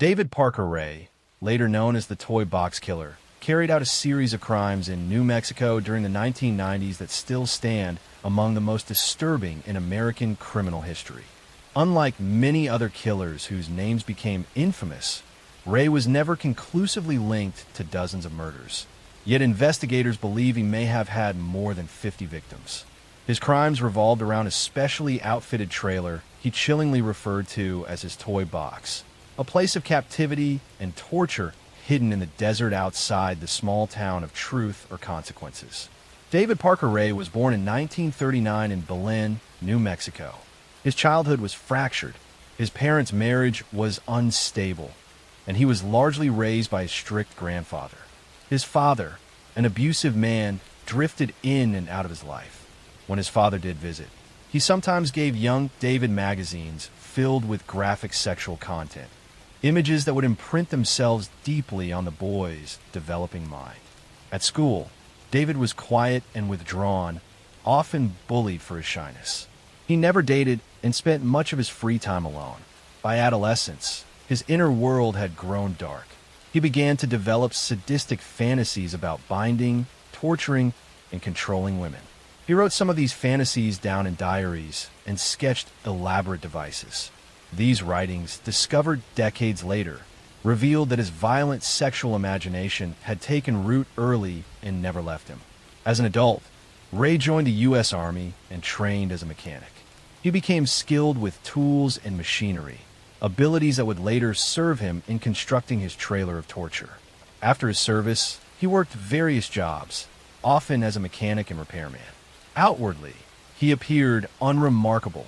David Parker Ray, later known as the Toy Box Killer, carried out a series of crimes in New Mexico during the 1990s that still stand among the most disturbing in American criminal history. Unlike many other killers whose names became infamous, Ray was never conclusively linked to dozens of murders. Yet investigators believe he may have had more than 50 victims. His crimes revolved around a specially outfitted trailer he chillingly referred to as his toy box, a place of captivity and torture hidden in the desert outside the small town of Truth or Consequences. David Parker Ray was born in 1939 in Belen, New Mexico. His childhood was fractured, his parents' marriage was unstable, and he was largely raised by a strict grandfather. His father, an abusive man, drifted in and out of his life. When his father did visit, he sometimes gave young David magazines filled with graphic sexual content, images that would imprint themselves deeply on the boy's developing mind. At school, David was quiet and withdrawn, often bullied for his shyness. He never dated and spent much of his free time alone. By adolescence, his inner world had grown dark. He began to develop sadistic fantasies about binding, torturing, and controlling women. He wrote some of these fantasies down in diaries and sketched elaborate devices. These writings, discovered decades later, revealed that his violent sexual imagination had taken root early and never left him. As an adult, Ray joined the U.S. Army and trained as a mechanic. He became skilled with tools and machinery, abilities that would later serve him in constructing his trailer of torture. After his service, he worked various jobs, often as a mechanic and repairman. Outwardly, he appeared unremarkable,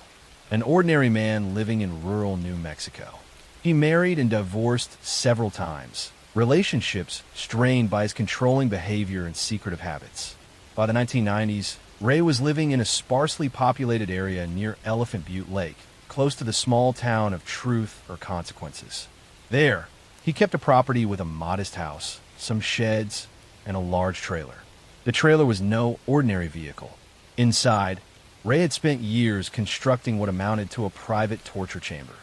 an ordinary man living in rural New Mexico. He married and divorced several times, relationships strained by his controlling behavior and secretive habits. By the 1990s, Ray was living in a sparsely populated area near Elephant Butte Lake, close to the small town of Truth or Consequences. There, he kept a property with a modest house, some sheds, and a large trailer. The trailer was no ordinary vehicle. Inside, Ray had spent years constructing what amounted to a private torture chamber.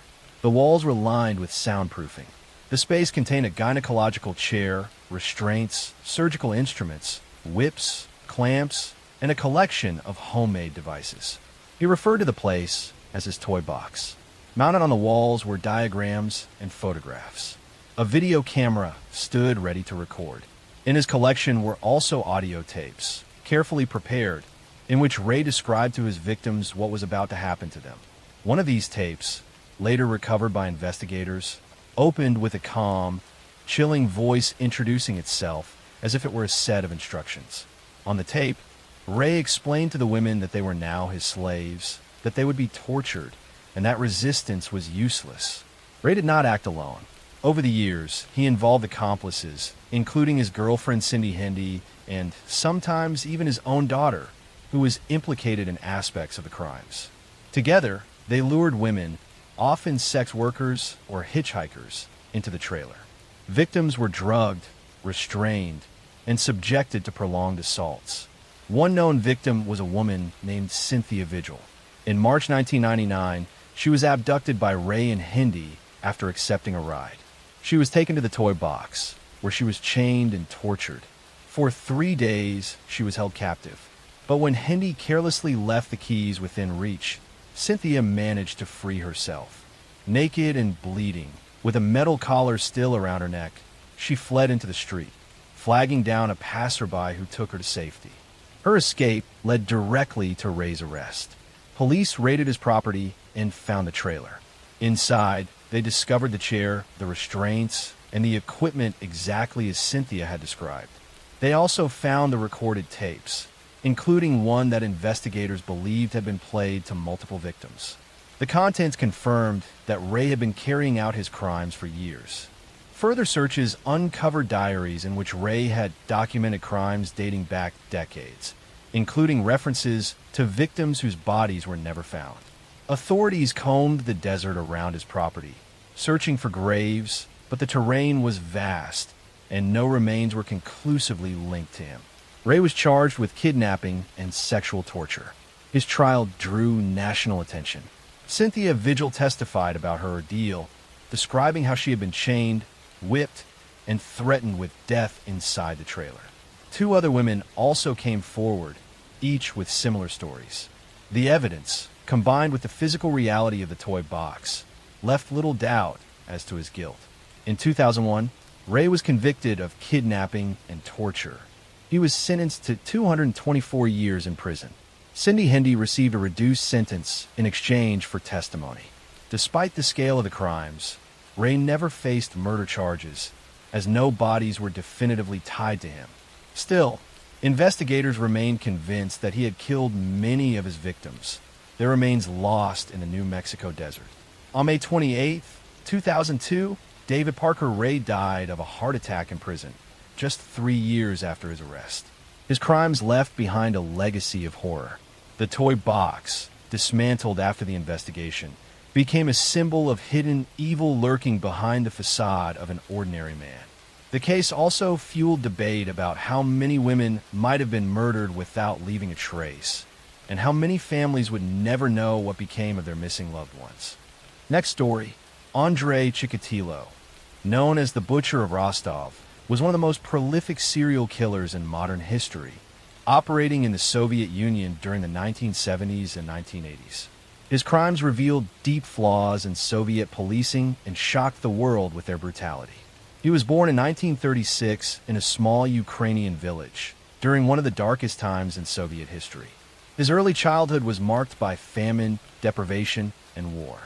The walls were lined with soundproofing. The space contained a gynecological chair, restraints, surgical instruments, whips, clamps, and a collection of homemade devices. He referred to the place as his toy box. Mounted on the walls were diagrams and photographs. A video camera stood ready to record. In his collection were also audio tapes, carefully prepared, in which Ray described to his victims what was about to happen to them. One of these tapes, later recovered by investigators, opened with a calm, chilling voice introducing itself as if it were a set of instructions. On the tape, Ray explained to the women that they were now his slaves, that they would be tortured, and that resistance was useless. Ray did not act alone. Over the years, he involved accomplices, including his girlfriend Cindy Hendy and sometimes even his own daughter, who was implicated in aspects of the crimes. Together, they lured women, often sex workers or hitchhikers, into the trailer. Victims were drugged, restrained, and subjected to prolonged assaults. One known victim was a woman named Cynthia Vigil. In March 1999, she was abducted by Ray and Hendy after accepting a ride. She was taken to the toy box, where she was chained and tortured. For 3 days, she was held captive. But when Hendy carelessly left the keys within reach, Cynthia managed to free herself. Naked and bleeding, with a metal collar still around her neck, she fled into the street, flagging down a passerby who took her to safety. Her escape led directly to Ray's arrest. Police raided his property and found the trailer. Inside, they discovered the chair, the restraints, and the equipment exactly as Cynthia had described. They also found the recorded tapes, including one that investigators believed had been played to multiple victims. The contents confirmed that Ray had been carrying out his crimes for years. Further searches uncovered diaries in which Ray had documented crimes dating back decades, including references to victims whose bodies were never found. Authorities combed the desert around his property, searching for graves, but the terrain was vast, and no remains were conclusively linked to him. Ray was charged with kidnapping and sexual torture. His trial drew national attention. Cynthia Vigil testified about her ordeal, describing how she had been chained, whipped, and threatened with death inside the trailer. Two other women also came forward, each with similar stories. The evidence, combined with the physical reality of the toy box, left little doubt as to his guilt. In 2001, Ray was convicted of kidnapping and torture. He was sentenced to 224 years in prison. Cindy Hendy received a reduced sentence in exchange for testimony. Despite the scale of the crimes, Ray never faced murder charges, as no bodies were definitively tied to him. Still, investigators remained convinced that he had killed many of his victims, their remains lost in the New Mexico desert. On May 28, 2002, David Parker Ray died of a heart attack in prison, just 3 years after his arrest. His crimes left behind a legacy of horror. The toy box, dismantled after the investigation, became a symbol of hidden evil lurking behind the facade of an ordinary man. The case also fueled debate about how many women might have been murdered without leaving a trace, and how many families would never know what became of their missing loved ones. Next story, Andrei Chikatilo, known as the Butcher of Rostov, was one of the most prolific serial killers in modern history, operating in the Soviet Union during the 1970s and 1980s. His crimes revealed deep flaws in Soviet policing and shocked the world with their brutality. He was born in 1936 in a small Ukrainian village, during one of the darkest times in Soviet history. His early childhood was marked by famine, deprivation, and war.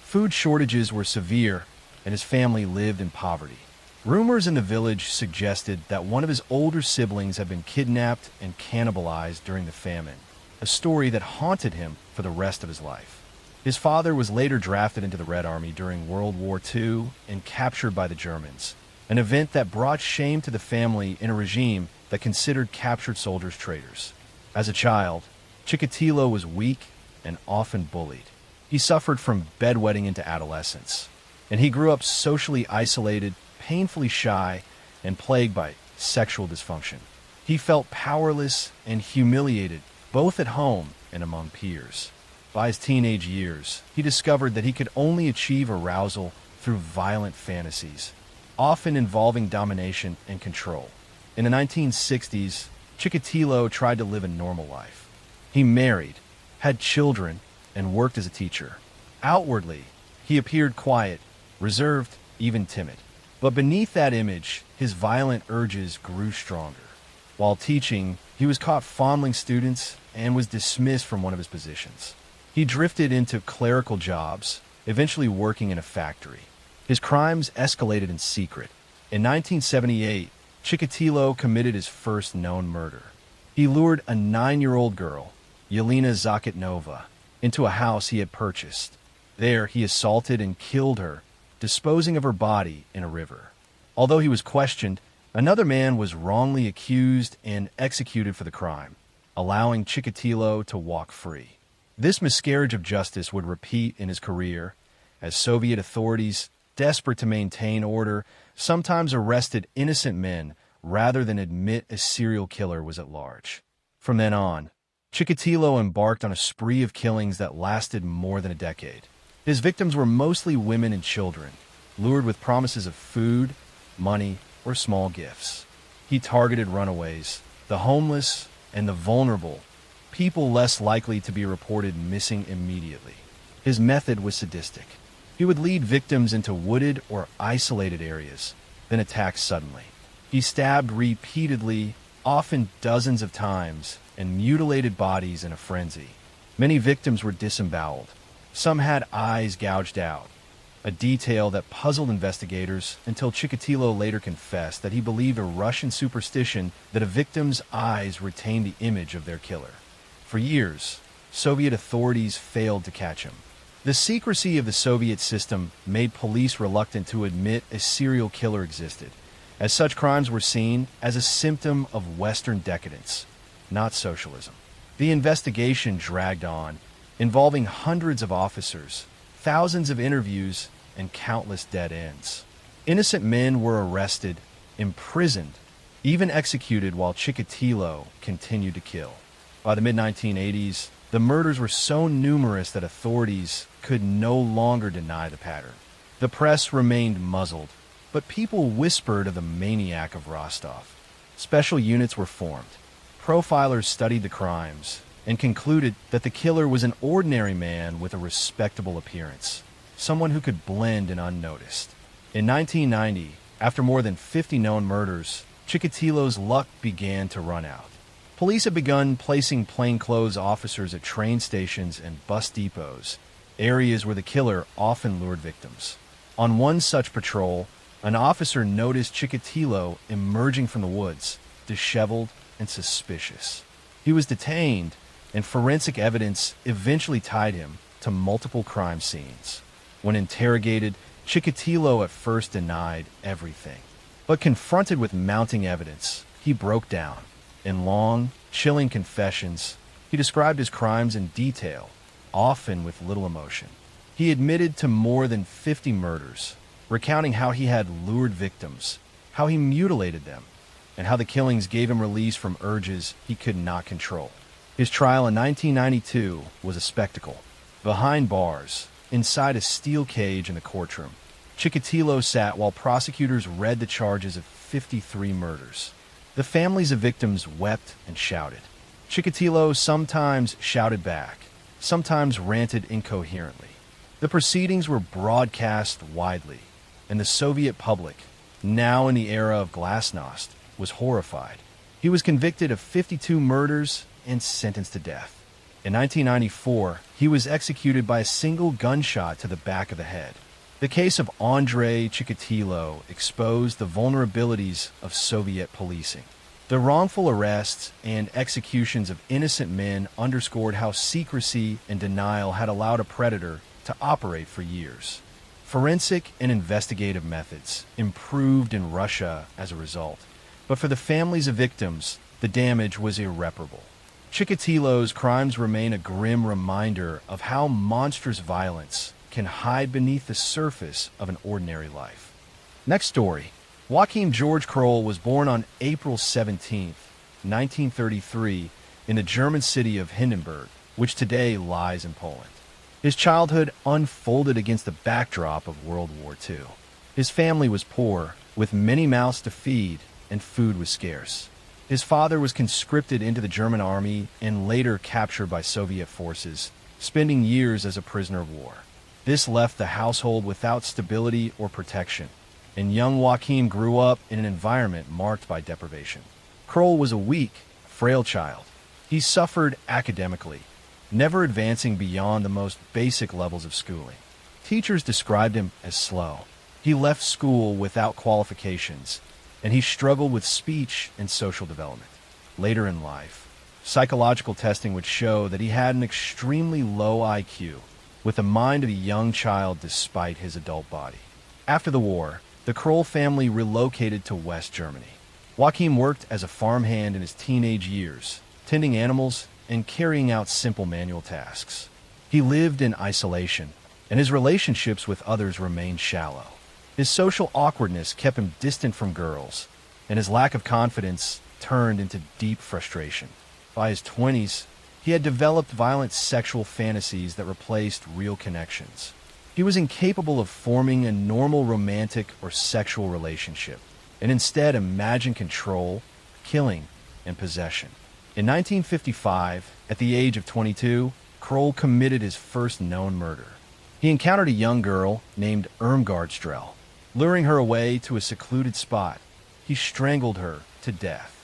Food shortages were severe, and his family lived in poverty. Rumors in the village suggested that one of his older siblings had been kidnapped and cannibalized during the famine, a story that haunted him for the rest of his life. His father was later drafted into the Red Army during World War II and captured by the Germans, an event that brought shame to the family in a regime that considered captured soldiers traitors. As a child, Chikatilo was weak and often bullied. He suffered from bedwetting into adolescence, and he grew up socially isolated, painfully shy, and plagued by sexual dysfunction. He felt powerless and humiliated, both at home and among peers. By his teenage years, he discovered that he could only achieve arousal through violent fantasies, often involving domination and control. In the 1960s, Chikatilo tried to live a normal life. He married, had children, and worked as a teacher. Outwardly, he appeared quiet, reserved, even timid. But beneath that image, his violent urges grew stronger. While teaching, he was caught fondling students and was dismissed from one of his positions. He drifted into clerical jobs, eventually working in a factory. His crimes escalated in secret. In 1978, Chikatilo committed his first known murder. He lured a 9-year-old girl, Yelena Zakitnova, into a house he had purchased. There, he assaulted and killed her, disposing of her body in a river. Although he was questioned, another man was wrongly accused and executed for the crime, allowing Chikatilo to walk free. This miscarriage of justice would repeat in his career, as Soviet authorities, desperate to maintain order, sometimes arrested innocent men rather than admit a serial killer was at large. From then on, Chikatilo embarked on a spree of killings that lasted more than a decade. His victims were mostly women and children, lured with promises of food, money, or small gifts. He targeted runaways, the homeless, and the vulnerable, people less likely to be reported missing immediately. His method was sadistic. He would lead victims into wooded or isolated areas, then attack suddenly. He stabbed repeatedly, often dozens of times, and mutilated bodies in a frenzy. Many victims were disemboweled. Some had eyes gouged out, a detail that puzzled investigators until Chikatilo later confessed that he believed a Russian superstition that a victim's eyes retained the image of their killer. For years, Soviet authorities failed to catch him. The secrecy of the Soviet system made police reluctant to admit a serial killer existed, as such crimes were seen as a symptom of Western decadence, not socialism. The investigation dragged on, involving hundreds of officers, thousands of interviews, and countless dead ends. Innocent men were arrested, imprisoned, even executed while Chikatilo continued to kill. By the mid-1980s, the murders were so numerous that authorities could no longer deny the pattern. The press remained muzzled, but people whispered of the maniac of Rostov. Special units were formed. Profilers studied the crimes and concluded that the killer was an ordinary man with a respectable appearance, someone who could blend in unnoticed. In 1990, after more than 50 known murders, Chikatilo's luck began to run out. Police had begun placing plainclothes officers at train stations and bus depots, areas where the killer often lured victims. On one such patrol, an officer noticed Chikatilo emerging from the woods, disheveled and suspicious. He was detained, and forensic evidence eventually tied him to multiple crime scenes. When interrogated, Chikatilo at first denied everything. But confronted with mounting evidence, he broke down. In long, chilling confessions, he described his crimes in detail, often with little emotion. He admitted to more than 50 murders, recounting how he had lured victims, how he mutilated them, and how the killings gave him release from urges he could not control. His trial in 1992 was a spectacle. Behind bars, inside a steel cage in the courtroom, Chikatilo sat while prosecutors read the charges of 53 murders. The families of victims wept and shouted. Chikatilo sometimes shouted back, sometimes ranted incoherently. The proceedings were broadcast widely, and the Soviet public, now in the era of glasnost, was horrified. He was convicted of 52 murders and sentenced to death. In 1994, he was executed by a single gunshot to the back of the head. The case of Andrei Chikatilo exposed the vulnerabilities of Soviet policing. The wrongful arrests and executions of innocent men underscored how secrecy and denial had allowed a predator to operate for years. Forensic and investigative methods improved in Russia as a result, but for the families of victims, the damage was irreparable. Chikatilo's crimes remain a grim reminder of how monstrous violence can hide beneath the surface of an ordinary life. Next story. Joachim George Kroll was born on April 17, 1933, in the German city of Hindenburg, which today lies in Poland. His childhood unfolded against the backdrop of World War II. His family was poor, with many mouths to feed, and food was scarce. His father was conscripted into the German army and later captured by Soviet forces, spending years as a prisoner of war. This left the household without stability or protection, and young Joachim grew up in an environment marked by deprivation. Kroll was a weak, frail child. He suffered academically, never advancing beyond the most basic levels of schooling. Teachers described him as slow. He left school without qualifications, and he struggled with speech and social development. Later in life, psychological testing would show that he had an extremely low IQ, with the mind of a young child despite his adult body. After the war, the Kroll family relocated to West Germany. Joachim worked as a farmhand in his teenage years, tending animals and carrying out simple manual tasks. He lived in isolation, and his relationships with others remained shallow. His social awkwardness kept him distant from girls, and his lack of confidence turned into deep frustration. By his 20s, he had developed violent sexual fantasies that replaced real connections. He was incapable of forming a normal romantic or sexual relationship, and instead imagined control, killing, and possession. In 1955, at the age of 22, Kroll committed his first known murder. He encountered a young girl named Irmgard Strell. Luring her away to a secluded spot, he strangled her to death.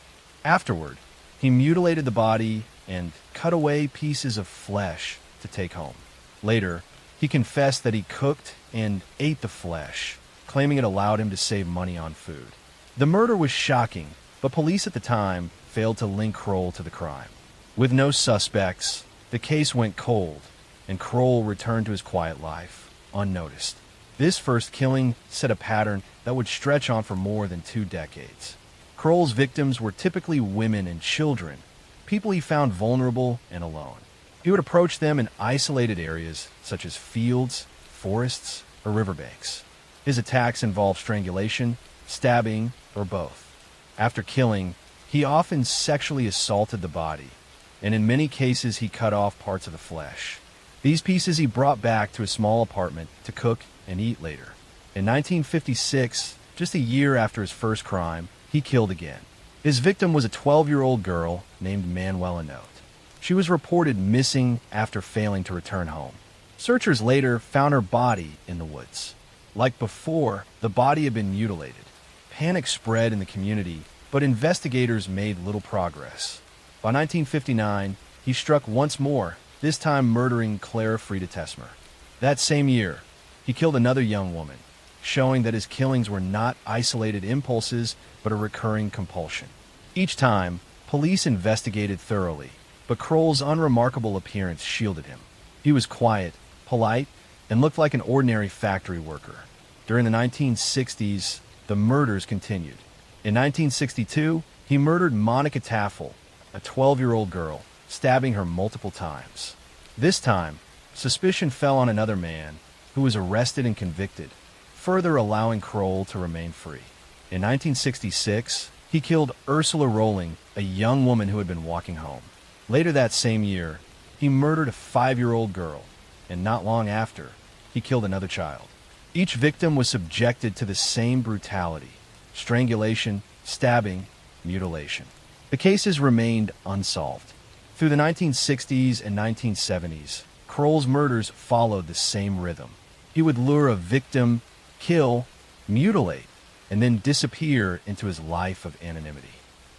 Afterward, he mutilated the body and cut away pieces of flesh to take home. Later, he confessed that he cooked and ate the flesh, claiming it allowed him to save money on food. The murder was shocking, but police at the time failed to link Kroll to the crime. With no suspects, the case went cold, and Kroll returned to his quiet life, unnoticed. This first killing set a pattern that would stretch on for more than 2 decades. Kroll's victims were typically women and children, people he found vulnerable and alone. He would approach them in isolated areas such as fields, forests, or riverbanks. His attacks involved strangulation, stabbing, or both. After killing, he often sexually assaulted the body, and in many cases he cut off parts of the flesh. These pieces he brought back to a small apartment to cook and eat later. In 1956, just a year after his first crime, he killed again. His victim was a 12-year-old girl named Manuela Note. She was reported missing after failing to return home. Searchers later found her body in the woods. Like before, the body had been mutilated. Panic spread in the community, but investigators made little progress. By 1959, he struck once more, this time murdering Clara Frida Tesmer. That same year, he killed another young woman, showing that his killings were not isolated impulses, but a recurring compulsion. Each time, police investigated thoroughly, but Kroll's unremarkable appearance shielded him. He was quiet, polite, and looked like an ordinary factory worker. During the 1960s, the murders continued. In 1962, he murdered Monica Taffel, a 12-year-old girl, stabbing her multiple times. This time, suspicion fell on another man, who was arrested and convicted, further allowing Kroll to remain free. In 1966, he killed Ursula Rolling, a young woman who had been walking home. Later that same year, he murdered a 5-year-old girl, and not long after, he killed another child. Each victim was subjected to the same brutality: strangulation, stabbing, mutilation. The cases remained unsolved. Through the 1960s and 1970s, Kroll's murders followed the same rhythm. He would lure a victim, kill, mutilate, and then disappear into his life of anonymity.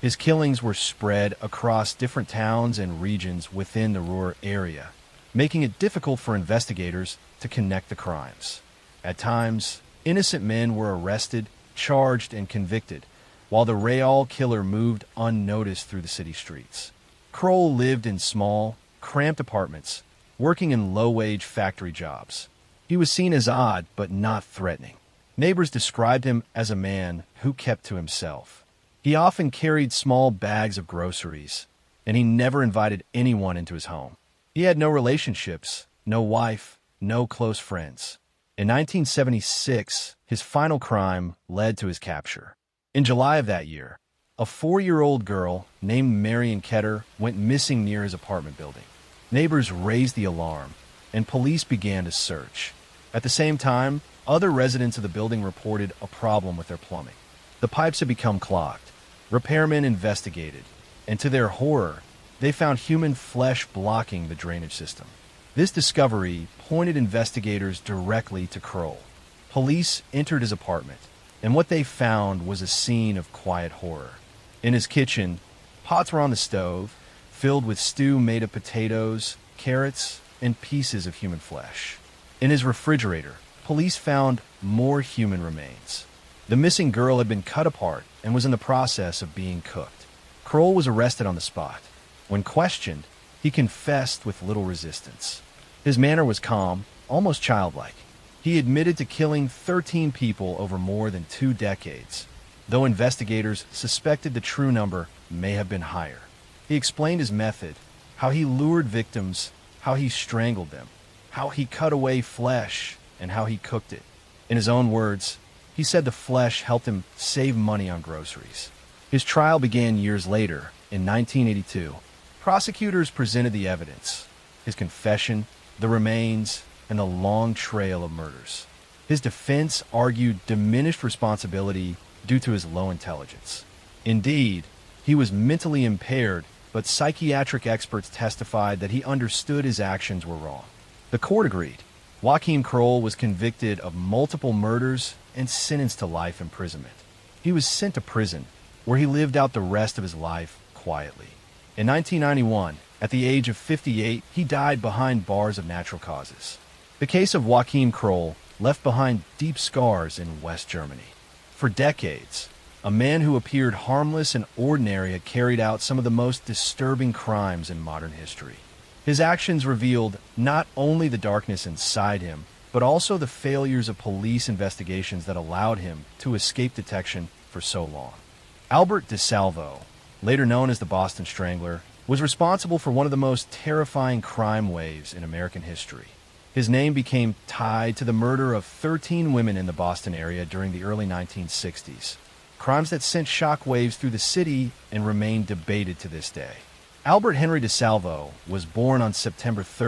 His killings were spread across different towns and regions within the Ruhr area, making it difficult for investigators to connect the crimes. At times, innocent men were arrested, charged, and convicted, while the Real killer moved unnoticed through the city streets. Kroll lived in small, cramped apartments, working in low-wage factory jobs. He was seen as odd but not threatening. Neighbors described him as a man who kept to himself. He often carried small bags of groceries, and he never invited anyone into his home. He had no relationships, no wife, no close friends. In 1976, his final crime led to his capture. In July of that year, a 4-year-old girl named Marion Ketter went missing near his apartment building. Neighbors raised the alarm, and police began to search. At the same time, other residents of the building reported a problem with their plumbing. The pipes had become clogged. Repairmen investigated, and to their horror, they found human flesh blocking the drainage system. This discovery pointed investigators directly to Kroll. Police entered his apartment, and what they found was a scene of quiet horror. In his kitchen, pots were on the stove, filled with stew made of potatoes, carrots, and pieces of human flesh. In his refrigerator, police found more human remains. The missing girl had been cut apart and was in the process of being cooked. Kroll was arrested on the spot. When questioned, he confessed with little resistance. His manner was calm, almost childlike. He admitted to killing 13 people over more than 2 decades, though investigators suspected the true number may have been higher. He explained his method, how he lured victims, how he strangled them, how he cut away flesh, and how he cooked it. In his own words, he said the flesh helped him save money on groceries. His trial began years later, in 1982. Prosecutors presented the evidence: his confession, the remains, and the long trail of murders. His defense argued diminished responsibility due to his low intelligence. Indeed, he was mentally impaired, but psychiatric experts testified that he understood his actions were wrong. The court agreed. Joachim Kroll was convicted of multiple murders and sentenced to life imprisonment. He was sent to prison, where he lived out the rest of his life quietly. In 1991, at the age of 58, he died behind bars of natural causes. The case of Joachim Kroll left behind deep scars in West Germany. For decades, a man who appeared harmless and ordinary had carried out some of the most disturbing crimes in modern history. His actions revealed not only the darkness inside him, but also the failures of police investigations that allowed him to escape detection for so long. Albert DeSalvo, later known as the Boston Strangler, was responsible for one of the most terrifying crime waves in American history. His name became tied to the murder of 13 women in the Boston area during the early 1960s, crimes that sent shockwaves through the city and remain debated to this day. Albert Henry DeSalvo was born on September 3,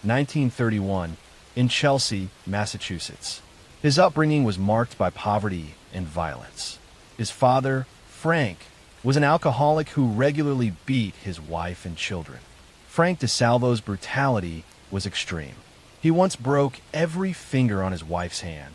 1931, in Chelsea, Massachusetts. His upbringing was marked by poverty and violence. His father, Frank, was an alcoholic who regularly beat his wife and children. Frank DeSalvo's brutality was extreme. He once broke every finger on his wife's hand,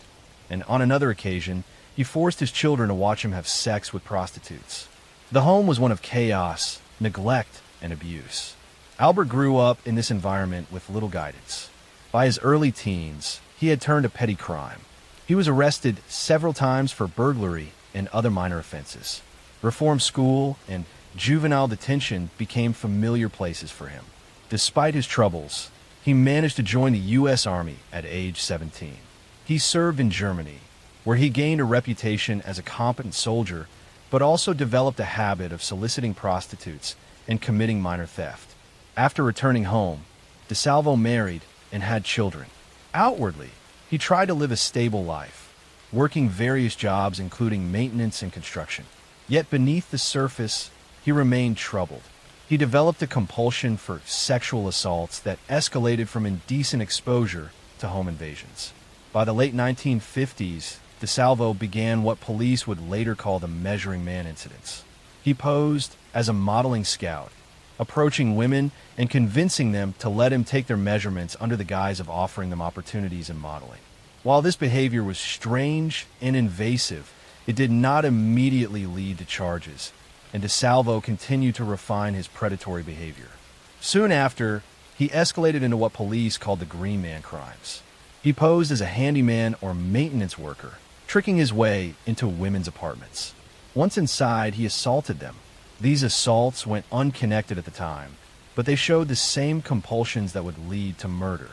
and on another occasion, he forced his children to watch him have sex with prostitutes. The home was one of chaos, neglect, and abuse. Albert grew up in this environment with little guidance. By his early teens, he had turned to petty crime. He was arrested several times for burglary and other minor offenses. Reform school and juvenile detention became familiar places for him. Despite his troubles, he managed to join the U.S. Army at age 17. He served in Germany, where he gained a reputation as a competent soldier, but also developed a habit of soliciting prostitutes and committing minor theft. After returning home, DeSalvo married and had children. Outwardly, he tried to live a stable life, working various jobs including maintenance and construction. Yet beneath the surface, he remained troubled. He developed a compulsion for sexual assaults that escalated from indecent exposure to home invasions. By the late 1950s, DeSalvo began what police would later call the Measuring Man incidents. He posed as a modeling scout, approaching women and convincing them to let him take their measurements under the guise of offering them opportunities in modeling. While this behavior was strange and invasive, it did not immediately lead to charges, and DeSalvo continued to refine his predatory behavior. Soon after, he escalated into what police called the Green Man crimes. He posed as a handyman or maintenance worker, tricking his way into women's apartments. Once inside, he assaulted them. These assaults went unconnected at the time, but they showed the same compulsions that would lead to murder.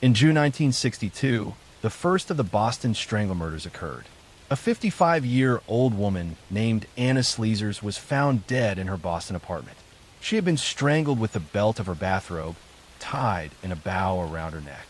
In June 1962, the first of the Boston Strangler murders occurred. A 55-year-old woman named Anna Sleezers was found dead in her Boston apartment. She had been strangled with the belt of her bathrobe, tied in a bow around her neck.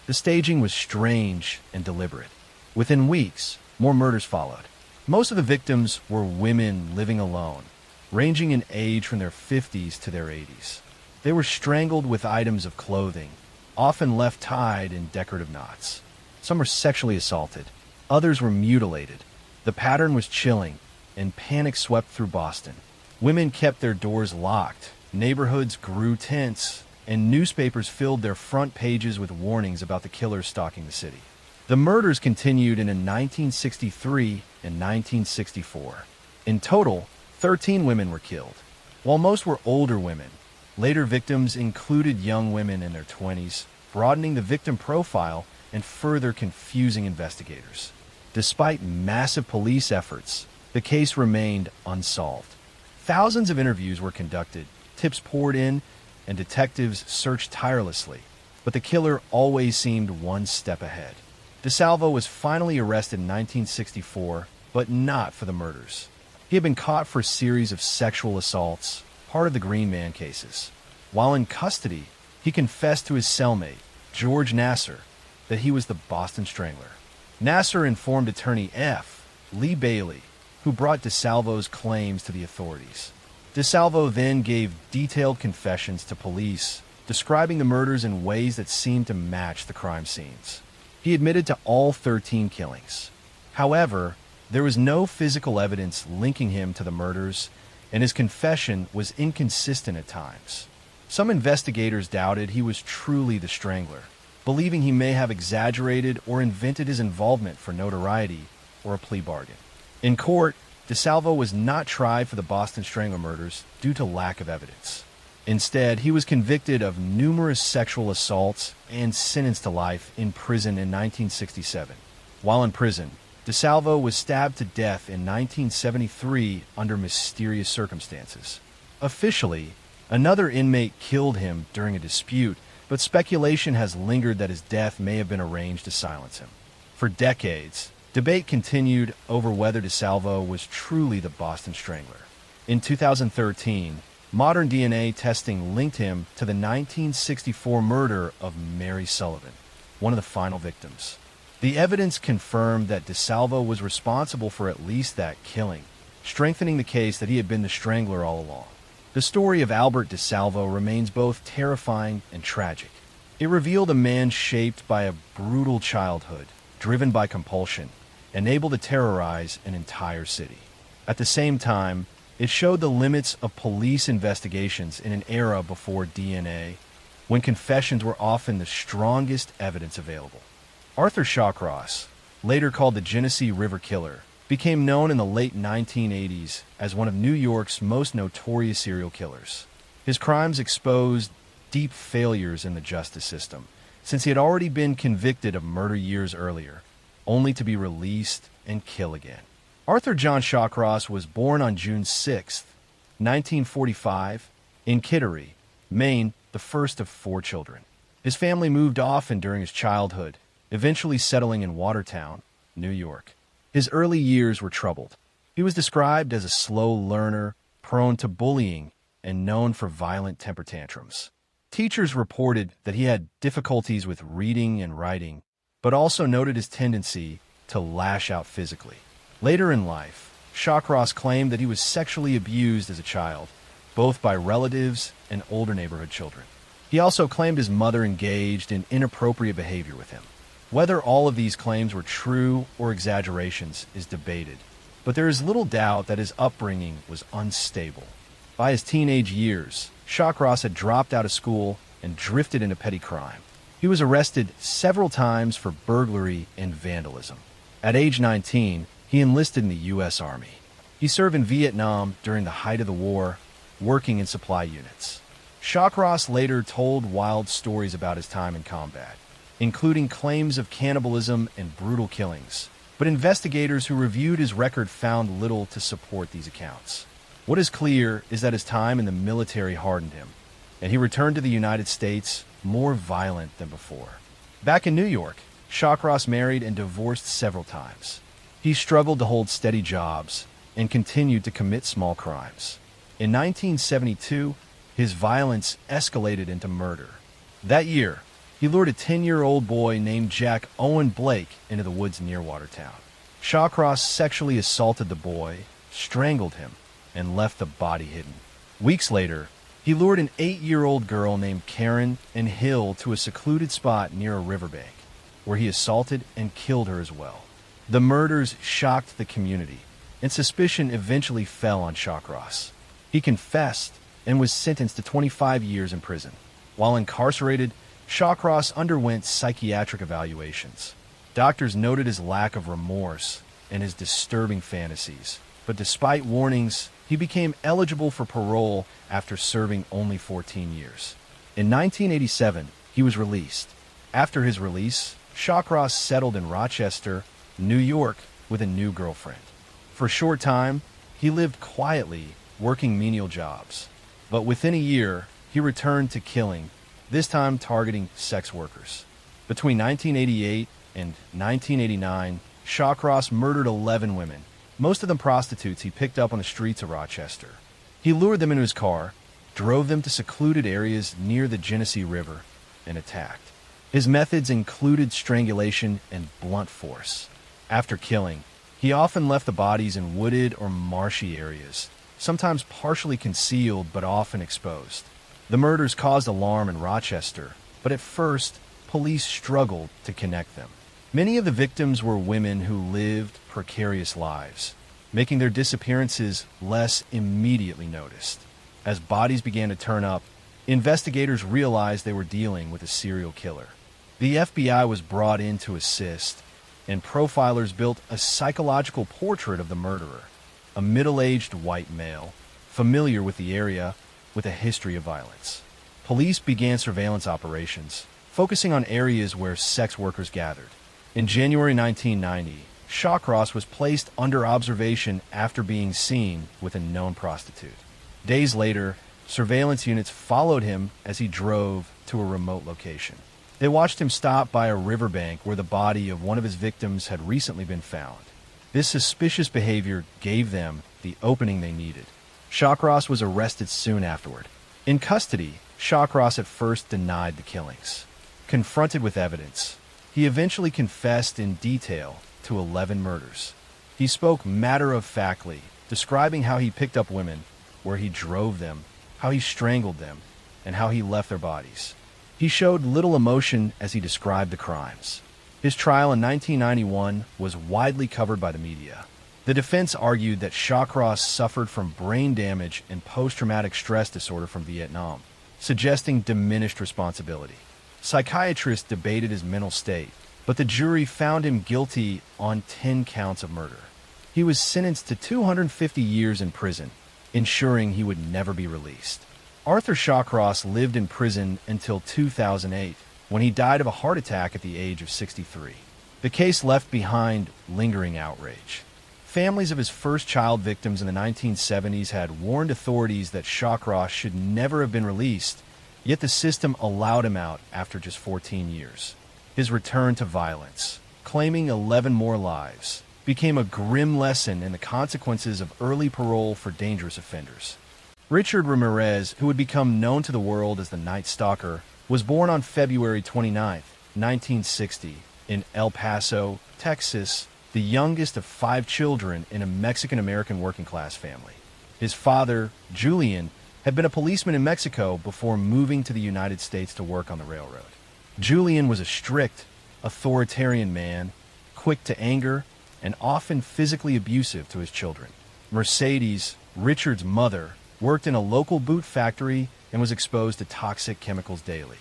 The staging was strange and deliberate. Within weeks, more murders followed. Most of the victims were women living alone, ranging in age from their 50s to their 80s. They were strangled with items of clothing, often left tied in decorative knots. Some were sexually assaulted. Others were mutilated. The pattern was chilling, and panic swept through Boston. Women kept their doors locked, neighborhoods grew tense, and newspapers filled their front pages with warnings about the killers stalking the city. The murders continued in 1963 and 1964. In total, 13 women were killed. While most were older women, later victims included young women in their 20s, broadening the victim profile and further confusing investigators. Despite massive police efforts, the case remained unsolved. Thousands of interviews were conducted, tips poured in, and detectives searched tirelessly, but the killer always seemed one step ahead. DeSalvo was finally arrested in 1964, but not for the murders. He had been caught for a series of sexual assaults, part of the Green Man cases. While in custody, he confessed to his cellmate, George Nasser, that he was the Boston Strangler. Nasser informed attorney F. Lee Bailey, who brought DeSalvo's claims to the authorities. DeSalvo then gave detailed confessions to police, describing the murders in ways that seemed to match the crime scenes. He admitted to all 13 killings. However, there was no physical evidence linking him to the murders, and his confession was inconsistent at times. Some investigators doubted he was truly the Strangler, believing he may have exaggerated or invented his involvement for notoriety or a plea bargain. In court, DeSalvo was not tried for the Boston Strangler murders due to lack of evidence. Instead, he was convicted of numerous sexual assaults and sentenced to life in prison in 1967. While in prison, DeSalvo was stabbed to death in 1973 under mysterious circumstances. Officially, another inmate killed him during a dispute, but speculation has lingered that his death may have been arranged to silence him. For decades, debate continued over whether DeSalvo was truly the Boston Strangler. In 2013, modern DNA testing linked him to the 1964 murder of Mary Sullivan, one of the final victims. The evidence confirmed that DeSalvo was responsible for at least that killing, strengthening the case that he had been the Strangler all along. The story of Albert DeSalvo remains both terrifying and tragic. It revealed a man shaped by a brutal childhood, driven by compulsion and able to terrorize an entire city. At the same time, it showed the limits of police investigations in an era before DNA, when confessions were often the strongest evidence available. Arthur Shawcross, later called the Genesee River Killer, became known in the late 1980s as one of New York's most notorious serial killers. His crimes exposed deep failures in the justice system, since he had already been convicted of murder years earlier, only to be released and kill again. Arthur John Shawcross was born on June 6, 1945, in Kittery, Maine, the first of 4 children. His family moved often during his childhood, eventually settling in Watertown, New York. His early years were troubled. He was described as a slow learner, prone to bullying, and known for violent temper tantrums. Teachers reported that he had difficulties with reading and writing, but also noted his tendency to lash out physically. Later in life, Shawcross claimed that he was sexually abused as a child, both by relatives and older neighborhood children. He also claimed his mother engaged in inappropriate behavior with him. Whether all of these claims were true or exaggerations is debated, but there is little doubt that his upbringing was unstable. By his teenage years, Shawcross had dropped out of school and drifted into petty crime. He was arrested several times for burglary and vandalism. At age 19, he enlisted in the U.S. Army. He served in Vietnam during the height of the war, working in supply units. Shawcross later told wild stories about his time in combat, including claims of cannibalism and brutal killings, but investigators who reviewed his record found little to support these accounts. What is clear is that his time in the military hardened him, and he returned to the United States more violent than before. Back in New York, Shawcross married and divorced several times. He struggled to hold steady jobs and continued to commit small crimes. In 1972, his violence escalated into murder. That year, he lured a 10-year-old boy named Jack Owen Blake into the woods near Watertown. Shawcross sexually assaulted the boy, strangled him, and left the body hidden. Weeks later, he lured an 8-year-old girl named Karen and Hill to a secluded spot near a riverbank, where he assaulted and killed her as well. The murders shocked the community, and suspicion eventually fell on Shawcross. He confessed and was sentenced to 25 years in prison. While incarcerated, Shawcross underwent psychiatric evaluations. Doctors noted his lack of remorse and his disturbing fantasies, but despite warnings, he became eligible for parole after serving only 14 years. In 1987, he was released. After his release, Shawcross settled in Rochester, New York, with a new girlfriend. For a short time, he lived quietly, working menial jobs. But within a year, he returned to killing, this time targeting sex workers. Between 1988 and 1989, Shawcross murdered 11 women, most of them prostitutes he picked up on the streets of Rochester. He lured them into his car, drove them to secluded areas near the Genesee River, and attacked. His methods included strangulation and blunt force. After killing, he often left the bodies in wooded or marshy areas, sometimes partially concealed but often exposed. The murders caused alarm in Rochester, but at first, police struggled to connect them. Many of the victims were women who lived precarious lives, making their disappearances less immediately noticed. As bodies began to turn up, investigators realized they were dealing with a serial killer. The FBI was brought in to assist, and profilers built a psychological portrait of the murderer, a middle-aged white male, familiar with the area, with a history of violence. Police began surveillance operations, focusing on areas where sex workers gathered. In January 1990, Shawcross was placed under observation after being seen with a known prostitute. Days later, surveillance units followed him as he drove to a remote location. They watched him stop by a riverbank where the body of one of his victims had recently been found. This suspicious behavior gave them the opening they needed. Shawcross was arrested soon afterward. In custody, Shawcross at first denied the killings. Confronted with evidence, he eventually confessed in detail to 11 murders. He spoke matter-of-factly, describing how he picked up women, where he drove them, how he strangled them, and how he left their bodies. He showed little emotion as he described the crimes. His trial in 1991 was widely covered by the media. The defense argued that Shawcross suffered from brain damage and post-traumatic stress disorder from Vietnam, suggesting diminished responsibility. Psychiatrists debated his mental state, but the jury found him guilty on 10 counts of murder. He was sentenced to 250 years in prison, ensuring he would never be released. Arthur Shawcross lived in prison until 2008, when he died of a heart attack at the age of 63. The case left behind lingering outrage. Families of his first child victims in the 1970s had warned authorities that Shawcross should never have been released, yet the system allowed him out after just 14 years. His return to violence, claiming 11 more lives, became a grim lesson in the consequences of early parole for dangerous offenders. Richard Ramirez, who would become known to the world as the Night Stalker, was born on February 29, 1960, in El Paso, Texas, the youngest of 5 children in a Mexican-American working-class family. His father, Julian, had been a policeman in Mexico before moving to the United States to work on the railroad. Julian was a strict, authoritarian man, quick to anger, and often physically abusive to his children. Mercedes, Richard's mother, worked in a local boot factory and was exposed to toxic chemicals daily.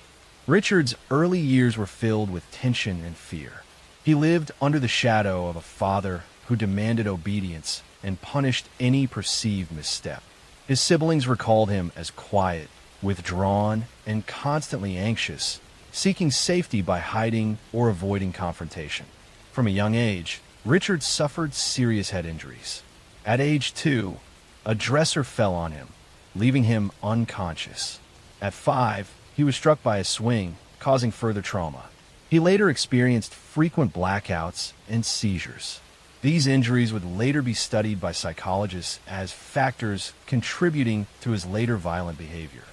Richard's early years were filled with tension and fear. He lived under the shadow of a father who demanded obedience and punished any perceived misstep. His siblings recalled him as quiet, withdrawn, and constantly anxious, seeking safety by hiding or avoiding confrontation. From a young age, Richard suffered serious head injuries. At age 2, a dresser fell on him, leaving him unconscious. At 5, he was struck by a swing, causing further trauma. He later experienced frequent blackouts and seizures. These injuries would later be studied by psychologists as factors contributing to his later violent behavior.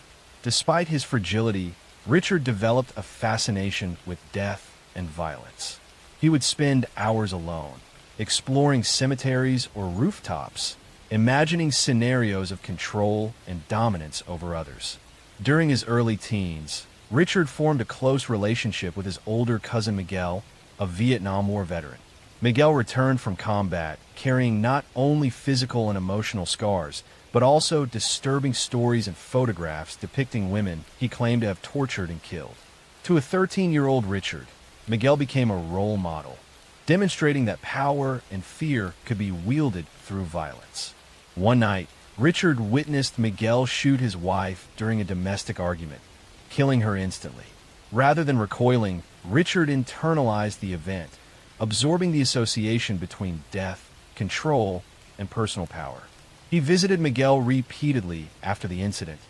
Despite his fragility, Richard developed a fascination with death and violence. He would spend hours alone, exploring cemeteries or rooftops, imagining scenarios of control and dominance over others. During his early teens, Richard formed a close relationship with his older cousin Miguel, a Vietnam War veteran. Miguel returned from combat, carrying not only physical and emotional scars, but also disturbing stories and photographs depicting women he claimed to have tortured and killed. To a 13-year-old Richard, Miguel became a role model, demonstrating that power and fear could be wielded through violence. One night, Richard witnessed Miguel shoot his wife during a domestic argument, killing her instantly. Rather than recoiling, Richard internalized the event, absorbing the association between death, control, and personal power. He visited Miguel repeatedly after the incident,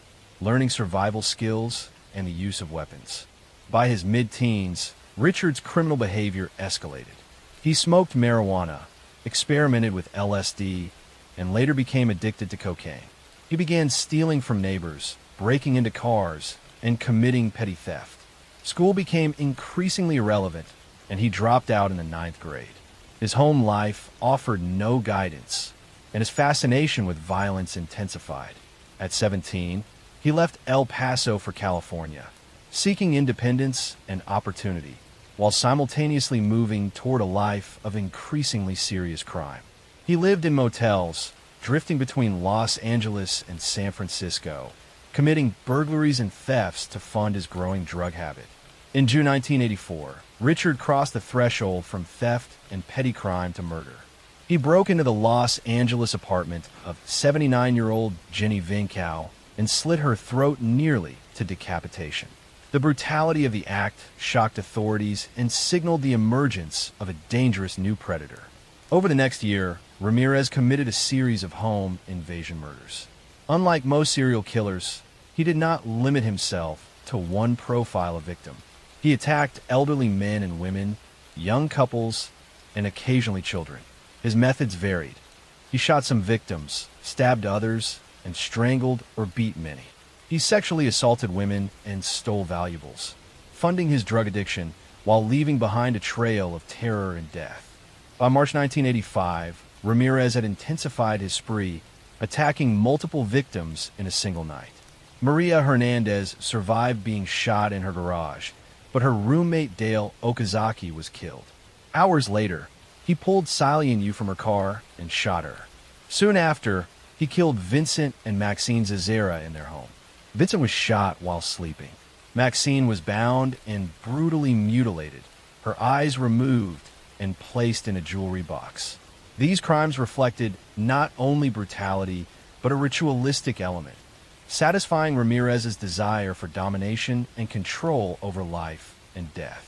learning survival skills and the use of weapons. By his mid-teens, Richard's criminal behavior escalated. He smoked marijuana, experimented with LSD, and later became addicted to cocaine. He began stealing from neighbors, breaking into cars, and committing petty theft. School became increasingly irrelevant, and he dropped out in the 9th grade. His home life offered no guidance, and his fascination with violence intensified. At 17, he left El Paso for California, seeking independence and opportunity, while simultaneously moving toward a life of increasingly serious crime. He lived in motels, drifting between Los Angeles and San Francisco, committing burglaries and thefts to fund his growing drug habit. In June 1984, Richard crossed the threshold from theft and petty crime to murder. He broke into the Los Angeles apartment of 79-year-old Jenny Vincow and slit her throat nearly to decapitation. The brutality of the act shocked authorities and signaled the emergence of a dangerous new predator. Over the next year, Ramirez committed a series of home invasion murders. Unlike most serial killers, he did not limit himself to one profile of victim. He attacked elderly men and women, young couples, and occasionally children. His methods varied. He shot some victims, stabbed others, and strangled or beat many. He sexually assaulted women and stole valuables, funding his drug addiction while leaving behind a trail of terror and death. By March 1985, Ramirez had intensified his spree, attacking multiple victims in a single night. Maria Hernandez survived being shot in her garage, but her roommate Dale Okazaki was killed. Hours later, he pulled Silene Yu from her car and shot her. Soon after, he killed Vincent and Maxine Zazera in their home. Vincent was shot while sleeping. Maxine was bound and brutally mutilated, her eyes removed and placed in a jewelry box. These crimes reflected not only brutality, but a ritualistic element, satisfying Ramirez's desire for domination and control over life and death.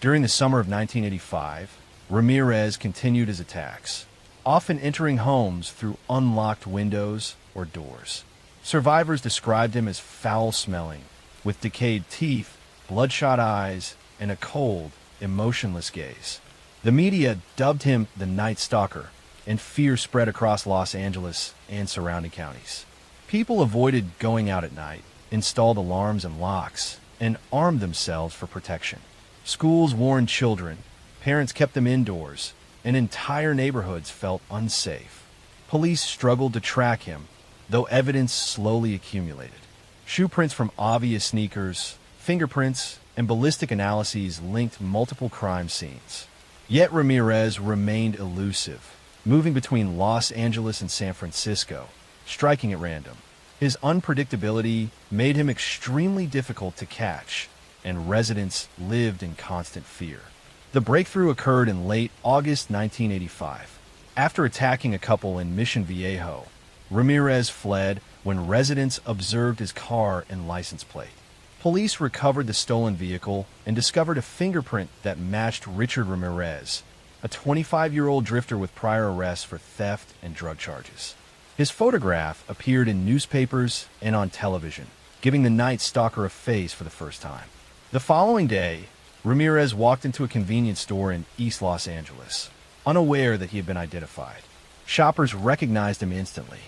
During the summer of 1985, Ramirez continued his attacks, often entering homes through unlocked windows or doors. Survivors described him as foul-smelling, with decayed teeth, bloodshot eyes, and a cold, emotionless gaze. The media dubbed him the Night Stalker, and fear spread across Los Angeles and surrounding counties. People avoided going out at night, installed alarms and locks, and armed themselves for protection. Schools warned children, parents kept them indoors, and entire neighborhoods felt unsafe. Police struggled to track him, though evidence slowly accumulated. Shoe prints from obvious sneakers, fingerprints, and ballistic analyses linked multiple crime scenes. Yet Ramirez remained elusive, moving between Los Angeles and San Francisco, striking at random. His unpredictability made him extremely difficult to catch, and residents lived in constant fear. The breakthrough occurred in late August 1985. After attacking a couple in Mission Viejo, Ramirez fled when residents observed his car and license plate. Police recovered the stolen vehicle and discovered a fingerprint that matched Richard Ramirez, a 25-year-old drifter with prior arrests for theft and drug charges. His photograph appeared in newspapers and on television, giving the Night Stalker a face for the first time. The following day, Ramirez walked into a convenience store in East Los Angeles, unaware that he had been identified. Shoppers recognized him instantly.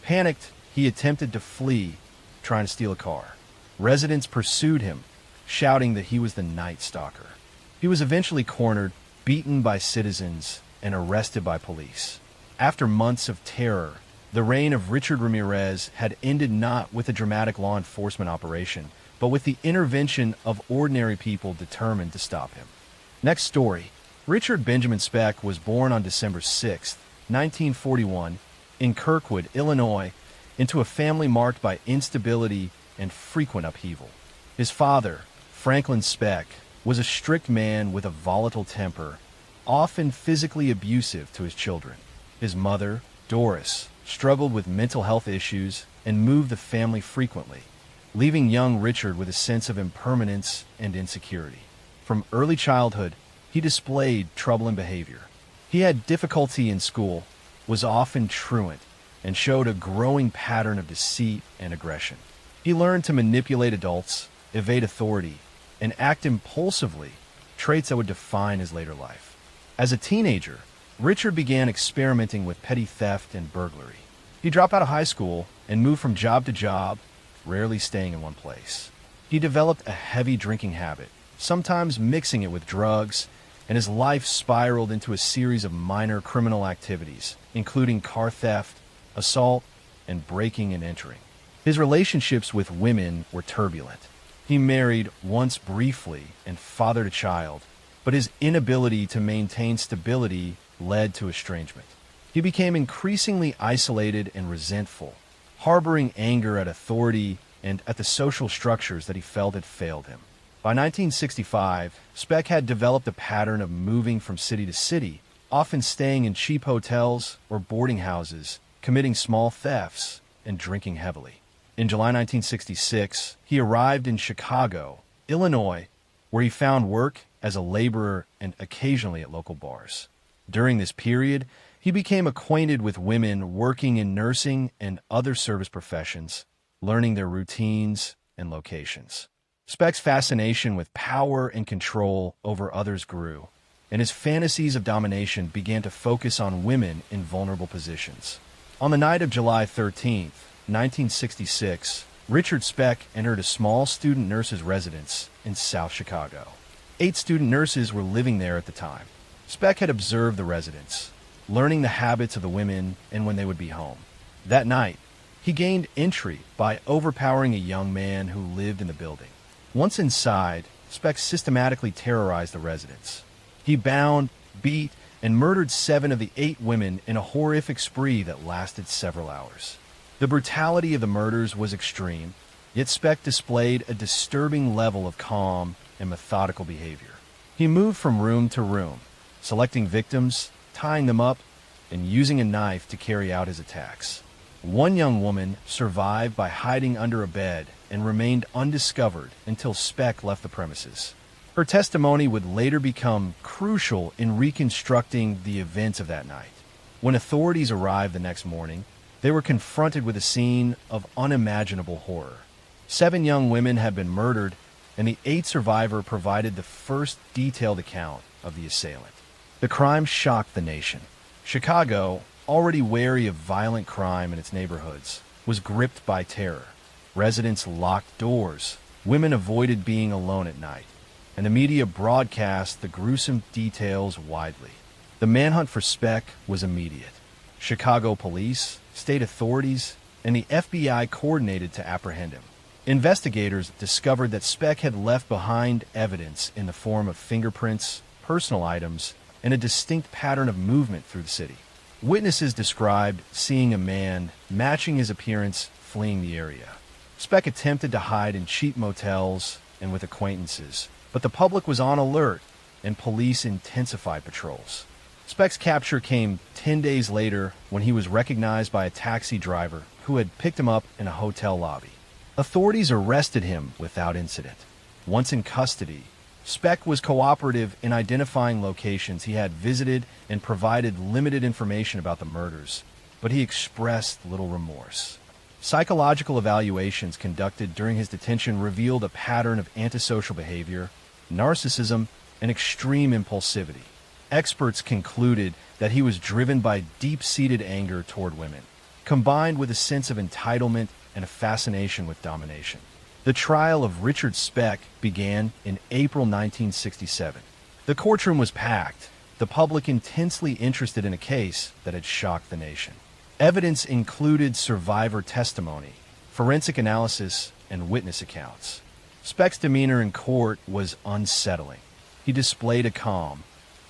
Panicked, he attempted to flee, trying to steal a car. Residents pursued him, shouting that he was the Night Stalker. He was eventually cornered, beaten by citizens, and arrested by police. After months of terror, the reign of Richard Ramirez had ended not with a dramatic law enforcement operation, but with the intervention of ordinary people determined to stop him. Next story. Richard Benjamin Speck was born on December 6, 1941, in Kirkwood, Illinois, into a family marked by instability and frequent upheaval. His father, Franklin Speck, was a strict man with a volatile temper, often physically abusive to his children. His mother, Doris, struggled with mental health issues and moved the family frequently, leaving young Richard with a sense of impermanence and insecurity. From early childhood, he displayed troubling behavior. He had difficulty in school, was often truant, and showed a growing pattern of deceit and aggression. He learned to manipulate adults, evade authority, and act impulsively, traits that would define his later life. As a teenager, Richard began experimenting with petty theft and burglary. He dropped out of high school and moved from job to job, rarely staying in one place. He developed a heavy drinking habit, sometimes mixing it with drugs, and his life spiraled into a series of minor criminal activities, including car theft, assault, and breaking and entering. His relationships with women were turbulent. He married once briefly and fathered a child, but his inability to maintain stability led to estrangement. He became increasingly isolated and resentful, harboring anger at authority and at the social structures that he felt had failed him. By 1965, Speck had developed a pattern of moving from city to city, often staying in cheap hotels or boarding houses, committing small thefts, and drinking heavily. In July 1966, he arrived in Chicago, Illinois, where he found work as a laborer and occasionally at local bars. During this period, he became acquainted with women working in nursing and other service professions, learning their routines and locations. Speck's fascination with power and control over others grew, and his fantasies of domination began to focus on women in vulnerable positions. On the night of July 13th, 1966, Richard Speck entered a small student nurses' residence in South Chicago. 8 student nurses were living there at the time. Speck had observed the residents, learning the habits of the women and when they would be home. That night, he gained entry by overpowering a young man who lived in the building. Once inside, Speck systematically terrorized the residents. He bound, beat, and murdered 7 of the 8 women in a horrific spree that lasted several hours. The brutality of the murders was extreme, yet Speck displayed a disturbing level of calm and methodical behavior. He moved from room to room, selecting victims, tying them up, and using a knife to carry out his attacks. One young woman survived by hiding under a bed and remained undiscovered until Speck left the premises. Her testimony would later become crucial in reconstructing the events of that night. When authorities arrived the next morning, they were confronted with a scene of unimaginable horror. 7 young women had been murdered, and the 8th survivor provided the first detailed account of the assailant. The crime shocked the nation. Chicago, already wary of violent crime in its neighborhoods, was gripped by terror. Residents locked doors, women avoided being alone at night, and the media broadcast the gruesome details widely. The manhunt for Speck was immediate. Chicago police, state authorities, and the FBI coordinated to apprehend him. Investigators discovered that Speck had left behind evidence in the form of fingerprints, personal items, and a distinct pattern of movement through the city. Witnesses described seeing a man matching his appearance fleeing the area. Speck attempted to hide in cheap motels and with acquaintances, but the public was on alert and police intensified patrols. Speck's capture came 10 days later when he was recognized by a taxi driver who had picked him up in a hotel lobby. Authorities arrested him without incident. Once in custody, Speck was cooperative in identifying locations he had visited and provided limited information about the murders, but he expressed little remorse. Psychological evaluations conducted during his detention revealed a pattern of antisocial behavior, narcissism, and extreme impulsivity. Experts concluded that he was driven by deep-seated anger toward women, combined with a sense of entitlement and a fascination with domination. The trial of Richard Speck began in April 1967. The courtroom was packed, the public intensely interested in a case that had shocked the nation. Evidence included survivor testimony, forensic analysis, and witness accounts. Speck's demeanor in court was unsettling. He displayed a calm,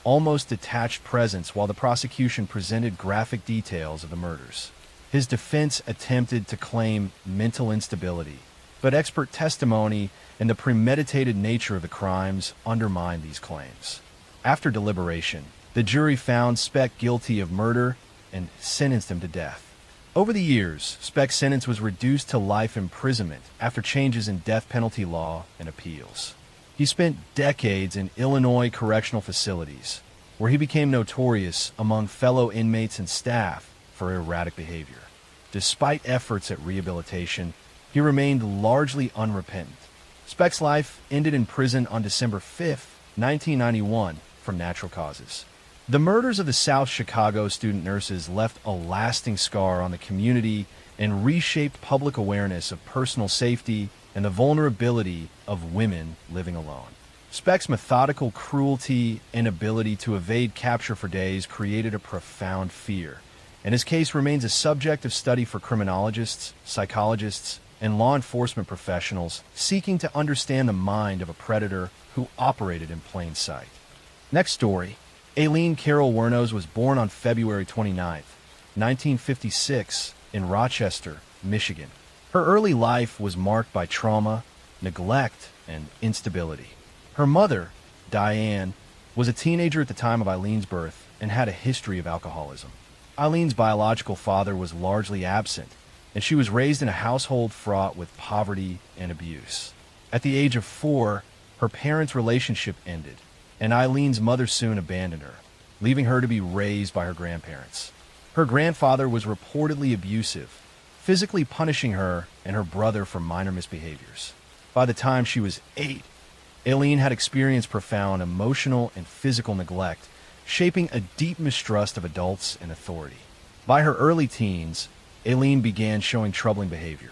almost detached presence while the prosecution presented graphic details of the murders. His defense attempted to claim mental instability, but expert testimony and the premeditated nature of the crimes undermined these claims. After deliberation, the jury found Speck guilty of murder and sentenced him to death. Over the years, Speck's sentence was reduced to life imprisonment after changes in death penalty law and appeals. He spent decades in Illinois correctional facilities, where he became notorious among fellow inmates and staff for erratic behavior. Despite efforts at rehabilitation, he remained largely unrepentant. Speck's life ended in prison on December 5, 1991, from natural causes. The murders of the South Chicago student nurses left a lasting scar on the community and reshaped public awareness of personal safety and the vulnerability of women living alone. Speck's methodical cruelty and ability to evade capture for days created a profound fear, and his case remains a subject of study for criminologists, psychologists, and law enforcement professionals seeking to understand the mind of a predator who operated in plain sight. Next story. Aileen Carol Wuornos was born on February 29, 1956, in Rochester, Michigan. Her early life was marked by trauma, neglect, and instability. Her mother, Diane, was a teenager at the time of Eileen's birth and had a history of alcoholism. Eileen's biological father was largely absent, and she was raised in a household fraught with poverty and abuse. At the age of 4, her parents' relationship ended, and Eileen's mother soon abandoned her, leaving her to be raised by her grandparents. Her grandfather was reportedly abusive, physically punishing her and her brother for minor misbehaviors. By the time she was 8, Aileen had experienced profound emotional and physical neglect, shaping a deep mistrust of adults and authority. By her early teens, Aileen began showing troubling behavior.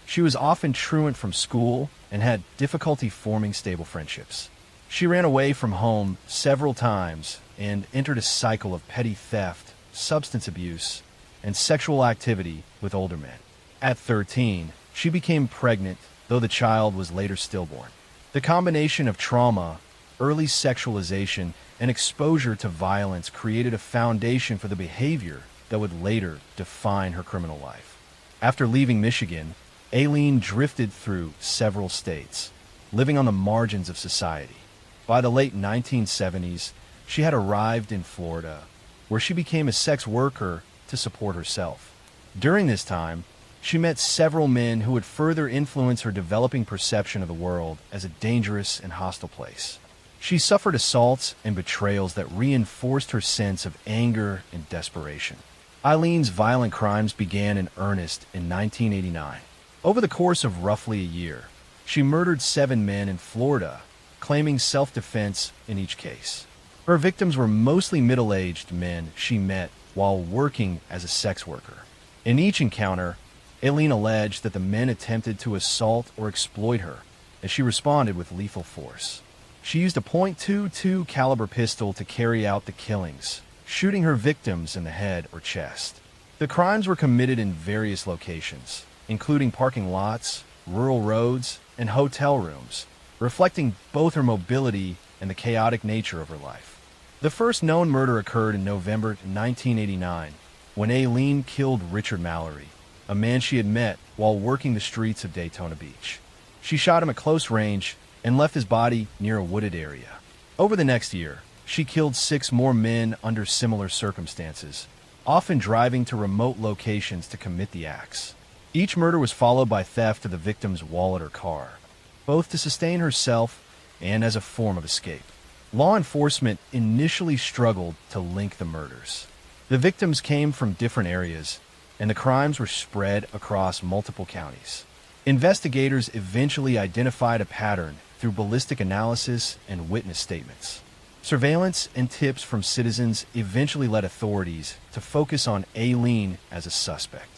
She was often truant from school and had difficulty forming stable friendships. She ran away from home several times and entered a cycle of petty theft, substance abuse, and sexual activity with older men. At 13, she became pregnant, though the child was later stillborn. The combination of trauma, early sexualization, and exposure to violence created a foundation for the behavior that would later define her criminal life. After leaving Michigan, Aileen drifted through several states, living on the margins of society. By the late 1970s, she had arrived in Florida, where she became a sex worker to support herself. During this time, she met several men who would further influence her developing perception of the world as a dangerous and hostile place. She suffered assaults and betrayals that reinforced her sense of anger and desperation. Aileen's violent crimes began in earnest in 1989. Over the course of roughly a year, she murdered 7 men in Florida, claiming self-defense in each case. Her victims were mostly middle-aged men she met while working as a sex worker. In each encounter, Aileen alleged that the men attempted to assault or exploit her, as she responded with lethal force. She used a .22 caliber pistol to carry out the killings, shooting her victims in the head or chest. The crimes were committed in various locations, including parking lots, rural roads, and hotel rooms, reflecting both her mobility and the chaotic nature of her life. The first known murder occurred in November 1989, when Aileen killed Richard Mallory, a man she had met while working the streets of Daytona Beach. She shot him at close range and left his body near a wooded area. Over the next year, she killed 6 more men under similar circumstances, often driving to remote locations to commit the acts. Each murder was followed by theft of the victim's wallet or car, both to sustain herself and as a form of escape. Law enforcement initially struggled to link the murders. The victims came from different areas, and the crimes were spread across multiple counties. Investigators eventually identified a pattern through ballistic analysis and witness statements. Surveillance and tips from citizens eventually led authorities to focus on Aileen as a suspect.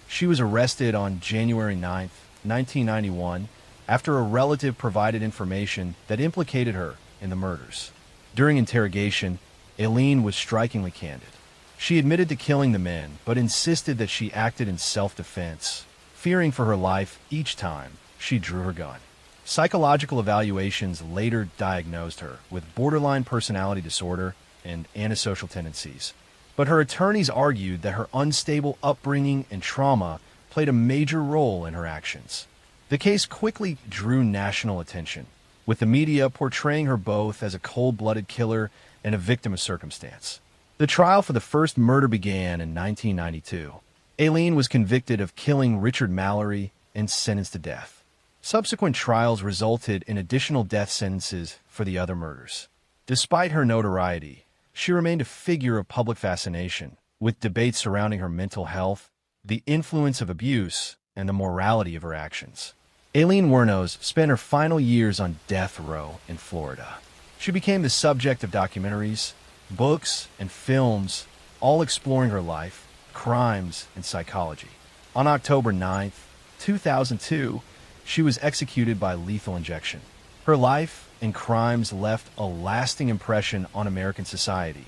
She was arrested on January 9, 1991, after a relative provided information that implicated her in the murders. During interrogation, Aileen was strikingly candid. She admitted to killing the men, but insisted that she acted in self-defense, fearing for her life each time she drew her gun. Psychological evaluations later diagnosed her with borderline personality disorder and antisocial tendencies, but her attorneys argued that her unstable upbringing and trauma played a major role in her actions. The case quickly drew national attention, with the media portraying her both as a cold-blooded killer and a victim of circumstance. The trial for the first murder began in 1992. Aileen was convicted of killing Richard Mallory and sentenced to death. Subsequent trials resulted in additional death sentences for the other murders. Despite her notoriety, she remained a figure of public fascination, with debates surrounding her mental health, the influence of abuse, and the morality of her actions. Aileen Wuornos spent her final years on death row in Florida. She became the subject of documentaries, books, and films, all exploring her life, crimes, and psychology. On October 9, 2002, she was executed by lethal injection. Her life and crimes left a lasting impression on American society,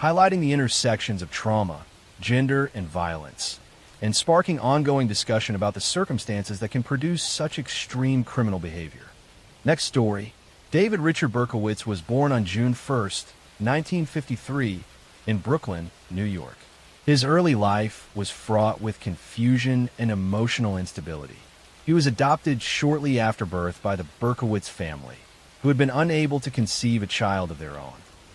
highlighting the intersections of trauma, gender, and violence, and sparking ongoing discussion about the circumstances that can produce such extreme criminal behavior. Next story. David Richard Berkowitz was born on June 1st, 1953, in Brooklyn, New York. His early life was fraught with confusion and emotional instability. He was adopted shortly after birth by the Berkowitz family, who had been unable to conceive a child of their own.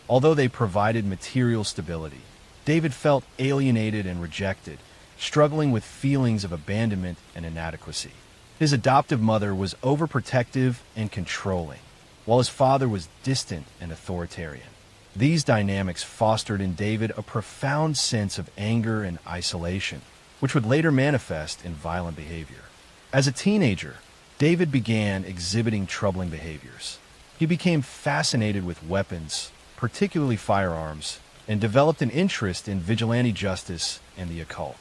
Although they provided material stability, David felt alienated and rejected, struggling with feelings of abandonment and inadequacy. His adoptive mother was overprotective and controlling, while his father was distant and authoritarian. These dynamics fostered in David a profound sense of anger and isolation, which would later manifest in violent behavior. As a teenager, David began exhibiting troubling behaviors. He became fascinated with weapons, particularly firearms, and developed an interest in vigilante justice and the occult.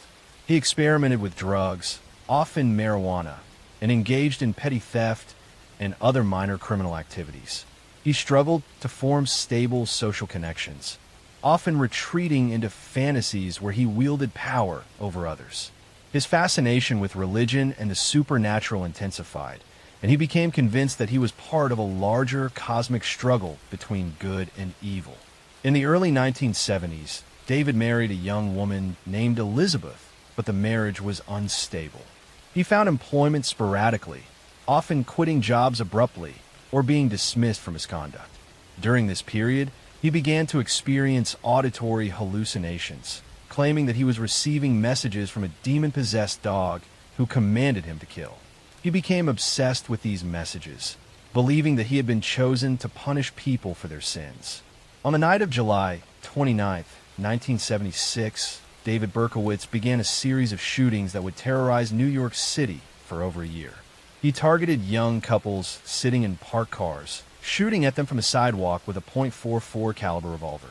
He experimented with drugs, often marijuana, and engaged in petty theft and other minor criminal activities. He struggled to form stable social connections, often retreating into fantasies where he wielded power over others. His fascination with religion and the supernatural intensified, and he became convinced that he was part of a larger cosmic struggle between good and evil. In the early 1970s, David married a young woman named Elizabeth, but the marriage was unstable. He found employment sporadically, often quitting jobs abruptly or being dismissed for misconduct. During this period, he began to experience auditory hallucinations, claiming that he was receiving messages from a demon-possessed dog who commanded him to kill. He became obsessed with these messages, believing that he had been chosen to punish people for their sins. On the night of July 29, 1976, David Berkowitz began a series of shootings that would terrorize New York City for over a year. He targeted young couples sitting in parked cars, shooting at them from the sidewalk with a .44 caliber revolver.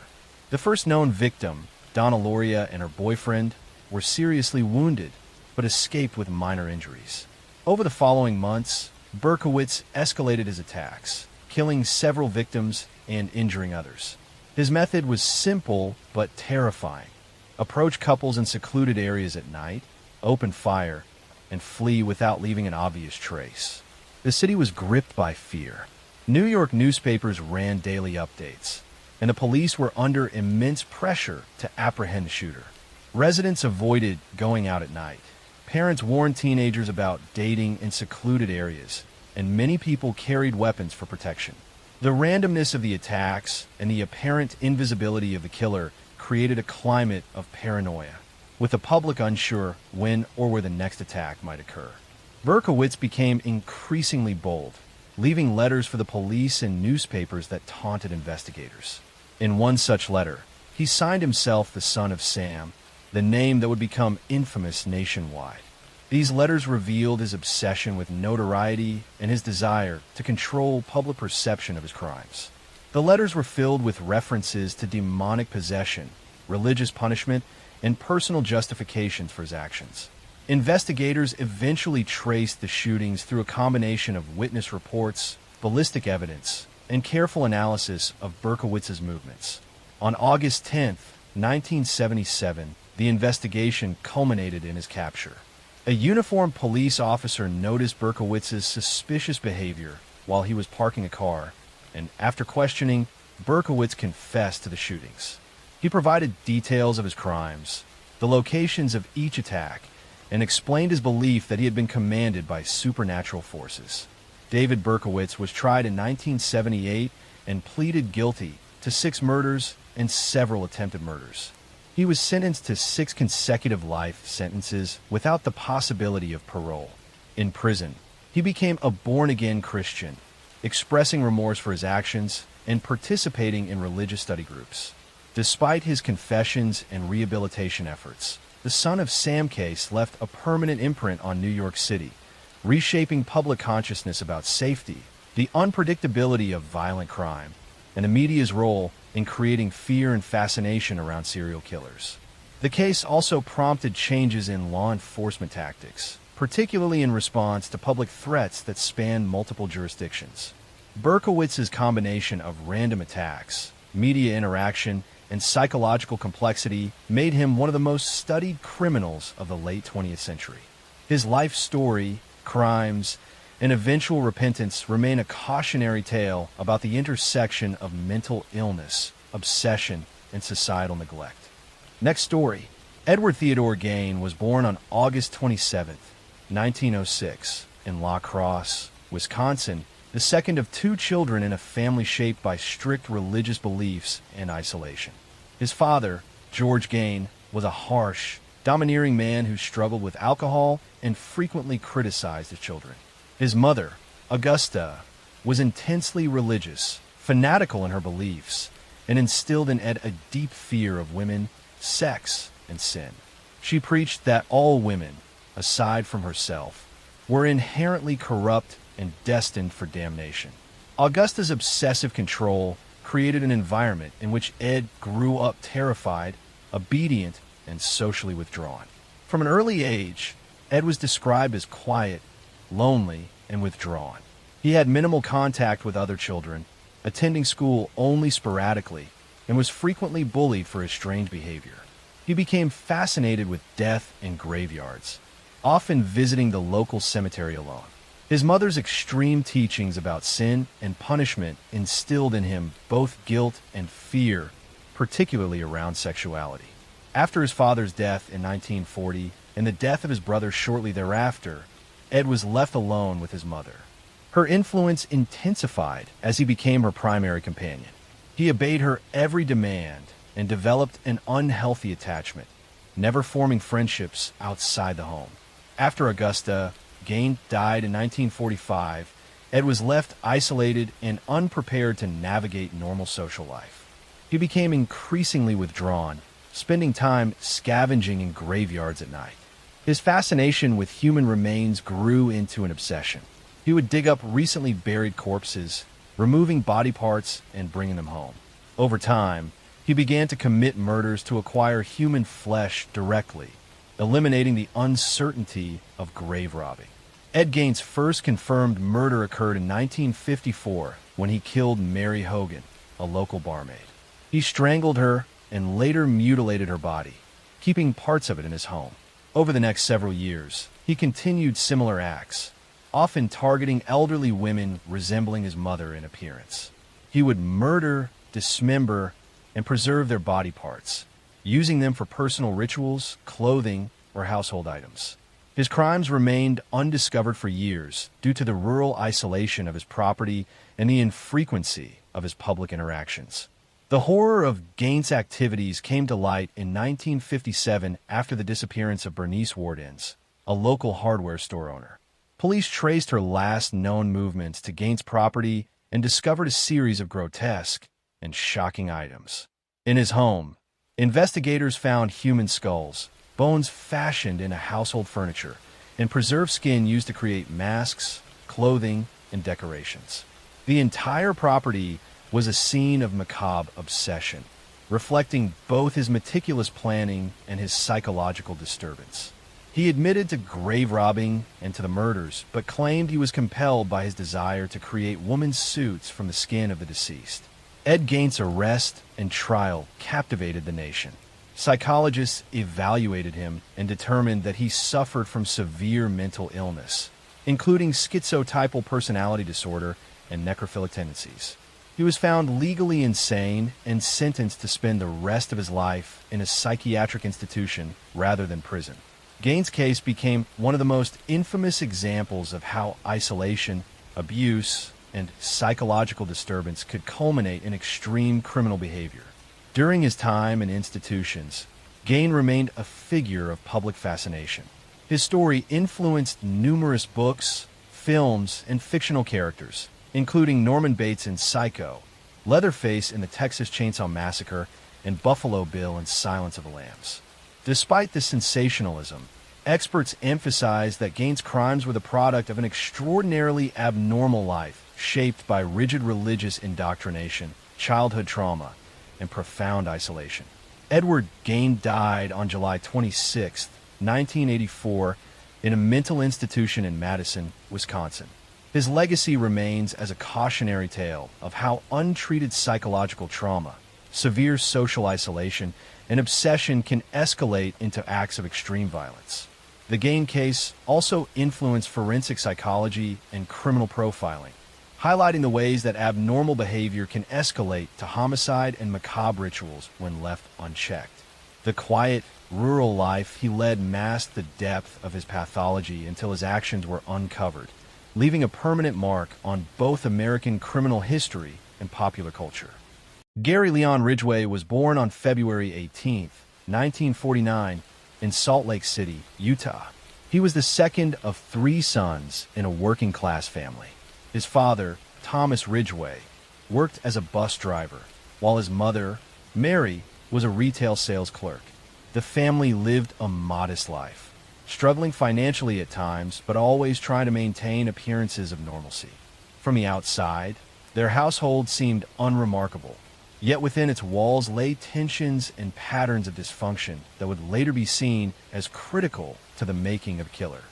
The first known victim, Donna Loria, and her boyfriend were seriously wounded, but escaped with minor injuries. Over the following months, Berkowitz escalated his attacks, killing several victims and injuring others. His method was simple but terrifying. Approach couples in secluded areas at night, open fire, and flee without leaving an obvious trace. The city was gripped by fear. New York newspapers ran daily updates, and the police were under immense pressure to apprehend the shooter. Residents avoided going out at night. Parents warned teenagers about dating in secluded areas, and many people carried weapons for protection. The randomness of the attacks and the apparent invisibility of the killer created a climate of paranoia, with the public unsure when or where the next attack might occur. Berkowitz became increasingly bold, leaving letters for the police and newspapers that taunted investigators. In one such letter, he signed himself the Son of Sam, the name that would become infamous nationwide. These letters revealed his obsession with notoriety and his desire to control public perception of his crimes. The letters were filled with references to demonic possession, religious punishment, and personal justifications for his actions. Investigators eventually traced the shootings through a combination of witness reports, ballistic evidence, and careful analysis of Berkowitz's movements. On August 10, 1977, the investigation culminated in his capture. A uniformed police officer noticed Berkowitz's suspicious behavior while he was parking a car, and after questioning, Berkowitz confessed to the shootings. He provided details of his crimes, the locations of each attack, and explained his belief that he had been commanded by supernatural forces. David Berkowitz was tried in 1978 and pleaded guilty to 6 murders and several attempted murders. He was sentenced to 6 consecutive life sentences without the possibility of parole. In prison, he became a born-again Christian, expressing remorse for his actions and participating in religious study groups. Despite his confessions and rehabilitation efforts, the Son of Sam case left a permanent imprint on New York City, reshaping public consciousness about safety, the unpredictability of violent crime, and the media's role in creating fear and fascination around serial killers. The case also prompted changes in law enforcement tactics, particularly in response to public threats that spanned multiple jurisdictions. Berkowitz's combination of random attacks, media interaction, and psychological complexity made him one of the most studied criminals of the late 20th century. His life story, crimes, and eventual repentance remain a cautionary tale about the intersection of mental illness, obsession, and societal neglect. Next story. Edward Theodore Gain was born on August 27, 1906, in La Crosse, Wisconsin, the second of 2 children in a family shaped by strict religious beliefs and isolation. His father, George Gain, was a harsh, domineering man who struggled with alcohol and frequently criticized his children. His mother, Augusta, was intensely religious, fanatical in her beliefs, and instilled in Ed a deep fear of women, sex, and sin. She preached that all women, aside from herself, were inherently corrupt and destined for damnation. Augusta's obsessive control created an environment in which Ed grew up terrified, obedient, and socially withdrawn. From an early age, Ed was described as quiet, lonely, and withdrawn. He had minimal contact with other children, attending school only sporadically, and was frequently bullied for his strange behavior. He became fascinated with death and graveyards, often visiting the local cemetery alone. His mother's extreme teachings about sin and punishment instilled in him both guilt and fear, particularly around sexuality. After his father's death in 1940 and the death of his brother shortly thereafter, Ed was left alone with his mother. Her influence intensified as he became her primary companion. He obeyed her every demand and developed an unhealthy attachment, never forming friendships outside the home. After Augusta Gain died in 1945, Ed was left isolated and unprepared to navigate normal social life. He became increasingly withdrawn, spending time scavenging in graveyards at night. His fascination with human remains grew into an obsession. He would dig up recently buried corpses, removing body parts and bringing them home. Over time, he began to commit murders to acquire human flesh directly, eliminating the uncertainty of grave robbing. Ed Gain's first confirmed murder occurred in 1954 when he killed Mary Hogan, a local barmaid. He strangled her and later mutilated her body, keeping parts of it in his home. Over the next several years, he continued similar acts, often targeting elderly women resembling his mother in appearance. He would murder, dismember, and preserve their body parts, using them for personal rituals, clothing, or household items. His crimes remained undiscovered for years due to the rural isolation of his property and the infrequency of his public interactions. The horror of Gaines' activities came to light in 1957 after the disappearance of Bernice Wardens, a local hardware store owner. Police traced her last known movements to Gaines' property and discovered a series of grotesque and shocking items. In his home, investigators found human skulls, bones fashioned into household furniture, and preserved skin used to create masks, clothing, and decorations. The entire property was a scene of macabre obsession, reflecting both his meticulous planning and his psychological disturbance. He admitted to grave robbing and to the murders, but claimed he was compelled by his desire to create women's suits from the skin of the deceased. Ed Gaines' arrest and trial captivated the nation. Psychologists evaluated him and determined that he suffered from severe mental illness, including schizotypal personality disorder and necrophilic tendencies. He was found legally insane and sentenced to spend the rest of his life in a psychiatric institution rather than prison. Gaines' case became one of the most infamous examples of how isolation, abuse, and psychological disturbance could culminate in extreme criminal behavior. During his time in institutions, Gaines remained a figure of public fascination. His story influenced numerous books, films, and fictional characters, including Norman Bates in Psycho, Leatherface in the Texas Chainsaw Massacre, and Buffalo Bill in Silence of the Lambs. Despite the sensationalism, experts emphasize that Gaines' crimes were the product of an extraordinarily abnormal life, shaped by rigid religious indoctrination, childhood trauma, and profound isolation. Edward Gaines died on July 26, 1984, in a mental institution in Madison, Wisconsin. His legacy remains as a cautionary tale of how untreated psychological trauma, severe social isolation, and obsession can escalate into acts of extreme violence. The Gaines case also influenced forensic psychology and criminal profiling, highlighting the ways that abnormal behavior can escalate to homicide and macabre rituals when left unchecked. The quiet, rural life he led masked the depth of his pathology until his actions were uncovered, leaving a permanent mark on both American criminal history and popular culture. Gary Leon Ridgway was born on February 18, 1949, in Salt Lake City, Utah. He was the second of three sons in a working-class family. His father, Thomas Ridgway, worked as a bus driver, while his mother, Mary, was a retail sales clerk. The family lived a modest life, struggling financially at times, but always trying to maintain appearances of normalcy. From the outside, their household seemed unremarkable, yet within its walls lay tensions and patterns of dysfunction that would later be seen as critical to the making of a killer.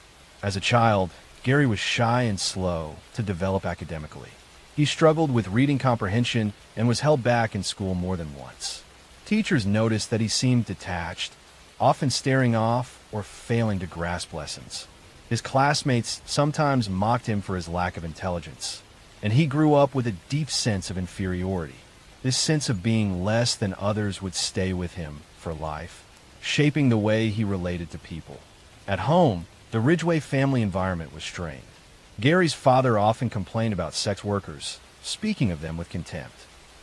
As a child, Gary was shy and slow to develop academically. He struggled with reading comprehension and was held back in school more than once. Teachers noticed that he seemed detached, often staring off or failing to grasp lessons. His classmates sometimes mocked him for his lack of intelligence, and he grew up with a deep sense of inferiority. This sense of being less than others would stay with him for life, shaping the way he related to people. At home, the Ridgway family environment was strained. Gary's father often complained about sex workers, speaking of them with contempt.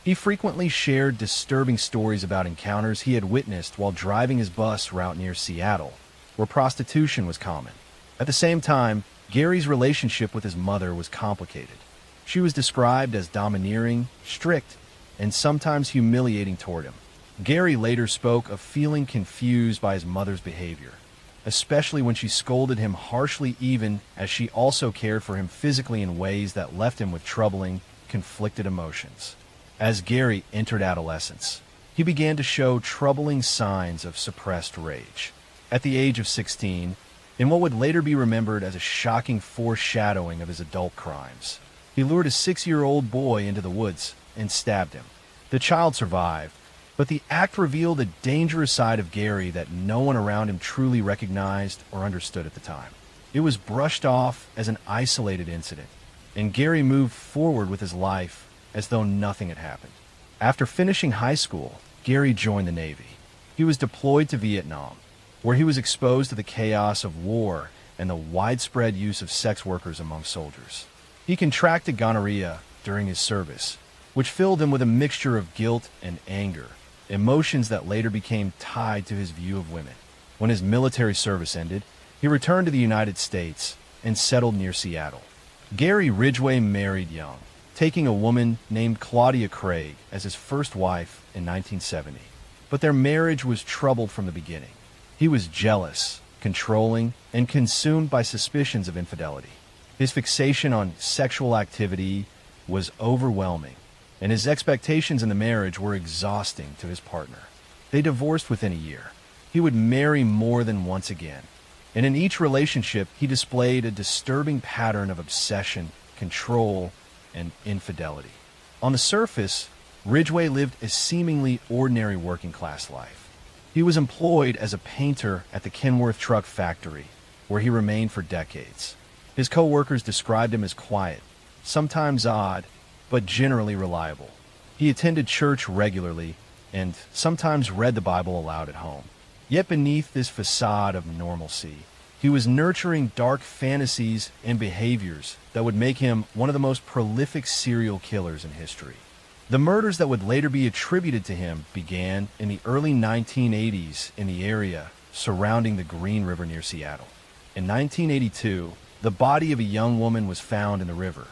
He frequently shared disturbing stories about encounters he had witnessed while driving his bus route near Seattle, where prostitution was common. At the same time, Gary's relationship with his mother was complicated. She was described as domineering, strict, and sometimes humiliating toward him. Gary later spoke of feeling confused by his mother's behavior, especially when she scolded him harshly, even as she also cared for him physically in ways that left him with troubling, conflicted emotions. As Gary entered adolescence, he began to show troubling signs of suppressed rage. At the age of 16, in what would later be remembered as a shocking foreshadowing of his adult crimes, he lured a 6-year-old boy into the woods and stabbed him. The child survived, but the act revealed a dangerous side of Gary that no one around him truly recognized or understood at the time. It was brushed off as an isolated incident, and Gary moved forward with his life as though nothing had happened. After finishing high school, Gary joined the Navy. He was deployed to Vietnam, where he was exposed to the chaos of war and the widespread use of sex workers among soldiers. He contracted gonorrhea during his service, which filled him with a mixture of guilt and anger, emotions that later became tied to his view of women. When his military service ended, he returned to the United States and settled near Seattle. Gary Ridgway married young, taking a woman named Claudia Craig as his first wife in 1970. But their marriage was troubled from the beginning. He was jealous, controlling, and consumed by suspicions of infidelity. His fixation on sexual activity was overwhelming, and his expectations in the marriage were exhausting to his partner. They divorced within a year. He would marry more than once again, and in each relationship he displayed a disturbing pattern of obsession, control, and infidelity. On the surface, Ridgway lived a seemingly ordinary working-class life. He was employed as a painter at the Kenworth Truck Factory, where he remained for decades. His co-workers described him as quiet, sometimes odd, but generally reliable. He attended church regularly and sometimes read the Bible aloud at home. Yet beneath this facade of normalcy, he was nurturing dark fantasies and behaviors that would make him one of the most prolific serial killers in history. The murders that would later be attributed to him began in the early 1980s in the area surrounding the Green River near Seattle. In 1982, the body of a young woman was found in the river.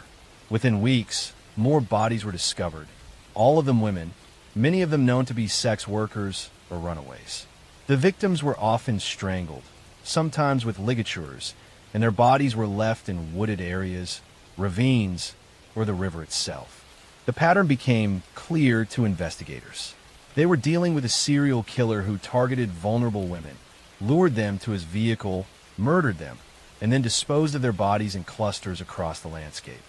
Within weeks, more bodies were discovered, all of them women, many of them known to be sex workers or runaways. The victims were often strangled, sometimes with ligatures, and their bodies were left in wooded areas, ravines, or the river itself. The pattern became clear to investigators. They were dealing with a serial killer who targeted vulnerable women, lured them to his vehicle, murdered them, and then disposed of their bodies in clusters across the landscape.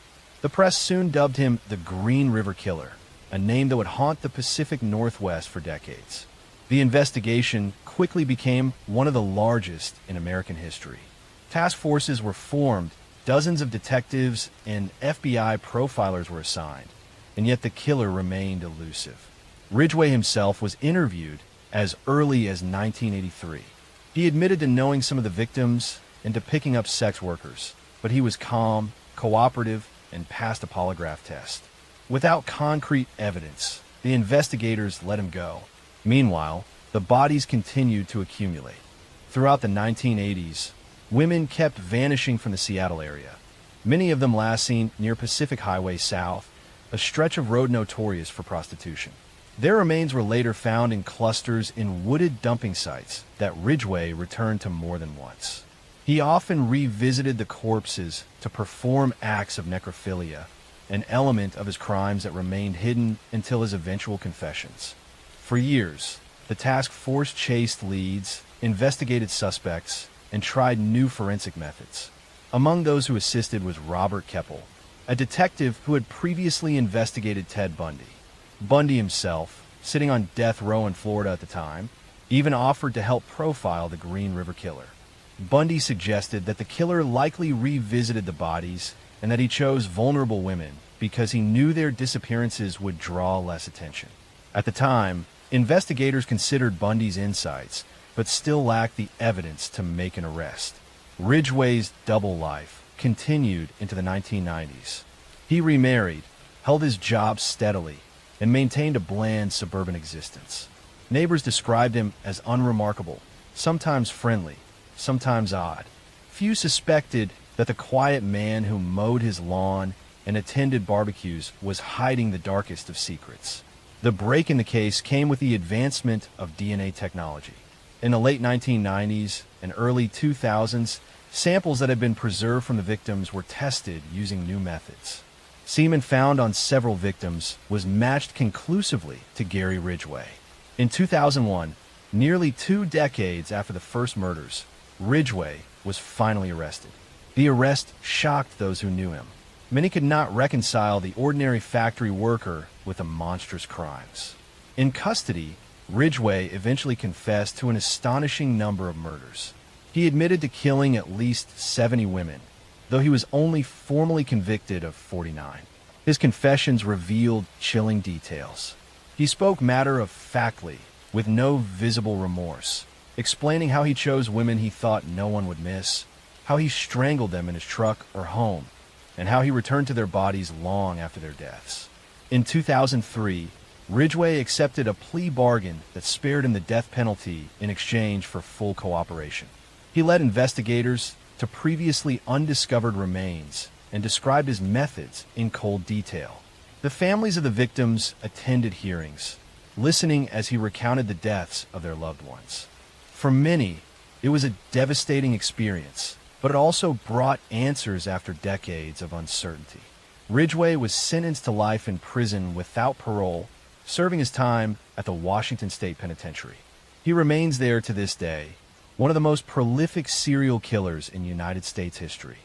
The press soon dubbed him the Green River Killer, a name that would haunt the Pacific Northwest for decades. The investigation quickly became one of the largest in American history. Task forces were formed, dozens of detectives and FBI profilers were assigned, and yet the killer remained elusive. Ridgway himself was interviewed as early as 1983. He admitted to knowing some of the victims and to picking up sex workers, but he was calm, cooperative, and passed a polygraph test. Without concrete evidence, the investigators let him go. Meanwhile, the bodies continued to accumulate. Throughout the 1980s, women kept vanishing from the Seattle area, many of them last seen near Pacific Highway South, a stretch of road notorious for prostitution. Their remains were later found in clusters in wooded dumping sites that Ridgway returned to more than once. He often revisited the corpses to perform acts of necrophilia, an element of his crimes that remained hidden until his eventual confessions. For years, the task force chased leads, investigated suspects, and tried new forensic methods. Among those who assisted was Robert Keppel, a detective who had previously investigated Ted Bundy. Bundy himself, sitting on death row in Florida at the time, even offered to help profile the Green River Killer. Bundy suggested that the killer likely revisited the bodies and that he chose vulnerable women because he knew their disappearances would draw less attention. At the time, investigators considered Bundy's insights, but still lacked the evidence to make an arrest. Ridgway's double life continued into the 1990s. He remarried, held his job steadily, and maintained a bland suburban existence. Neighbors described him as unremarkable, sometimes friendly, sometimes odd. Few suspected that the quiet man who mowed his lawn and attended barbecues was hiding the darkest of secrets. The break in the case came with the advancement of DNA technology. In the late 1990s and early 2000s, samples that had been preserved from the victims were tested using new methods. Semen found on several victims was matched conclusively to Gary Ridgway. In 2001, nearly 2 decades after the first murders, Ridgway was finally arrested. The arrest shocked those who knew him. Many could not reconcile the ordinary factory worker with the monstrous crimes. In custody, Ridgway eventually confessed to an astonishing number of murders. He admitted to killing at least 70 women, though he was only formally convicted of 49. His confessions revealed chilling details. He spoke matter-of-factly, with no visible remorse, explaining how he chose women he thought no one would miss, how he strangled them in his truck or home, and how he returned to their bodies long after their deaths. In 2003, Ridgway accepted a plea bargain that spared him the death penalty in exchange for full cooperation. He led investigators to previously undiscovered remains and described his methods in cold detail. The families of the victims attended hearings, listening as he recounted the deaths of their loved ones. For many, it was a devastating experience, but it also brought answers after decades of uncertainty. Ridgway was sentenced to life in prison without parole, serving his time at the Washington State Penitentiary. He remains there to this day, one of the most prolific serial killers in United States history.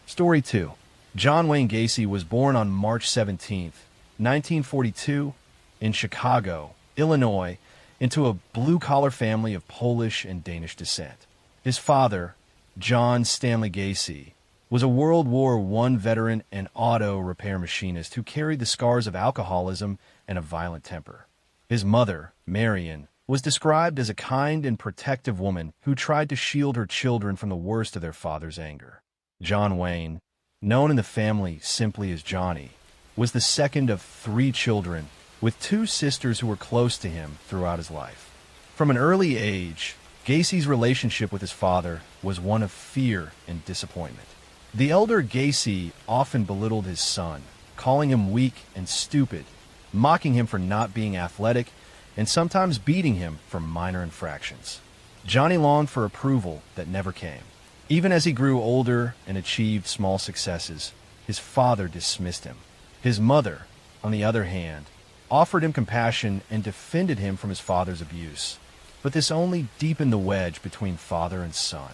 Story 2. John Wayne Gacy was born on March 17, 1942, in Chicago, Illinois, into a blue-collar family of Polish and Danish descent. His father, John Stanley Gacy, was a World War I veteran and auto repair machinist who carried the scars of alcoholism and a violent temper. His mother, Marion, was described as a kind and protective woman who tried to shield her children from the worst of their father's anger. John Wayne, known in the family simply as Johnny, was the second of 3 children, with 2 sisters who were close to him throughout his life. From an early age, Gacy's relationship with his father was one of fear and disappointment. The elder Gacy often belittled his son, calling him weak and stupid, mocking him for not being athletic, and sometimes beating him for minor infractions. Johnny longed for approval that never came. Even as he grew older and achieved small successes, his father dismissed him. His mother, on the other hand, offered him compassion and defended him from his father's abuse. But this only deepened the wedge between father and son.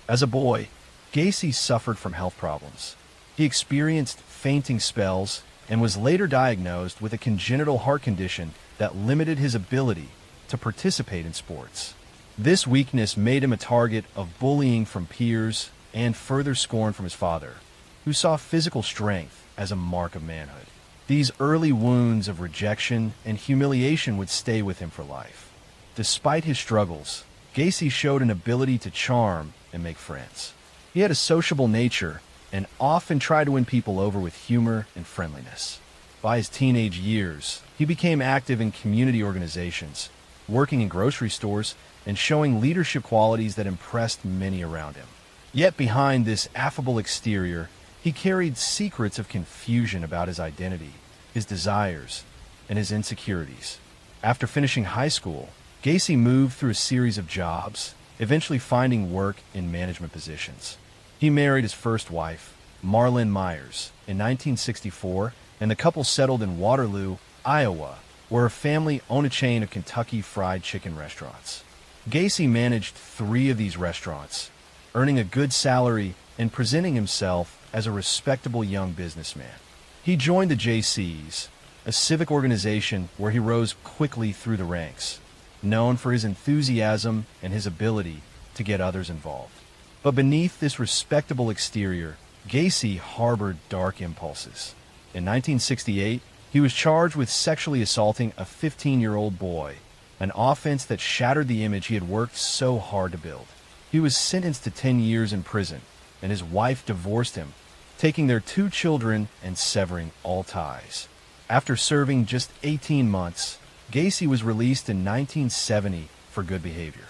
As a boy, Gacy suffered from health problems. He experienced fainting spells and was later diagnosed with a congenital heart condition that limited his ability to participate in sports. This weakness made him a target of bullying from peers and further scorn from his father, who saw physical strength as a mark of manhood. These early wounds of rejection and humiliation would stay with him for life. Despite his struggles, Gacy showed an ability to charm and make friends. He had a sociable nature and often tried to win people over with humor and friendliness. By his teenage years, he became active in community organizations, working in grocery stores, and showing leadership qualities that impressed many around him. Yet behind this affable exterior, he carried secrets of confusion about his identity, his desires, and his insecurities. After finishing high school, Gacy moved through a series of jobs, eventually finding work in management positions. He married his first wife, Marlyn Myers, in 1964, and the couple settled in Waterloo, Iowa, where her family owned a chain of Kentucky Fried Chicken restaurants. Gacy managed 3 of these restaurants, earning a good salary and presenting himself as a respectable young businessman. He joined the JCs, a civic organization where he rose quickly through the ranks, known for his enthusiasm and his ability to get others involved. But beneath this respectable exterior, Gacy harbored dark impulses. In 1968, he was charged with sexually assaulting a 15-year-old boy, an offense that shattered the image he had worked so hard to build. He was sentenced to 10 years in prison, and his wife divorced him, taking their 2 children and severing all ties. After serving just 18 months, Gacy was released in 1970 for good behavior.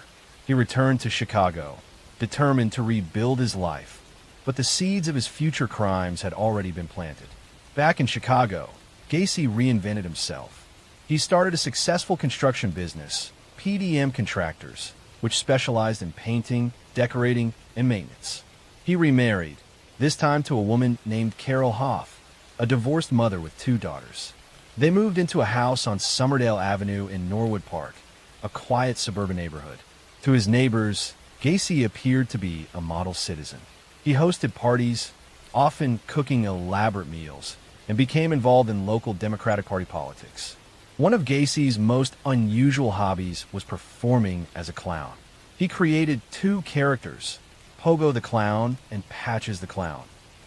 He returned to Chicago, determined to rebuild his life, but the seeds of his future crimes had already been planted. Back in Chicago, Gacy reinvented himself. He started a successful construction business, PDM Contractors, which specialized in painting, decorating, and maintenance. He remarried, this time to a woman named Carol Hoff, a divorced mother with 2 daughters. They moved into a house on Somerdale Avenue in Norwood Park, a quiet suburban neighborhood. To his neighbors, Gacy appeared to be a model citizen. He hosted parties, often cooking elaborate meals, and became involved in local Democratic Party politics. One of Gacy's most unusual hobbies was performing as a clown. He created 2 characters, Pogo the Clown and Patches the Clown,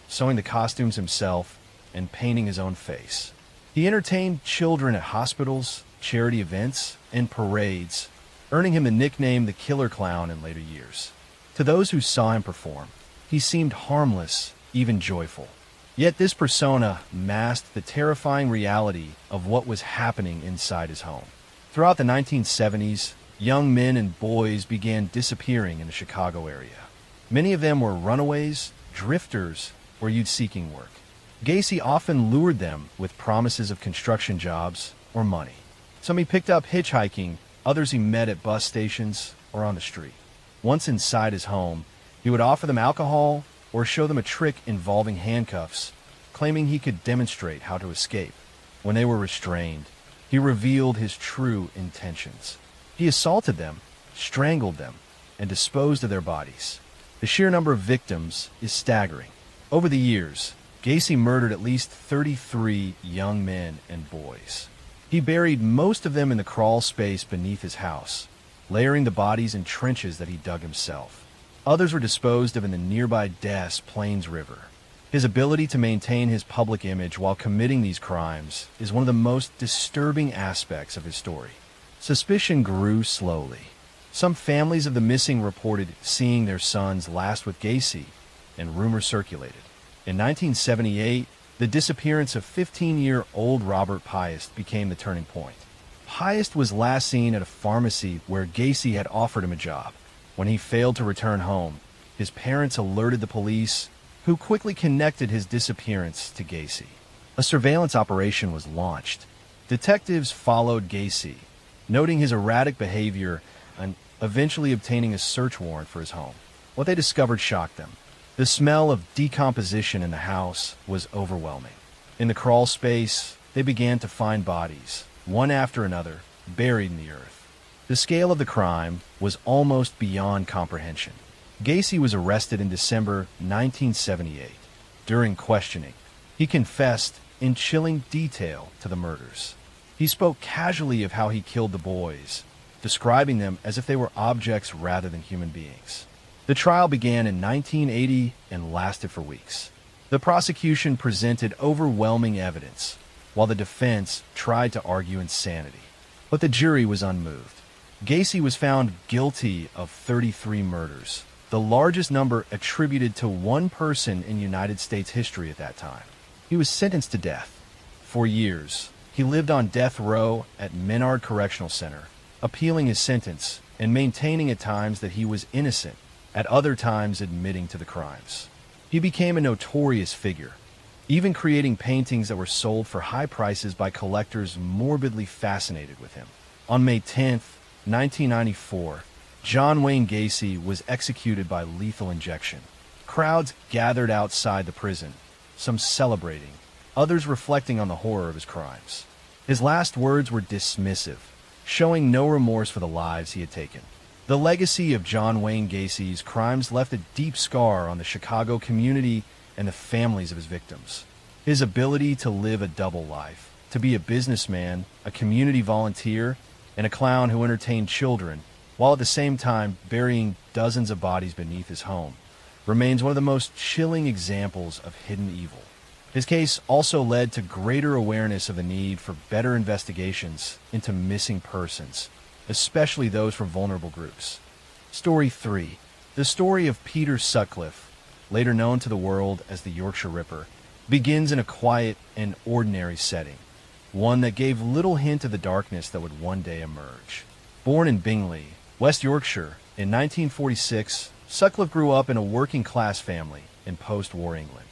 sewing the costumes himself and painting his own face. He entertained children at hospitals, charity events, and parades, earning him the nickname the Killer Clown in later years. To those who saw him perform, he seemed harmless, even joyful. Yet this persona masked the terrifying reality of what was happening inside his home. Throughout the 1970s, young men and boys began disappearing in the Chicago area. Many of them were runaways, drifters, or youth-seeking work. Gacy often lured them with promises of construction jobs or money. Some he picked up hitchhiking, others he met at bus stations or on the street. Once inside his home, he would offer them alcohol or show them a trick involving handcuffs, claiming he could demonstrate how to escape. When they were restrained, he revealed his true intentions. He assaulted them, strangled them, and disposed of their bodies. The sheer number of victims is staggering. Over the years, Gacy murdered at least 33 young men and boys. He buried most of them in the crawl space beneath his house, layering the bodies in trenches that he dug himself. Others were disposed of in the nearby Des Plaines River. His ability to maintain his public image while committing these crimes is one of the most disturbing aspects of his story. Suspicion grew slowly. Some families of the missing reported seeing their sons last with Gacy, and rumors circulated. In 1978, the disappearance of 15-year-old Robert Piest became the turning point. Piest was last seen at a pharmacy where Gacy had offered him a job. When he failed to return home, his parents alerted the police, who quickly connected his disappearance to Gacy. A surveillance operation was launched. Detectives followed Gacy, noting his erratic behavior and eventually obtaining a search warrant for his home. What they discovered shocked them. The smell of decomposition in the house was overwhelming. In the crawl space, they began to find bodies, one after another, buried in the earth. The scale of the crime was almost beyond comprehension. Gacy was arrested in December 1978. During questioning, he confessed in chilling detail to the murders. He spoke casually of how he killed the boys, describing them as if they were objects rather than human beings. The trial began in 1980 and lasted for weeks. The prosecution presented overwhelming evidence, while the defense tried to argue insanity. But the jury was unmoved. Gacy was found guilty of 33 murders, the largest number attributed to one person in United States history at that time. He was sentenced to death. For years, he lived on death row at Menard Correctional Center, appealing his sentence and maintaining at times that he was innocent, at other times admitting to the crimes. He became a notorious figure, even creating paintings that were sold for high prices by collectors morbidly fascinated with him. On May 10th, 1994, John Wayne Gacy was executed by lethal injection. Crowds gathered outside the prison, some celebrating, others reflecting on the horror of his crimes. His last words were dismissive, showing no remorse for the lives he had taken. The legacy of John Wayne Gacy's crimes left a deep scar on the Chicago community and the families of his victims. His ability to live a double life, to be a businessman, a community volunteer, and a clown who entertained children, while at the same time burying dozens of bodies beneath his home, remains one of the most chilling examples of hidden evil. His case also led to greater awareness of the need for better investigations into missing persons, especially those from vulnerable groups. Story 3. The story of Peter Sutcliffe, later known to the world as the Yorkshire Ripper, begins in a quiet and ordinary setting, one that gave little hint of the darkness that would one day emerge. Born in Bingley, West Yorkshire, in 1946, Sutcliffe grew up in a working-class family in post-war England.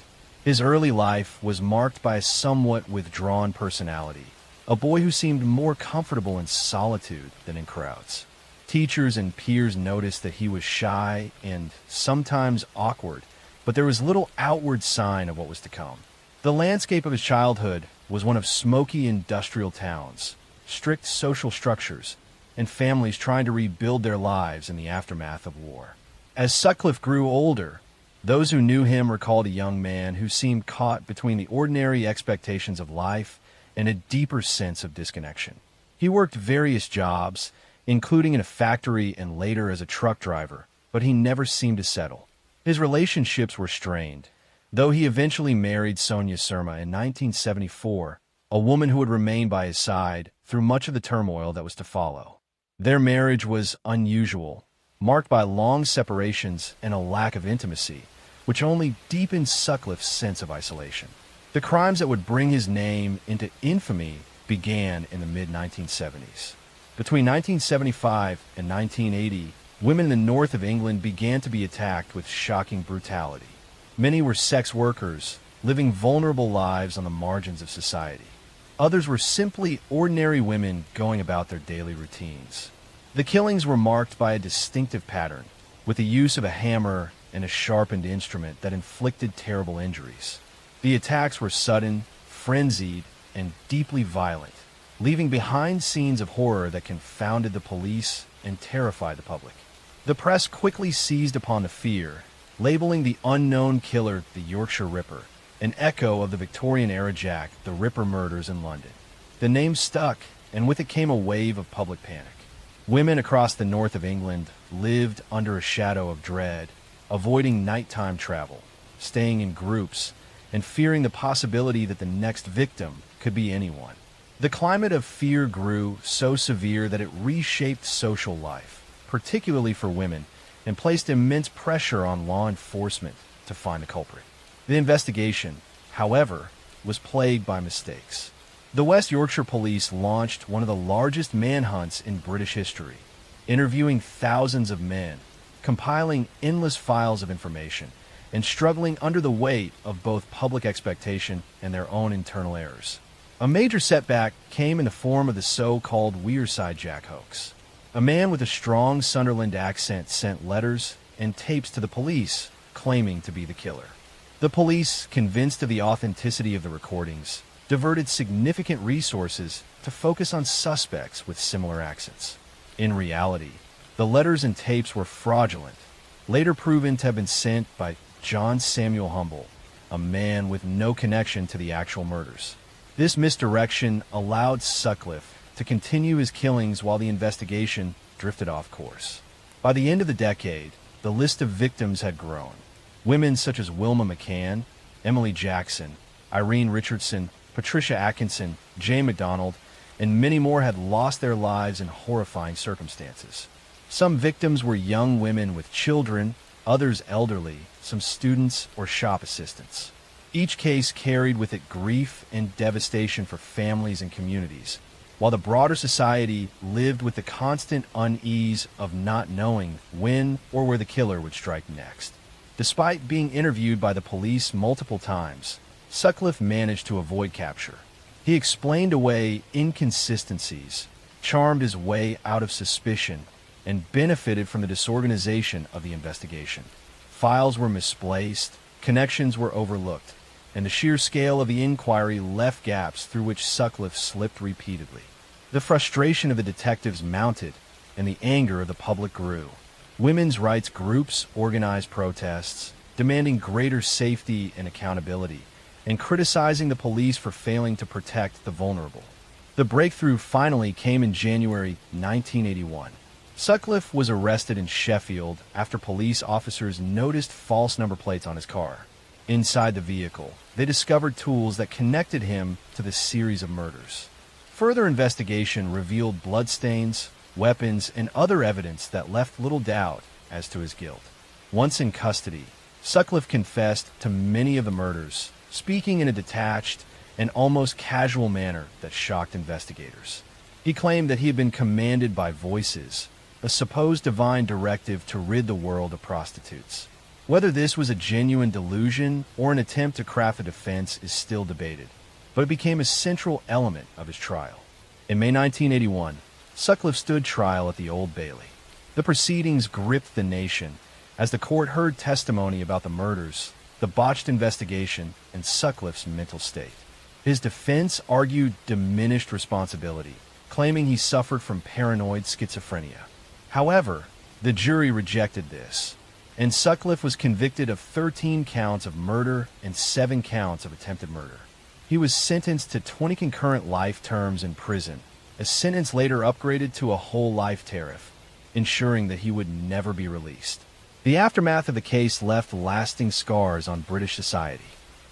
His early life was marked by a somewhat withdrawn personality, a boy who seemed more comfortable in solitude than in crowds. Teachers and peers noticed that he was shy and sometimes awkward, but there was little outward sign of what was to come. The landscape of his childhood was one of smoky industrial towns, strict social structures, and families trying to rebuild their lives in the aftermath of war. As Sutcliffe grew older, those who knew him recalled a young man who seemed caught between the ordinary expectations of life and a deeper sense of disconnection. He worked various jobs, including in a factory and later as a truck driver, but he never seemed to settle. His relationships were strained, though he eventually married Sonia Surma in 1974, a woman who would remain by his side through much of the turmoil that was to follow. Their marriage was unusual, marked by long separations and a lack of intimacy, which only deepened Sutcliffe's sense of isolation. The crimes that would bring his name into infamy began in the mid-1970s. Between 1975 and 1980, women in the north of England began to be attacked with shocking brutality. Many were sex workers, living vulnerable lives on the margins of society. Others were simply ordinary women going about their daily routines. The killings were marked by a distinctive pattern, with the use of a hammer and a sharpened instrument that inflicted terrible injuries. The attacks were sudden, frenzied, and deeply violent, leaving behind scenes of horror that confounded the police and terrified the public. The press quickly seized upon the fear, labeling the unknown killer the Yorkshire Ripper, an echo of the Victorian-era Jack the Ripper murders in London. The name stuck, and with it came a wave of public panic. Women across the north of England lived under a shadow of dread, avoiding nighttime travel, staying in groups, and fearing the possibility that the next victim could be anyone. The climate of fear grew so severe that it reshaped social life, particularly for women, and placed immense pressure on law enforcement to find the culprit. The investigation, however, was plagued by mistakes. The West Yorkshire Police launched one of the largest manhunts in British history, interviewing thousands of men, compiling endless files of information, and struggling under the weight of both public expectation and their own internal errors. A major setback came in the form of the so-called Wearside Jack hoax. A man with a strong Sunderland accent sent letters and tapes to the police claiming to be the killer. The police, convinced of the authenticity of the recordings, diverted significant resources to focus on suspects with similar accents. In reality, the letters and tapes were fraudulent, later proven to have been sent by John Samuel Humble, a man with no connection to the actual murders. This misdirection allowed Sutcliffe to continue his killings while the investigation drifted off course. By the end of the decade, the list of victims had grown. Women such as Wilma McCann, Emily Jackson, Irene Richardson, Patricia Atkinson, Jane MacDonald, and many more had lost their lives in horrifying circumstances. Some victims were young women with children, others elderly, some students or shop assistants. Each case carried with it grief and devastation for families and communities, while the broader society lived with the constant unease of not knowing when or where the killer would strike next. Despite being interviewed by the police multiple times, Sutcliffe managed to avoid capture. He explained away inconsistencies, charmed his way out of suspicion, and benefited from the disorganization of the investigation. Files were misplaced, connections were overlooked, and the sheer scale of the inquiry left gaps through which Sutcliffe slipped repeatedly. The frustration of the detectives mounted, and the anger of the public grew. Women's rights groups organized protests, demanding greater safety and accountability, and criticizing the police for failing to protect the vulnerable. The breakthrough finally came in January 1981. Sutcliffe was arrested in Sheffield after police officers noticed false number plates on his car. Inside the vehicle, they discovered tools that connected him to the series of murders. Further investigation revealed bloodstains, weapons, and other evidence that left little doubt as to his guilt. Once in custody, Sutcliffe confessed to many of the murders, speaking in a detached and almost casual manner that shocked investigators. He claimed that he had been commanded by voices, a supposed divine directive to rid the world of prostitutes. Whether this was a genuine delusion or an attempt to craft a defense is still debated, but it became a central element of his trial. In May 1981, Sutcliffe stood trial at the Old Bailey. The proceedings gripped the nation as the court heard testimony about the murders, the botched investigation, and Sutcliffe's mental state. His defense argued diminished responsibility, claiming he suffered from paranoid schizophrenia. However, the jury rejected this, and Sutcliffe was convicted of 13 counts of murder and 7 counts of attempted murder. He was sentenced to 20 concurrent life terms in prison, a sentence later upgraded to a whole life tariff, ensuring that he would never be released. The aftermath of the case left lasting scars on British society.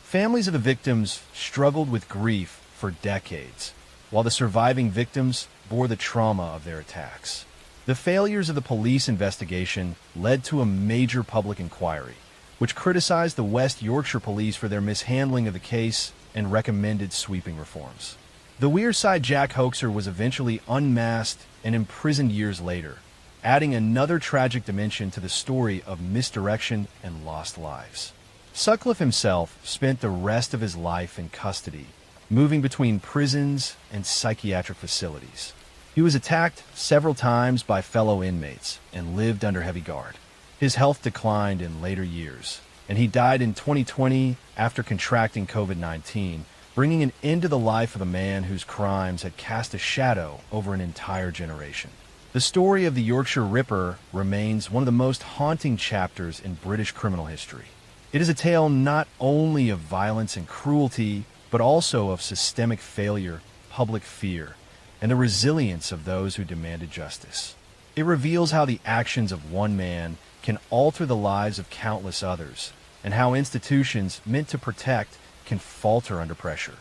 Families of the victims struggled with grief for decades, while the surviving victims bore the trauma of their attacks. The failures of the police investigation led to a major public inquiry, which criticized the West Yorkshire police for their mishandling of the case and recommended sweeping reforms. The Wearside Jack hoaxer was eventually unmasked and imprisoned years later, adding another tragic dimension to the story of misdirection and lost lives. Sutcliffe himself spent the rest of his life in custody, moving between prisons and psychiatric facilities. He was attacked several times by fellow inmates and lived under heavy guard. His health declined in later years, and he died in 2020 after contracting COVID-19, bringing an end to the life of a man whose crimes had cast a shadow over an entire generation. The story of the Yorkshire Ripper remains one of the most haunting chapters in British criminal history. It is a tale not only of violence and cruelty, but also of systemic failure, public fear, and the resilience of those who demanded justice. It reveals how the actions of one man can alter the lives of countless others, and how institutions meant to protect can falter under pressure.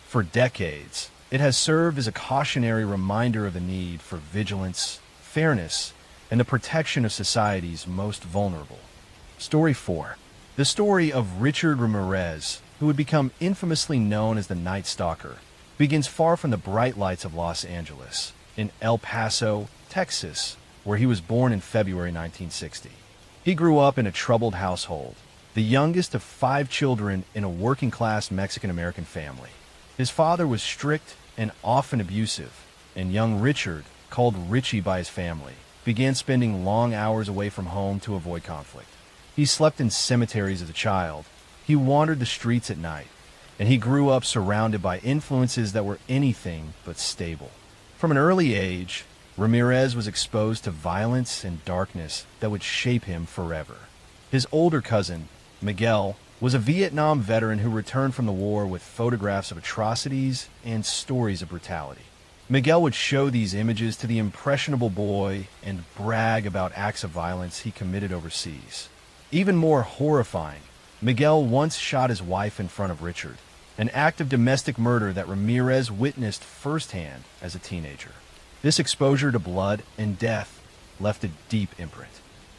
For decades, it has served as a cautionary reminder of the need for vigilance, fairness, and the protection of society's most vulnerable. Story 4. The story of Richard Ramirez, who would become infamously known as the Night Stalker, begins far from the bright lights of Los Angeles, in El Paso, Texas, where he was born in February 1960. He grew up in a troubled household, the youngest of 5 children in a working-class Mexican-American family. His father was strict and often abusive, and young Richard, called Richie by his family, began spending long hours away from home to avoid conflict. He slept in cemeteries as a child, he wandered the streets at night, and he grew up surrounded by influences that were anything but stable. From an early age, Ramirez was exposed to violence and darkness that would shape him forever. His older cousin, Miguel, was a Vietnam veteran who returned from the war with photographs of atrocities and stories of brutality. Miguel would show these images to the impressionable boy and brag about acts of violence he committed overseas. Even more horrifying, Miguel once shot his wife in front of Richard, an act of domestic murder that Ramirez witnessed firsthand as a teenager. This exposure to blood and death left a deep imprint.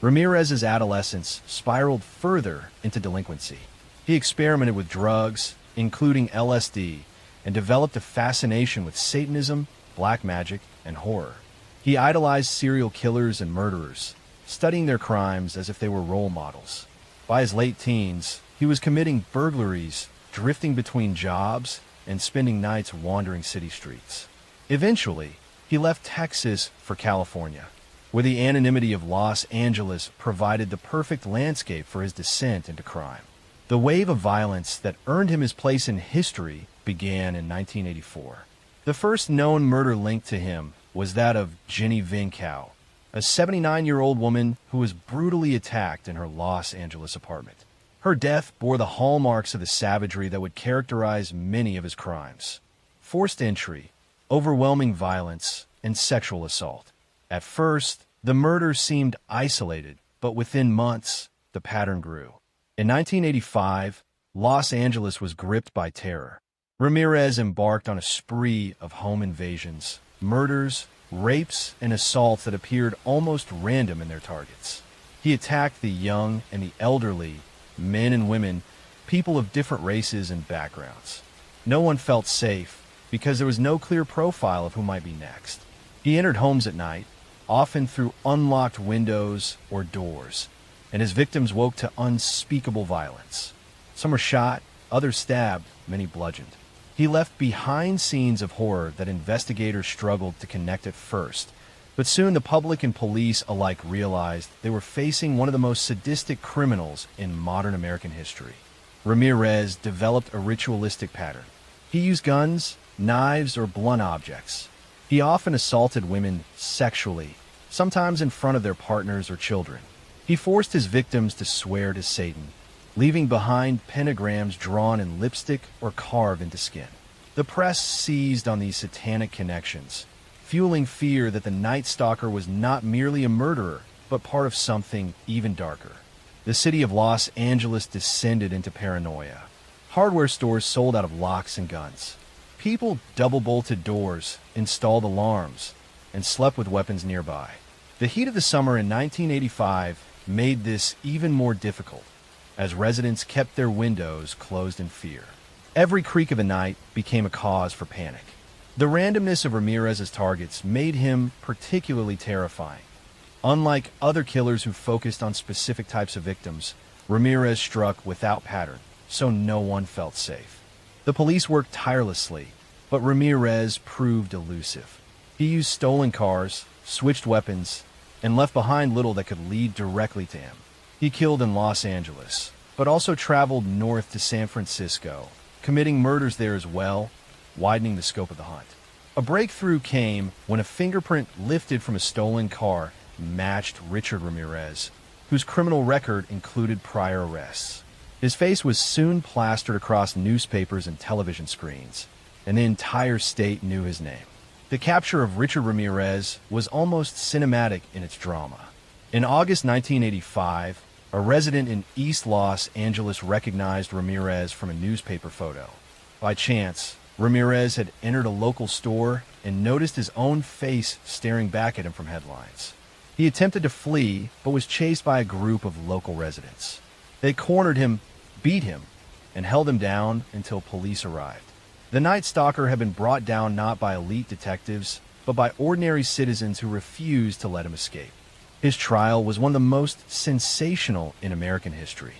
Ramirez's adolescence spiraled further into delinquency. He experimented with drugs, including LSD, and developed a fascination with Satanism, black magic, and horror. He idolized serial killers and murderers, studying their crimes as if they were role models. By his late teens, he was committing burglaries, drifting between jobs, and spending nights wandering city streets. Eventually, he left Texas for California, where the anonymity of Los Angeles provided the perfect landscape for his descent into crime. The wave of violence that earned him his place in history began in 1984. The first known murder linked to him was that of Jenny Vincow, a 79-year-old woman who was brutally attacked in her Los Angeles apartment. Her death bore the hallmarks of the savagery that would characterize many of his crimes: forced entry, overwhelming violence, and sexual assault. At first, The murder seemed isolated, but within months, the pattern grew. In 1985, Los Angeles was gripped by terror. Ramirez embarked on a spree of home invasions, murders, rapes, and assaults that appeared almost random in their targets. He attacked the young and the elderly, men and women, people of different races and backgrounds. No one felt safe because there was no clear profile of who might be next. He entered homes at night, often through unlocked windows or doors, and his victims woke to unspeakable violence. Some were shot, others stabbed, many bludgeoned. He left behind scenes of horror that investigators struggled to connect at first, but soon the public and police alike realized they were facing one of the most sadistic criminals in modern American history. Ramirez developed a ritualistic pattern. He used guns, knives, or blunt objects. He often assaulted women sexually, sometimes in front of their partners or children. He forced his victims to swear to Satan, leaving behind pentagrams drawn in lipstick or carved into skin. The press seized on these satanic connections, fueling fear that the Night Stalker was not merely a murderer, but part of something even darker. The city of Los Angeles descended into paranoia. Hardware stores sold out of locks and guns. People double-bolted doors, installed alarms, and slept with weapons nearby. The heat of the summer in 1985 made this even more difficult, as residents kept their windows closed in fear. Every creak of the night became a cause for panic. The randomness of Ramirez's targets made him particularly terrifying. Unlike other killers who focused on specific types of victims, Ramirez struck without pattern, so no one felt safe. The police worked tirelessly, but Ramirez proved elusive. He used stolen cars, switched weapons, and left behind little that could lead directly to him. He killed in Los Angeles, but also traveled north to San Francisco, committing murders there as well, widening the scope of the hunt. A breakthrough came when a fingerprint lifted from a stolen car matched Richard Ramirez, whose criminal record included prior arrests. His face was soon plastered across newspapers and television screens, and the entire state knew his name. The capture of Richard Ramirez was almost cinematic in its drama. In August 1985, a resident in East Los Angeles recognized Ramirez from a newspaper photo. By chance, Ramirez had entered a local store and noticed his own face staring back at him from headlines. He attempted to flee, but was chased by a group of local residents. They cornered him, beat him, and held him down until police arrived. The Night Stalker had been brought down not by elite detectives, but by ordinary citizens who refused to let him escape. His trial was one of the most sensational in American history.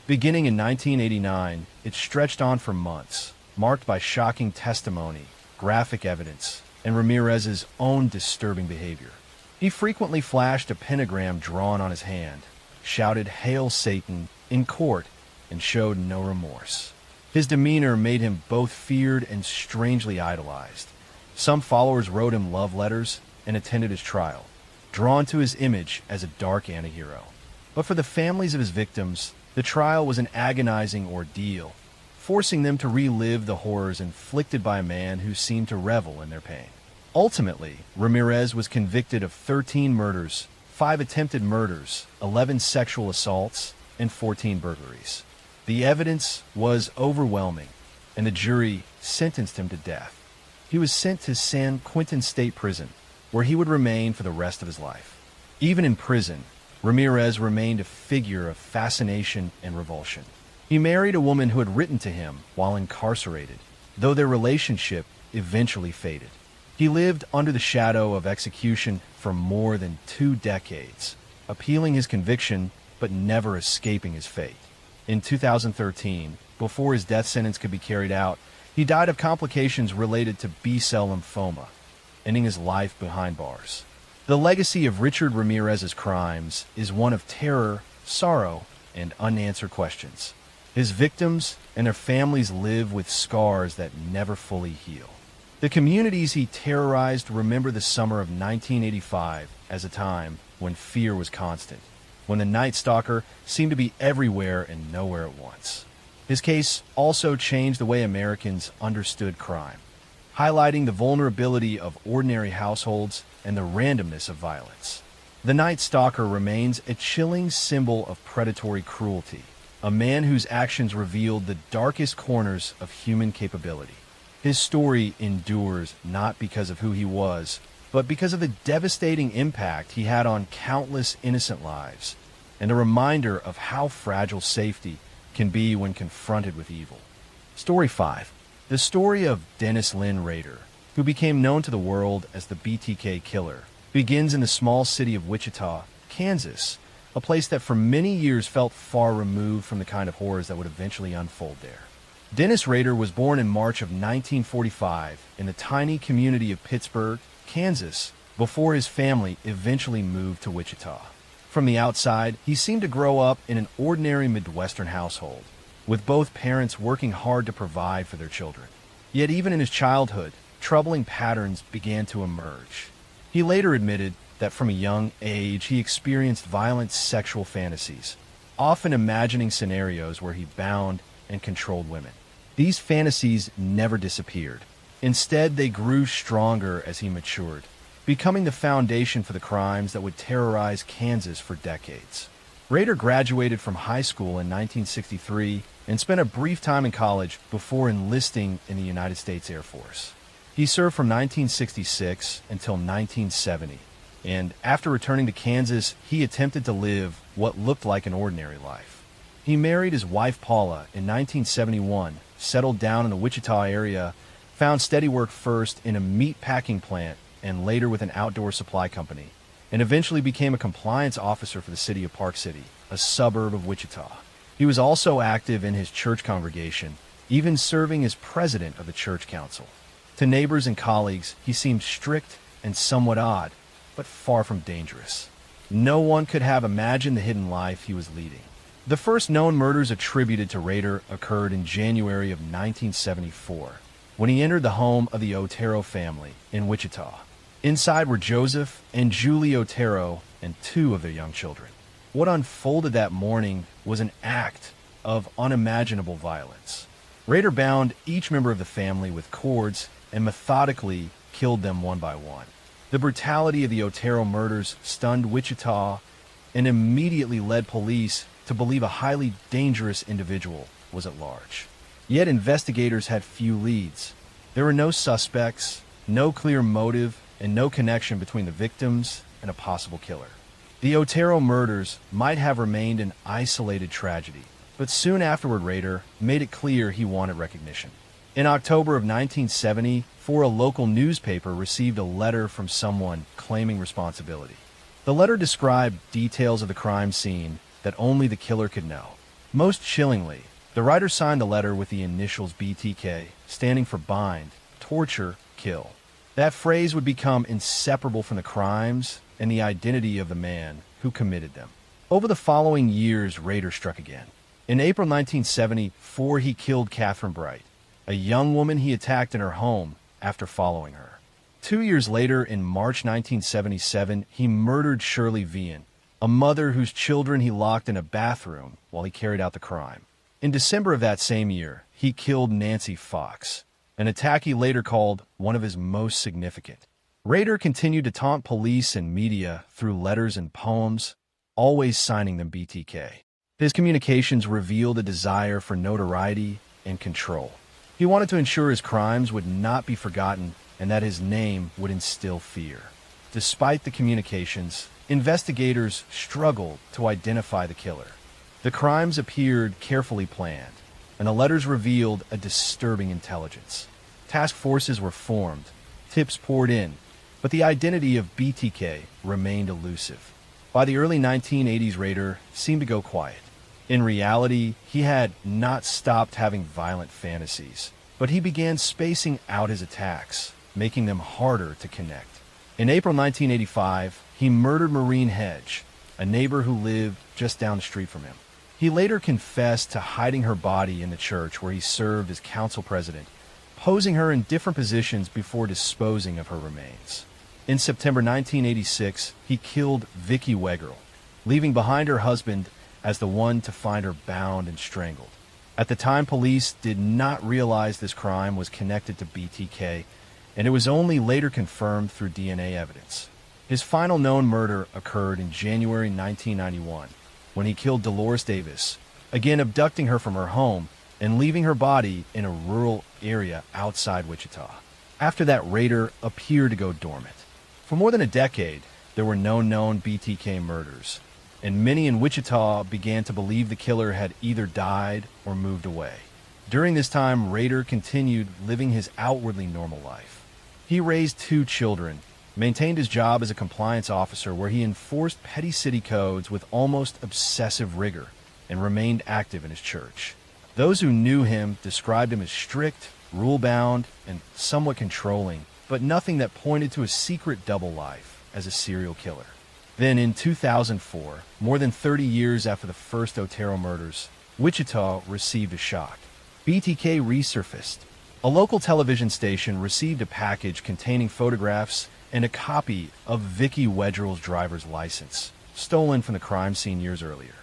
Beginning in 1989, it stretched on for months, marked by shocking testimony, graphic evidence, and Ramirez's own disturbing behavior. He frequently flashed a pentagram drawn on his hand, shouted "Hail Satan" in court, and showed no remorse. His demeanor made him both feared and strangely idolized. Some followers wrote him love letters and attended his trial, drawn to his image as a dark antihero. But for the families of his victims, the trial was an agonizing ordeal, forcing them to relive the horrors inflicted by a man who seemed to revel in their pain. Ultimately, Ramirez was convicted of 13 murders, 5 attempted murders, 11 sexual assaults, and 14 burglaries. The evidence was overwhelming, and the jury sentenced him to death. He was sent to San Quentin State Prison, where he would remain for the rest of his life. Even in prison, Ramirez remained a figure of fascination and revulsion. He married a woman who had written to him while incarcerated, though their relationship eventually faded. He lived under the shadow of execution for more than 2 decades, appealing his conviction but never escaping his fate. In 2013, before his death sentence could be carried out, he died of complications related to B-cell lymphoma, ending his life behind bars. The legacy of Richard Ramirez's crimes is one of terror, sorrow, and unanswered questions. His victims and their families live with scars that never fully heal. The communities he terrorized remember the summer of 1985 as a time when fear was constant, when the Night Stalker seemed to be everywhere and nowhere at once. His case also changed the way Americans understood crime, highlighting the vulnerability of ordinary households and the randomness of violence. The Night Stalker remains a chilling symbol of predatory cruelty, a man whose actions revealed the darkest corners of human capability. His story endures not because of who he was, but because of the devastating impact he had on countless innocent lives, and a reminder of how fragile safety can be when confronted with evil. Story 5. The story of Dennis Lynn Rader, who became known to the world as the BTK Killer, begins in the small city of Wichita, Kansas, a place that for many years felt far removed from the kind of horrors that would eventually unfold there. Dennis Rader was born in March of 1945 in the tiny community of Pittsburgh, Kansas, before his family eventually moved to Wichita. From the outside, he seemed to grow up in an ordinary Midwestern household, with both parents working hard to provide for their children. Yet even in his childhood, troubling patterns began to emerge. He later admitted that from a young age he experienced violent sexual fantasies, often imagining scenarios where he bound and controlled women. These fantasies never disappeared. Instead, they grew stronger as he matured, becoming the foundation for the crimes that would terrorize Kansas for decades. Rader graduated from high school in 1963 and spent a brief time in college before enlisting in the United States Air Force. He served from 1966 until 1970, and after returning to Kansas, he attempted to live what looked like an ordinary life. He married his wife Paula in 1971, settled down in the Wichita area, found steady work first in a meat packing plant and later with an outdoor supply company, and eventually became a compliance officer for the city of Park City, a suburb of Wichita. He was also active in his church congregation, even serving as president of the church council. To neighbors and colleagues, he seemed strict and somewhat odd, but far from dangerous. No one could have imagined the hidden life he was leading. The first known murders attributed to Rader occurred in January of 1974, when he entered the home of the Otero family in Wichita. Inside were Joseph and Julie Otero and 2 of their young children. What unfolded that morning was an act of unimaginable violence. Rader bound each member of the family with cords and methodically killed them one by one. The brutality of the Otero murders stunned Wichita and immediately led police to believe a highly dangerous individual was at large. Yet investigators had few leads. There were no suspects, no clear motive, and no connection between the victims and a possible killer. The Otero murders might have remained an isolated tragedy, but soon afterward Rader made it clear he wanted recognition. In October of 1970, a local newspaper received a letter from someone claiming responsibility. The letter described details of the crime scene that only the killer could know. Most chillingly, the writer signed the letter with the initials BTK, standing for bind, torture, kill. That phrase would become inseparable from the crimes and the identity of the man who committed them. Over the following years, Rader struck again. In April 1974, he killed Catherine Bright, a young woman he attacked in her home after following her. 2 years later, in March 1977, he murdered Shirley Vian, a mother whose children he locked in a bathroom while he carried out the crime. In December of that same year, he killed Nancy Fox, an attack he later called one of his most significant. Rader continued to taunt police and media through letters and poems, always signing them BTK. His communications revealed a desire for notoriety and control. He wanted to ensure his crimes would not be forgotten and that his name would instill fear. Despite the communications, investigators struggled to identify the killer. The crimes appeared carefully planned, and the letters revealed a disturbing intelligence. Task forces were formed, tips poured in, but the identity of BTK remained elusive. By the early 1980s, Rader seemed to go quiet. In reality, he had not stopped having violent fantasies, but he began spacing out his attacks, making them harder to connect. In April 1985, he murdered Maureen Hedge, a neighbor who lived just down the street from him. He later confessed to hiding her body in the church where he served as council president, posing her in different positions before disposing of her remains. In September 1986, he killed Vicki Wegerle, leaving behind her husband as the one to find her bound and strangled. At the time, police did not realize this crime was connected to BTK, and it was only later confirmed through DNA evidence. His final known murder occurred in January 1991, when he killed Dolores Davis, again abducting her from her home and leaving her body in a rural area outside Wichita. After that, Rader appeared to go dormant. For more than a decade, there were no known BTK murders, and many in Wichita began to believe the killer had either died or moved away. During this time, Rader continued living his outwardly normal life. He raised 2 children, maintained his job as a compliance officer where he enforced petty city codes with almost obsessive rigor, and remained active in his church. Those who knew him described him as strict, rule-bound, and somewhat controlling, but nothing that pointed to a secret double life as a serial killer. Then in 2004, more than 30 years after the first Otero murders, Wichita received a shock. BTK resurfaced. A local television station received a package containing photographs and a copy of Vicky Wedrell's driver's license, stolen from the crime scene years earlier.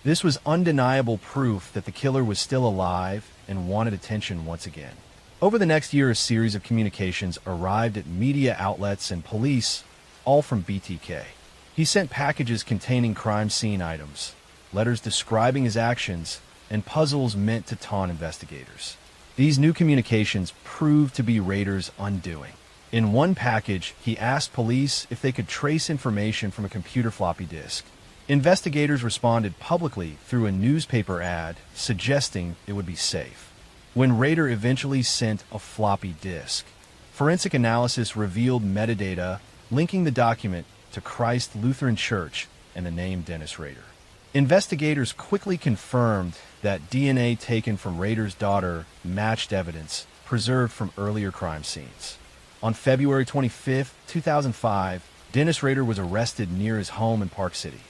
This was undeniable proof that the killer was still alive and wanted attention once again. Over the next year, a series of communications arrived at media outlets and police, all from BTK. He sent packages containing crime scene items, letters describing his actions, and puzzles meant to taunt investigators. These new communications proved to be Rader's undoing. In one package, he asked police if they could trace information from a computer floppy disk. Investigators responded publicly through a newspaper ad suggesting it would be safe. When Rader eventually sent a floppy disk, forensic analysis revealed metadata linking the document to Christ Lutheran Church and the name Dennis Rader. Investigators quickly confirmed that DNA taken from Rader's daughter matched evidence preserved from earlier crime scenes. On February 25, 2005, Dennis Rader was arrested near his home in Park City.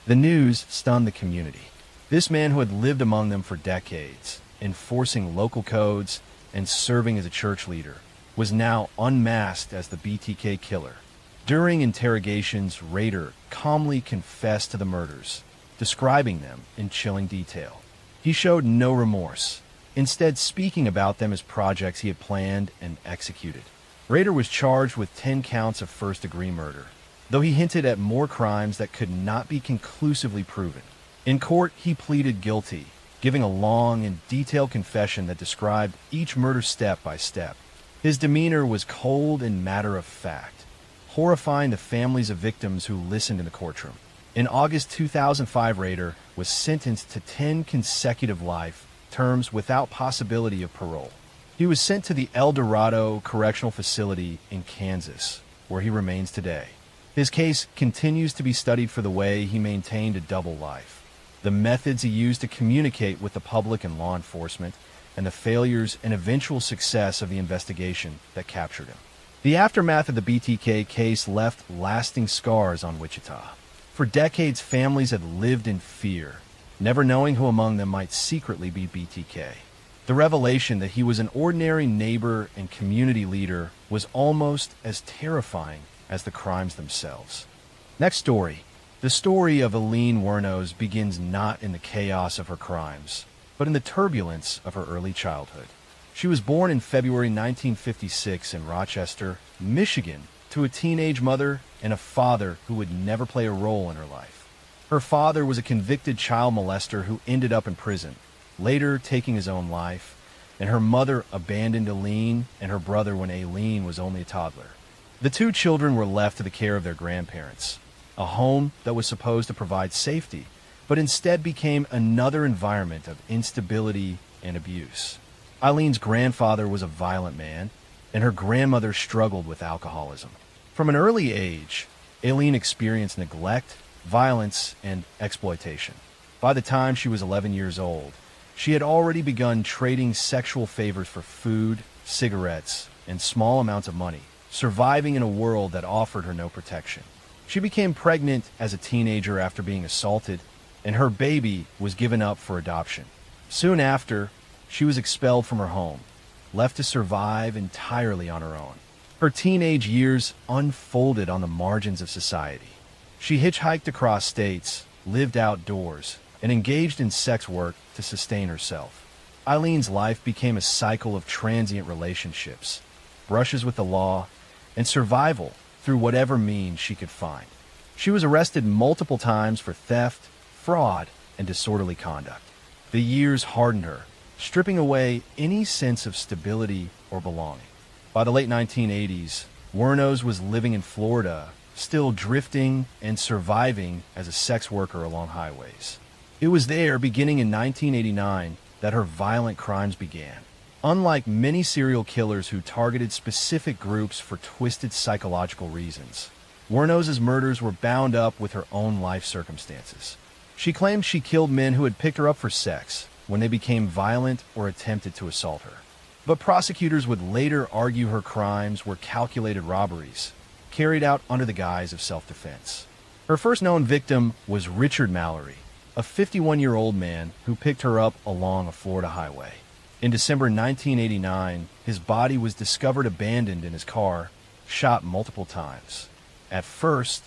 The news stunned the community. This man who had lived among them for decades, enforcing local codes and serving as a church leader, was now unmasked as the BTK killer. During interrogations, Rader calmly confessed to the murders, describing them in chilling detail. He showed no remorse, instead speaking about them as projects he had planned and executed. Rader was charged with 10 counts of first-degree murder, though he hinted at more crimes that could not be conclusively proven. In court, he pleaded guilty, giving a long and detailed confession that described each murder step by step. His demeanor was cold and matter-of-fact, horrifying the families of victims who listened in the courtroom. In August 2005, Rader was sentenced to 10 consecutive life terms without possibility of parole. He was sent to the El Dorado Correctional Facility in Kansas, where he remains today. His case continues to be studied for the way he maintained a double life, the methods he used to communicate with the public and law enforcement, and the failures and eventual success of the investigation that captured him. The aftermath of the BTK case left lasting scars on Wichita. For decades, families had lived in fear, never knowing who among them might secretly be BTK. The revelation that he was an ordinary neighbor and community leader was almost as terrifying as the crimes themselves. Next story. The story of Eileen Wuornos begins not in the chaos of her crimes, but in the turbulence of her early childhood. She was born in February 1956 in Rochester, Michigan, to a teenage mother and a father who would never play a role in her life. Her father was a convicted child molester who ended up in prison, later taking his own life, and her mother abandoned Eileen and her brother when Eileen was only a toddler. The 2 children were left to the care of their grandparents, a home that was supposed to provide safety, but instead became another environment of instability and abuse. Eileen's grandfather was a violent man, and her grandmother struggled with alcoholism. From an early age, Eileen experienced neglect, violence, and exploitation. By the time she was 11 years old, she had already begun trading sexual favors for food, cigarettes, and small amounts of money, surviving in a world that offered her no protection. She became pregnant as a teenager after being assaulted, and her baby was given up for adoption. Soon after, she was expelled from her home, left to survive entirely on her own. Her teenage years unfolded on the margins of society. She hitchhiked across states, lived outdoors, and engaged in sex work to sustain herself. Eileen's life became a cycle of transient relationships, brushes with the law, and survival through whatever means she could find. She was arrested multiple times for theft, fraud, and disorderly conduct. The years hardened her, stripping away any sense of stability or belonging. By the late 1980s, Wuornos was living in Florida, still drifting and surviving as a sex worker along highways. It was there, beginning in 1989, that her violent crimes began. Unlike many serial killers who targeted specific groups for twisted psychological reasons, Wuornos' murders were bound up with her own life circumstances. She claimed she killed men who had picked her up for sex when they became violent or attempted to assault her. But prosecutors would later argue her crimes were calculated robberies, carried out under the guise of self-defense. Her first known victim was Richard Mallory, a 51-year-old man who picked her up along a Florida highway. In December 1989, his body was discovered abandoned in his car, shot multiple times. At first,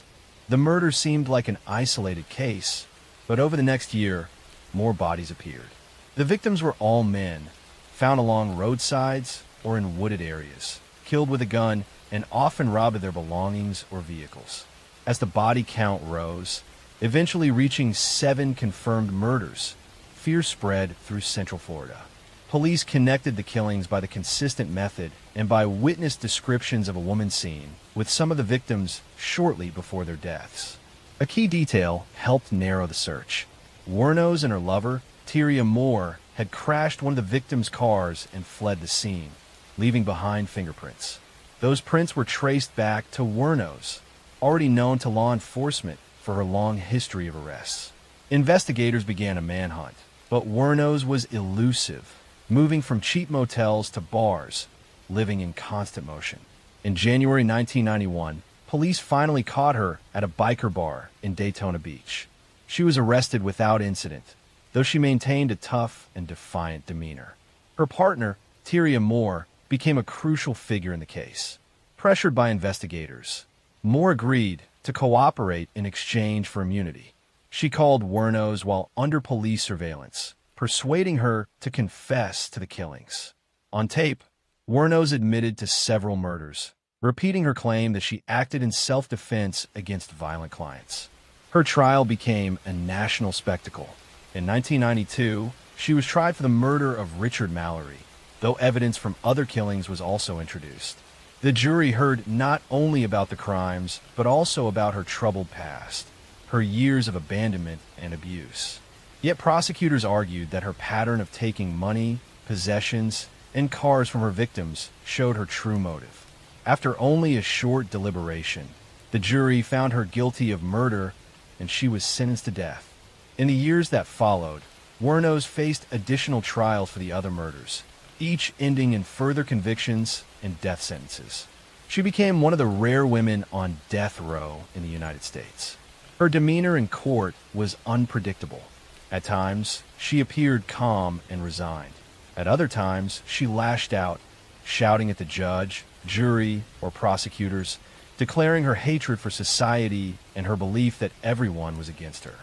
the murder seemed like an isolated case, but over the next year, more bodies appeared. The victims were all men, found along roadsides or in wooded areas, killed with a gun, and often robbed of their belongings or vehicles. As the body count rose, eventually reaching 7 confirmed murders, fear spread through Central Florida. Police connected the killings by the consistent method and by witness descriptions of a woman seen with some of the victims shortly before their deaths. A key detail helped narrow the search. Wuornos and her lover, Tyria Moore, had crashed one of the victims' cars and fled the scene, leaving behind fingerprints. Those prints were traced back to Wuornos, already known to law enforcement for her long history of arrests. Investigators began a manhunt, but Wuornos was elusive, moving from cheap motels to bars, living in constant motion. In January 1991, police finally caught her at a biker bar in Daytona Beach. She was arrested without incident, though she maintained a tough and defiant demeanor. Her partner, Tyria Moore, became a crucial figure in the case. Pressured by investigators, Moore agreed to cooperate in exchange for immunity. She called Wuornos while under police surveillance, persuading her to confess to the killings. On tape, Wuornos admitted to several murders, repeating her claim that she acted in self-defense against violent clients. Her trial became a national spectacle. In 1992, she was tried for the murder of Richard Mallory, though evidence from other killings was also introduced. The jury heard not only about the crimes, but also about her troubled past, her years of abandonment and abuse. Yet prosecutors argued that her pattern of taking money, possessions, and cars from her victims showed her true motive. After only a short deliberation, the jury found her guilty of murder and she was sentenced to death. In the years that followed, Wuornos faced additional trials for the other murders, each ending in further convictions and death sentences. She became one of the rare women on death row in the United States. Her demeanor in court was unpredictable. At times, she appeared calm and resigned. At other times, she lashed out, shouting at the judge, jury, or prosecutors, declaring her hatred for society and her belief that everyone was against her.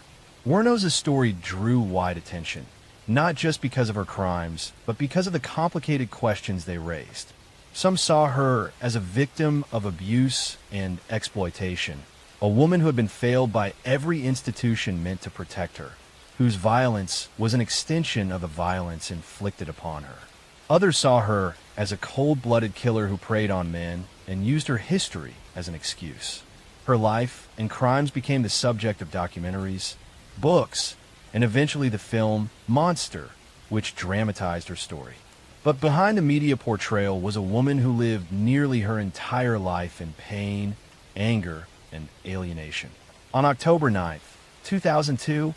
Wuornos' story drew wide attention, not just because of her crimes, but because of the complicated questions they raised. Some saw her as a victim of abuse and exploitation, a woman who had been failed by every institution meant to protect her, whose violence was an extension of the violence inflicted upon her. Others saw her as a cold-blooded killer who preyed on men and used her history as an excuse. Her life and crimes became the subject of documentaries, books, and eventually the film Monster, which dramatized her story. But behind the media portrayal was a woman who lived nearly her entire life in pain, anger, and alienation. On October 9th, 2002,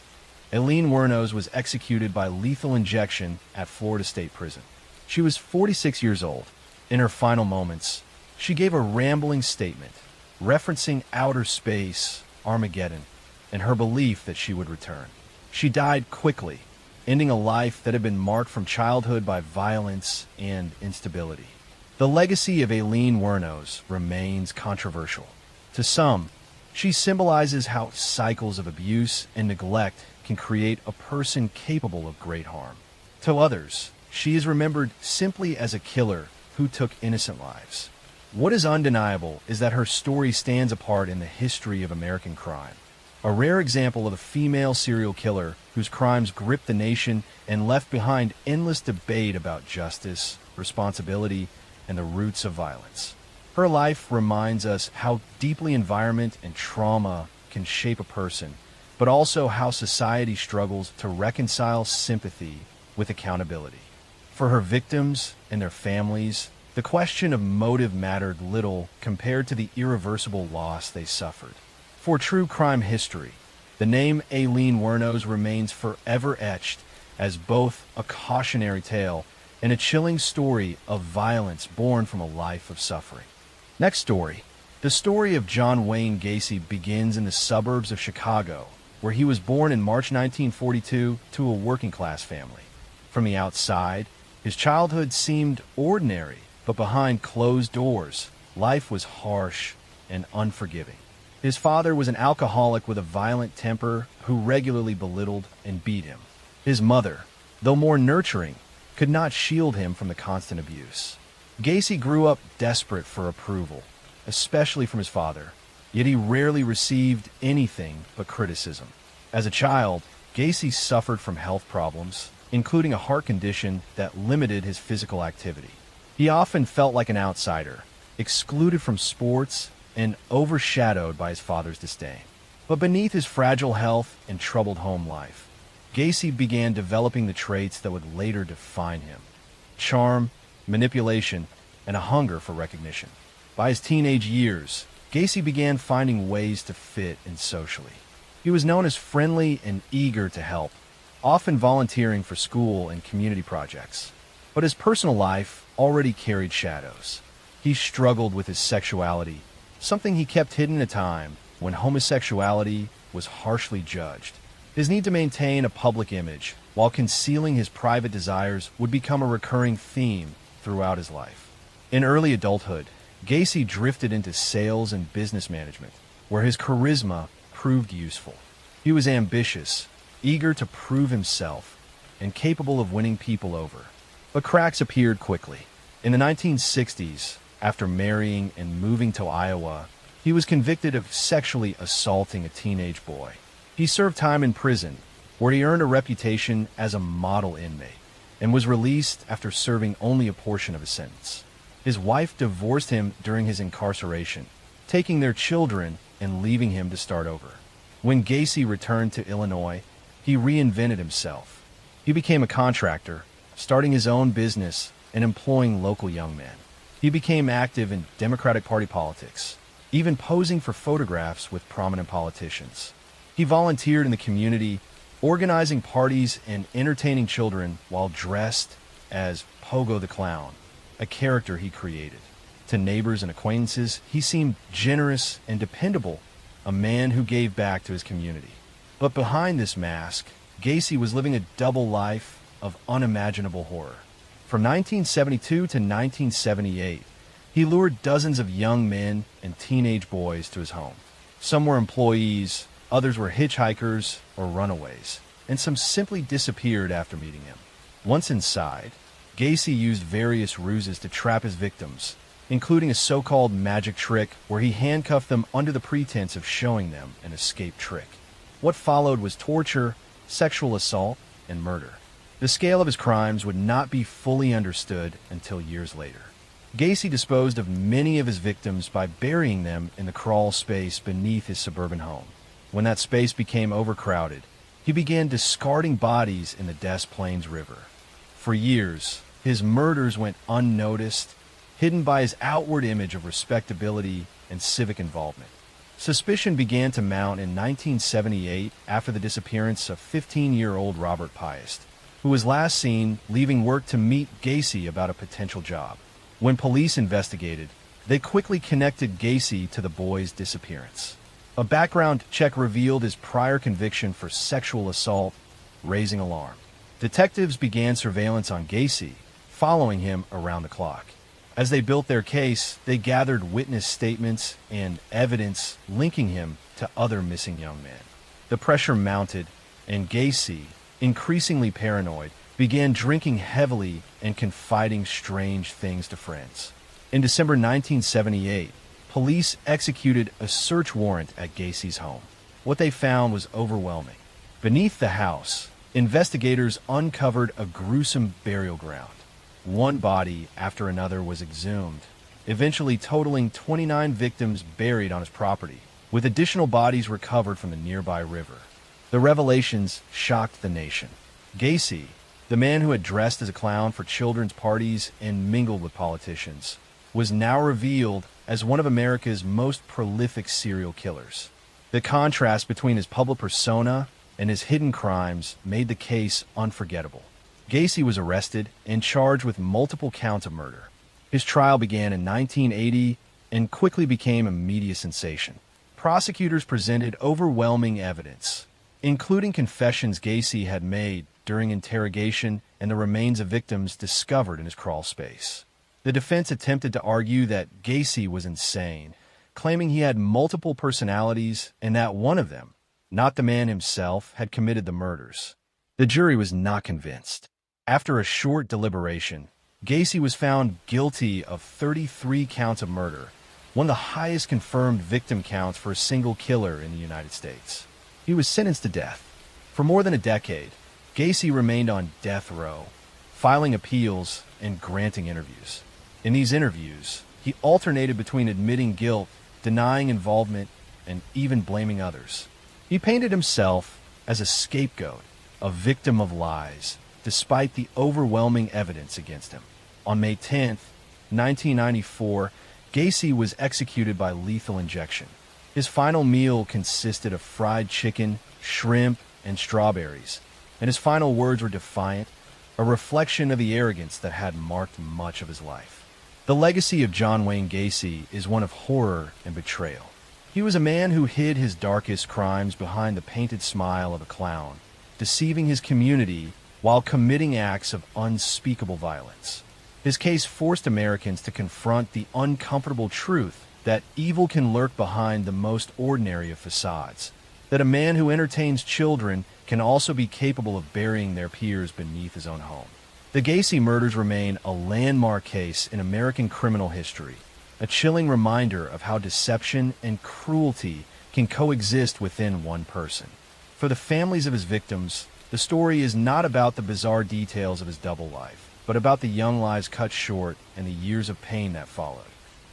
Aileen Wuornos was executed by lethal injection at Florida State Prison. She was 46 years old. In her final moments, she gave a rambling statement, referencing outer space, Armageddon, and her belief that she would return. She died quickly, ending a life that had been marked from childhood by violence and instability. The legacy of Aileen Wuornos remains controversial. To some, she symbolizes how cycles of abuse and neglect can create a person capable of great harm. To others, she is remembered simply as a killer who took innocent lives. What is undeniable is that her story stands apart in the history of American crime. A rare example of a female serial killer whose crimes gripped the nation and left behind endless debate about justice, responsibility, and the roots of violence. Her life reminds us how deeply environment and trauma can shape a person, but also how society struggles to reconcile sympathy with accountability. For her victims and their families, the question of motive mattered little compared to the irreversible loss they suffered. For true crime history, the name Aileen Wuornos remains forever etched as both a cautionary tale and a chilling story of violence born from a life of suffering. Next story. The story of John Wayne Gacy begins in the suburbs of Chicago, where he was born in March 1942 to a working-class family. From the outside, his childhood seemed ordinary, but behind closed doors, life was harsh and unforgiving. His father was an alcoholic with a violent temper who regularly belittled and beat him. His mother, though more nurturing, could not shield him from the constant abuse. Gacy grew up desperate for approval, especially from his father, yet he rarely received anything but criticism. As a child, Gacy suffered from health problems, including a heart condition that limited his physical activity. He often felt like an outsider, excluded from sports, and overshadowed by his father's disdain. But beneath his fragile health and troubled home life, Gacy began developing the traits that would later define him: charm, manipulation, and a hunger for recognition. By his teenage years, Gacy began finding ways to fit in socially. He was known as friendly and eager to help, often volunteering for school and community projects. But his personal life already carried shadows. He struggled with his sexuality, something he kept hidden at a time when homosexuality was harshly judged. His need to maintain a public image while concealing his private desires would become a recurring theme throughout his life. In early adulthood, Gacy drifted into sales and business management, where his charisma proved useful. He was ambitious, eager to prove himself, and capable of winning people over. But cracks appeared quickly. In the 1960s, after marrying and moving to Iowa, he was convicted of sexually assaulting a teenage boy. He served time in prison, where he earned a reputation as a model inmate, and was released after serving only a portion of his sentence. His wife divorced him during his incarceration, taking their children and leaving him to start over. When Gacy returned to Illinois, he reinvented himself. He became a contractor, starting his own business and employing local young men. He became active in Democratic Party politics, even posing for photographs with prominent politicians. He volunteered in the community, organizing parties and entertaining children while dressed as Pogo the Clown, a character he created. To neighbors and acquaintances, he seemed generous and dependable, a man who gave back to his community. But behind this mask, Gacy was living a double life of unimaginable horror. From 1972 to 1978, he lured dozens of young men and teenage boys to his home. Some were employees, others were hitchhikers or runaways, and some simply disappeared after meeting him. Once inside, Gacy used various ruses to trap his victims, including a so-called magic trick where he handcuffed them under the pretense of showing them an escape trick. What followed was torture, sexual assault, and murder. The scale of his crimes would not be fully understood until years later. Gacy disposed of many of his victims by burying them in the crawl space beneath his suburban home. When that space became overcrowded, he began discarding bodies in the Des Plaines River. For years, his murders went unnoticed, hidden by his outward image of respectability and civic involvement. Suspicion began to mount in 1978 after the disappearance of 15-year-old Robert Piest, who was last seen leaving work to meet Gacy about a potential job. When police investigated, they quickly connected Gacy to the boy's disappearance. A background check revealed his prior conviction for sexual assault, raising alarm. Detectives began surveillance on Gacy, following him around the clock. As they built their case, they gathered witness statements and evidence linking him to other missing young men. The pressure mounted, and Gacy, increasingly paranoid, began drinking heavily and confiding strange things to friends. In December 1978, police executed a search warrant at Gacy's home. What they found was overwhelming. Beneath the house, investigators uncovered a gruesome burial ground. One body after another was exhumed, eventually totaling 29 victims buried on his property, with additional bodies recovered from the nearby river. The revelations shocked the nation. Gacy, the man who had dressed as a clown for children's parties and mingled with politicians, was now revealed as one of America's most prolific serial killers. The contrast between his public persona and his hidden crimes made the case unforgettable. Gacy was arrested and charged with multiple counts of murder. His trial began in 1980 and quickly became a media sensation. Prosecutors presented overwhelming evidence, including confessions Gacy had made during interrogation and the remains of victims discovered in his crawl space. The defense attempted to argue that Gacy was insane, claiming he had multiple personalities and that one of them, not the man himself, had committed the murders. The jury was not convinced. After a short deliberation, Gacy was found guilty of 33 counts of murder, one of the highest confirmed victim counts for a single killer in the United States. He was sentenced to death. For more than a decade, Gacy remained on death row, filing appeals and granting interviews. In these interviews, he alternated between admitting guilt, denying involvement, and even blaming others. He painted himself as a scapegoat, a victim of lies, despite the overwhelming evidence against him. On May 10, 1994, Gacy was executed by lethal injection. His final meal consisted of fried chicken, shrimp, and strawberries, and his final words were defiant, a reflection of the arrogance that had marked much of his life. The legacy of John Wayne Gacy is one of horror and betrayal. He was a man who hid his darkest crimes behind the painted smile of a clown, deceiving his community while committing acts of unspeakable violence. His case forced Americans to confront the uncomfortable truth that evil can lurk behind the most ordinary of facades, that a man who entertains children can also be capable of burying their peers beneath his own home. The Gacy murders remain a landmark case in American criminal history, a chilling reminder of how deception and cruelty can coexist within one person. For the families of his victims, the story is not about the bizarre details of his double life, but about the young lives cut short and the years of pain that followed.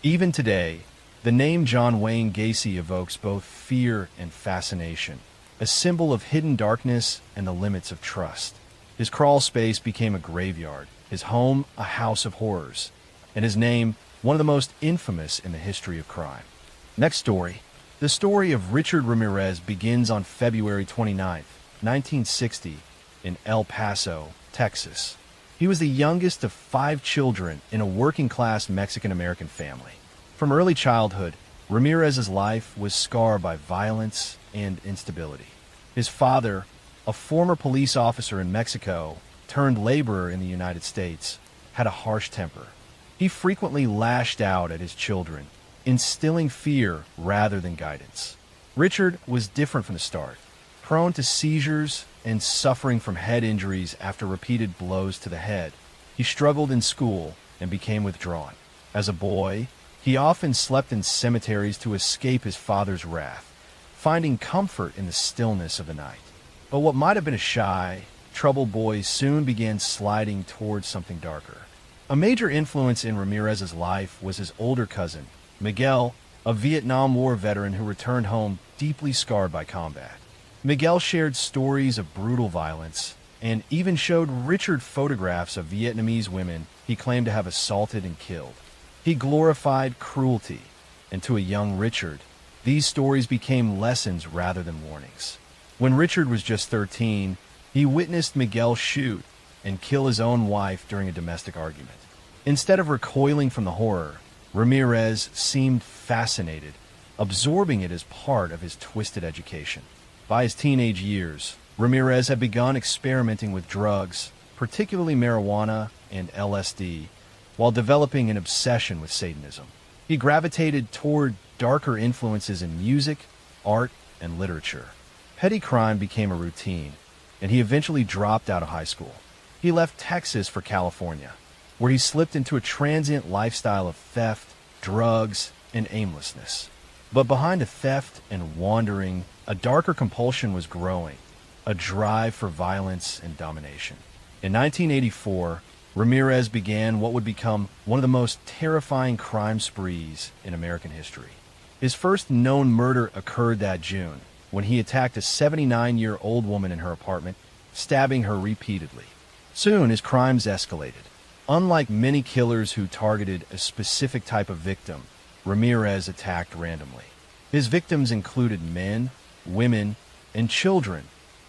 Even today, the name John Wayne Gacy evokes both fear and fascination, a symbol of hidden darkness and the limits of trust. His crawl space became a graveyard, his home a house of horrors, and his name one of the most infamous in the history of crime. Next story. The story of Richard Ramirez begins on February 29, 1960, in El Paso, Texas. He was the youngest of 5 children in a working-class Mexican-American family. From early childhood, Ramirez's life was scarred by violence and instability. His father, a former police officer in Mexico turned laborer in the United States, had a harsh temper. He frequently lashed out at his children, instilling fear rather than guidance. Richard was different from the start, prone to seizures and suffering from head injuries after repeated blows to the head. He struggled in school and became withdrawn. As a boy, he often slept in cemeteries to escape his father's wrath, finding comfort in the stillness of the night. But what might have been a shy, troubled boy soon began sliding towards something darker. A major influence in Ramirez's life was his older cousin, Miguel, a Vietnam War veteran who returned home deeply scarred by combat. Miguel shared stories of brutal violence and even showed Richard photographs of Vietnamese women he claimed to have assaulted and killed. He glorified cruelty, and to a young Richard, these stories became lessons rather than warnings. When Richard was just 13, he witnessed Miguel shoot and kill his own wife during a domestic argument. Instead of recoiling from the horror, Ramirez seemed fascinated, absorbing it as part of his twisted education. By his teenage years, Ramirez had begun experimenting with drugs, particularly marijuana and LSD, while developing an obsession with Satanism. He gravitated toward darker influences in music, art, and literature. Petty crime became a routine, and he eventually dropped out of high school. He left Texas for California, where he slipped into a transient lifestyle of theft, drugs, and aimlessness. But behind the theft and wandering, a darker compulsion was growing, a drive for violence and domination. In 1984, Ramirez began what would become one of the most terrifying crime sprees in American history. His first known murder occurred that June, when he attacked a 79-year-old woman in her apartment, stabbing her repeatedly. Soon, his crimes escalated. Unlike many killers who targeted a specific type of victim, Ramirez attacked randomly. His victims included men, women, and children,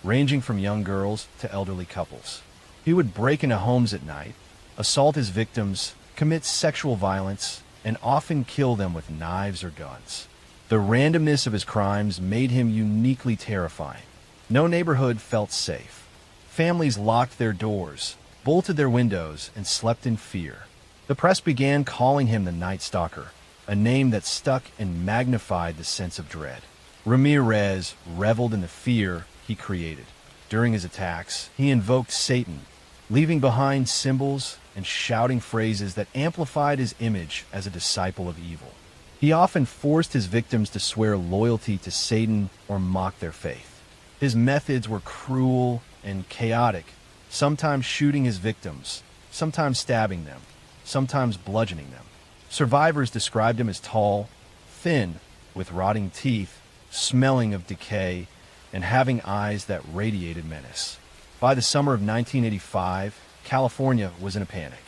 ranging from young girls to elderly couples. He would break into homes at night, assault his victims, commit sexual violence, and often kill them with knives or guns. The randomness of his crimes made him uniquely terrifying. No neighborhood felt safe. Families locked their doors, bolted their windows, and slept in fear. The press began calling him the Night Stalker, a name that stuck and magnified the sense of dread. Ramirez reveled in the fear he created. During his attacks, he invoked Satan, leaving behind symbols and shouting phrases that amplified his image as a disciple of evil. He often forced his victims to swear loyalty to Satan or mock their faith. His methods were cruel and chaotic, sometimes shooting his victims, sometimes stabbing them, sometimes bludgeoning them. Survivors described him as tall, thin, with rotting teeth, smelling of decay, and having eyes that radiated menace. By the summer of 1985, California was in a panic.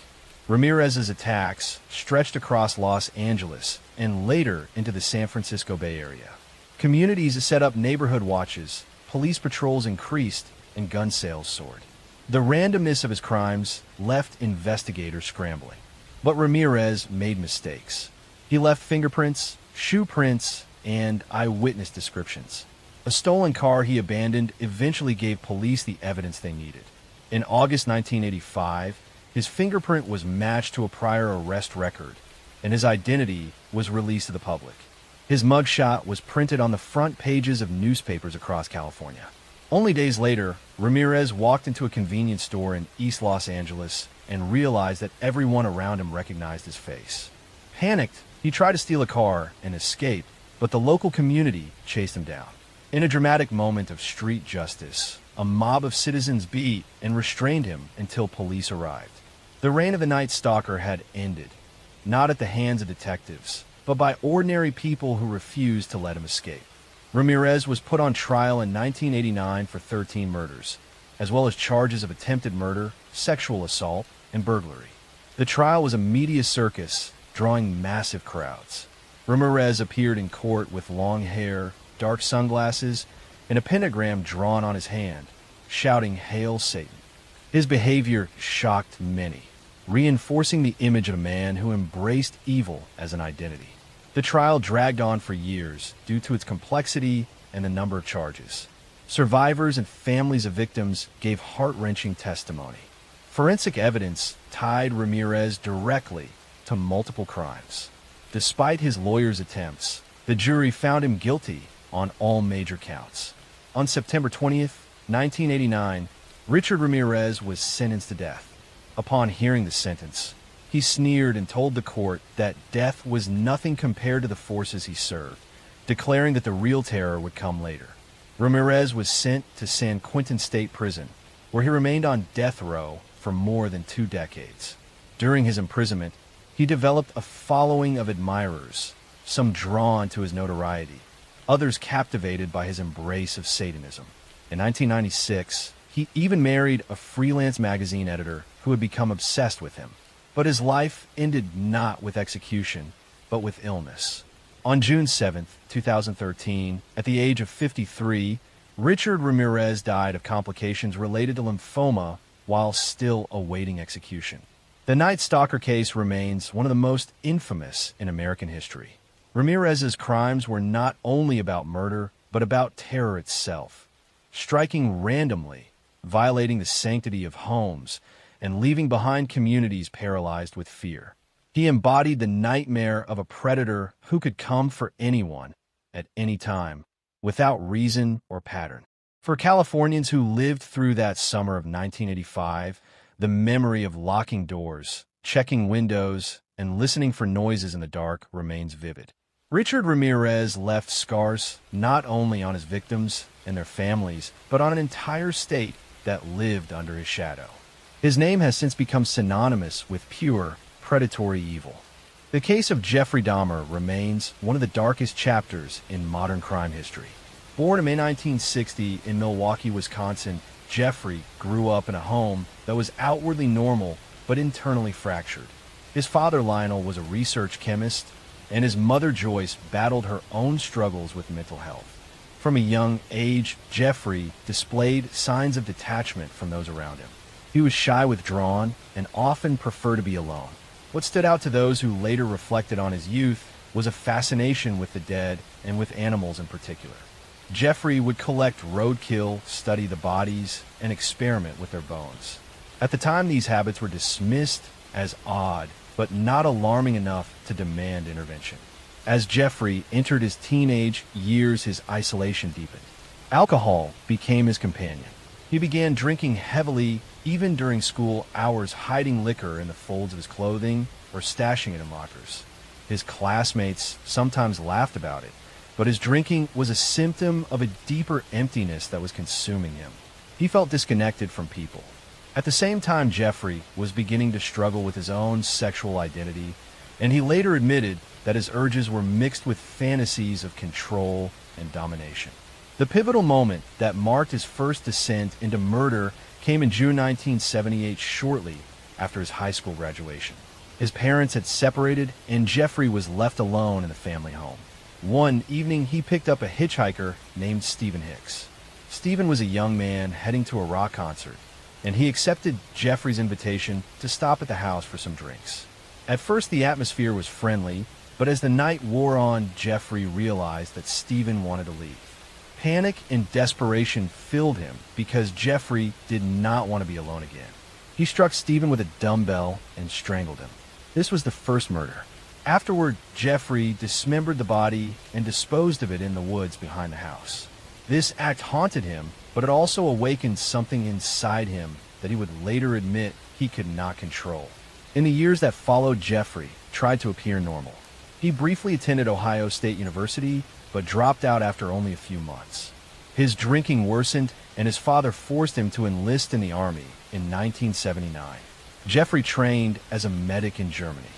Ramirez's attacks stretched across Los Angeles and later into the San Francisco Bay Area. Communities set up neighborhood watches, police patrols increased, and gun sales soared. The randomness of his crimes left investigators scrambling. But Ramirez made mistakes. He left fingerprints, shoe prints, and eyewitness descriptions. A stolen car he abandoned eventually gave police the evidence they needed. In August 1985, his fingerprint was matched to a prior arrest record, and his identity was released to the public. His mugshot was printed on the front pages of newspapers across California. Only days later, Ramirez walked into a convenience store in East Los Angeles and realized that everyone around him recognized his face. Panicked, he tried to steal a car and escape, but the local community chased him down. In a dramatic moment of street justice, a mob of citizens beat and restrained him until police arrived. The reign of the Night Stalker had ended, not at the hands of detectives, but by ordinary people who refused to let him escape. Ramirez was put on trial in 1989 for 13 murders, as well as charges of attempted murder, sexual assault, and burglary. The trial was a media circus, drawing massive crowds. Ramirez appeared in court with long hair, dark sunglasses, and a pentagram drawn on his hand, shouting, "Hail Satan." His behavior shocked many, reinforcing the image of a man who embraced evil as an identity. The trial dragged on for years due to its complexity and the number of charges. Survivors and families of victims gave heart-wrenching testimony. Forensic evidence tied Ramirez directly to multiple crimes. Despite his lawyer's attempts, the jury found him guilty on all major counts. On September 20th, 1989, Richard Ramirez was sentenced to death. Upon hearing the sentence, he sneered and told the court that death was nothing compared to the forces he served, declaring that the real terror would come later. Ramirez was sent to San Quentin State Prison, where he remained on death row for more than 2 decades. During his imprisonment, he developed a following of admirers, some drawn to his notoriety, others captivated by his embrace of Satanism. In 1996, he even married a freelance magazine editor who had become obsessed with him. But his life ended not with execution, but with illness. On June 7th, 2013, at the age of 53, Richard Ramirez died of complications related to lymphoma while still awaiting execution. The Night Stalker case remains one of the most infamous in American history. Ramirez's crimes were not only about murder, but about terror itself. Striking randomly, violating the sanctity of homes, and leaving behind communities paralyzed with fear. He embodied the nightmare of a predator who could come for anyone, at any time, without reason or pattern. For Californians who lived through that summer of 1985, the memory of locking doors, checking windows, and listening for noises in the dark remains vivid. Richard Ramirez left scars not only on his victims and their families, but on an entire state that lived under his shadow. His name has since become synonymous with pure, predatory evil. The case of Jeffrey Dahmer remains one of the darkest chapters in modern crime history. Born in May 1960 in Milwaukee, Wisconsin, Jeffrey grew up in a home that was outwardly normal but internally fractured. His father, Lionel, was a research chemist, and his mother, Joyce, battled her own struggles with mental health. From a young age, Jeffrey displayed signs of detachment from those around him. He was shy, withdrawn, and often preferred to be alone. What stood out to those who later reflected on his youth was a fascination with the dead and with animals in particular. Jeffrey would collect roadkill, study the bodies, and experiment with their bones. At the time, these habits were dismissed as odd, but not alarming enough to demand intervention. As Jeffrey entered his teenage years, his isolation deepened. Alcohol became his companion. He began drinking heavily, even during school hours, hiding liquor in the folds of his clothing or stashing it in lockers. His classmates sometimes laughed about it, but his drinking was a symptom of a deeper emptiness that was consuming him. He felt disconnected from people. At the same time, Jeffrey was beginning to struggle with his own sexual identity, and he later admitted that his urges were mixed with fantasies of control and domination. The pivotal moment that marked his first descent into murder came in June 1978, shortly after his high school graduation. His parents had separated, and Jeffrey was left alone in the family home. One evening, he picked up a hitchhiker named Stephen Hicks. Stephen was a young man heading to a rock concert, and he accepted Jeffrey's invitation to stop at the house for some drinks. At first, the atmosphere was friendly, but as the night wore on, Jeffrey realized that Stephen wanted to leave. Panic and desperation filled him because Jeffrey did not want to be alone again. He struck Stephen with a dumbbell and strangled him. This was the first murder. Afterward, Jeffrey dismembered the body and disposed of it in the woods behind the house. This act haunted him, but it also awakened something inside him that he would later admit he could not control. In the years that followed, Jeffrey tried to appear normal. He briefly attended Ohio State University, but dropped out after only a few months. His drinking worsened, and his father forced him to enlist in the Army in 1979. Jeffrey trained as a medic in Germany.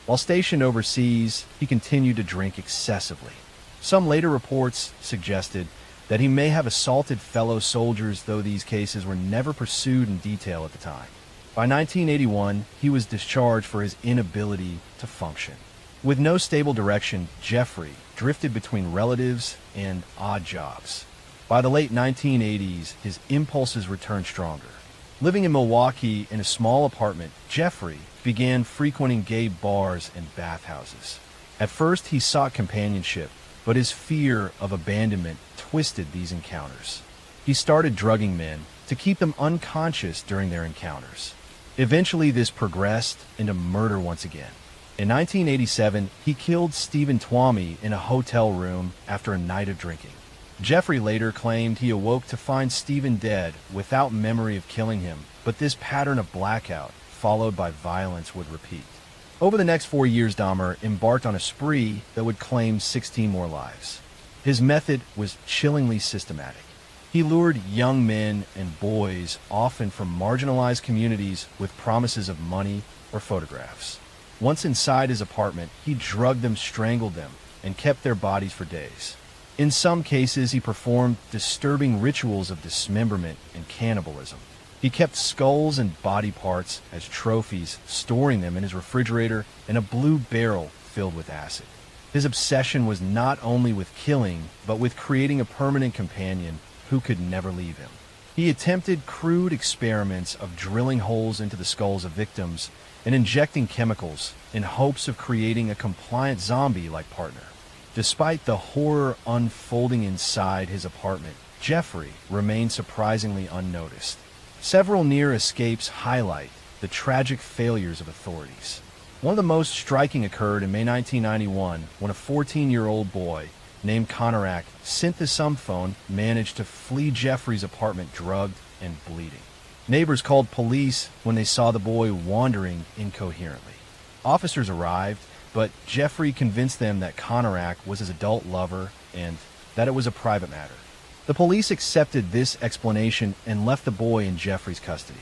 While stationed overseas, he continued to drink excessively. Some later reports suggested that he may have assaulted fellow soldiers, though these cases were never pursued in detail at the time. By 1981, he was discharged for his inability to function. With no stable direction, Jeffrey drifted between relatives and odd jobs. By the late 1980s, his impulses returned stronger. Living in Milwaukee in a small apartment, Jeffrey began frequenting gay bars and bathhouses. At first, he sought companionship, but his fear of abandonment twisted these encounters. He started drugging men to keep them unconscious during their encounters. Eventually, this progressed into murder once again. In 1987, he killed Stephen Twomey in a hotel room after a night of drinking. Jeffrey later claimed he awoke to find Stephen dead without memory of killing him, but this pattern of blackout, followed by violence, would repeat. Over the next 4 years, Dahmer embarked on a spree that would claim 16 more lives. His method was chillingly systematic. He lured young men and boys, often from marginalized communities, with promises of money or photographs. Once inside his apartment, he drugged them, strangled them, and kept their bodies for days. In some cases, he performed disturbing rituals of dismemberment and cannibalism. He kept skulls and body parts as trophies, storing them in his refrigerator in a blue barrel filled with acid. His obsession was not only with killing, but with creating a permanent companion who could never leave him. He attempted crude experiments of drilling holes into the skulls of victims and injecting chemicals in hopes of creating a compliant zombie-like partner. Despite the horror unfolding inside his apartment, Jeffrey remained surprisingly unnoticed. Several near escapes highlight the tragic failures of authorities. One of the most striking occurred in May 1991 when a 14-year-old boy named Conorak, Synthesum phone, managed to flee Jeffrey's apartment drugged and bleeding. Neighbors called police when they saw the boy wandering incoherently. Officers arrived, but Jeffrey convinced them that Conorak was his adult lover and that it was a private matter. The police accepted this explanation and left the boy in Jeffrey's custody.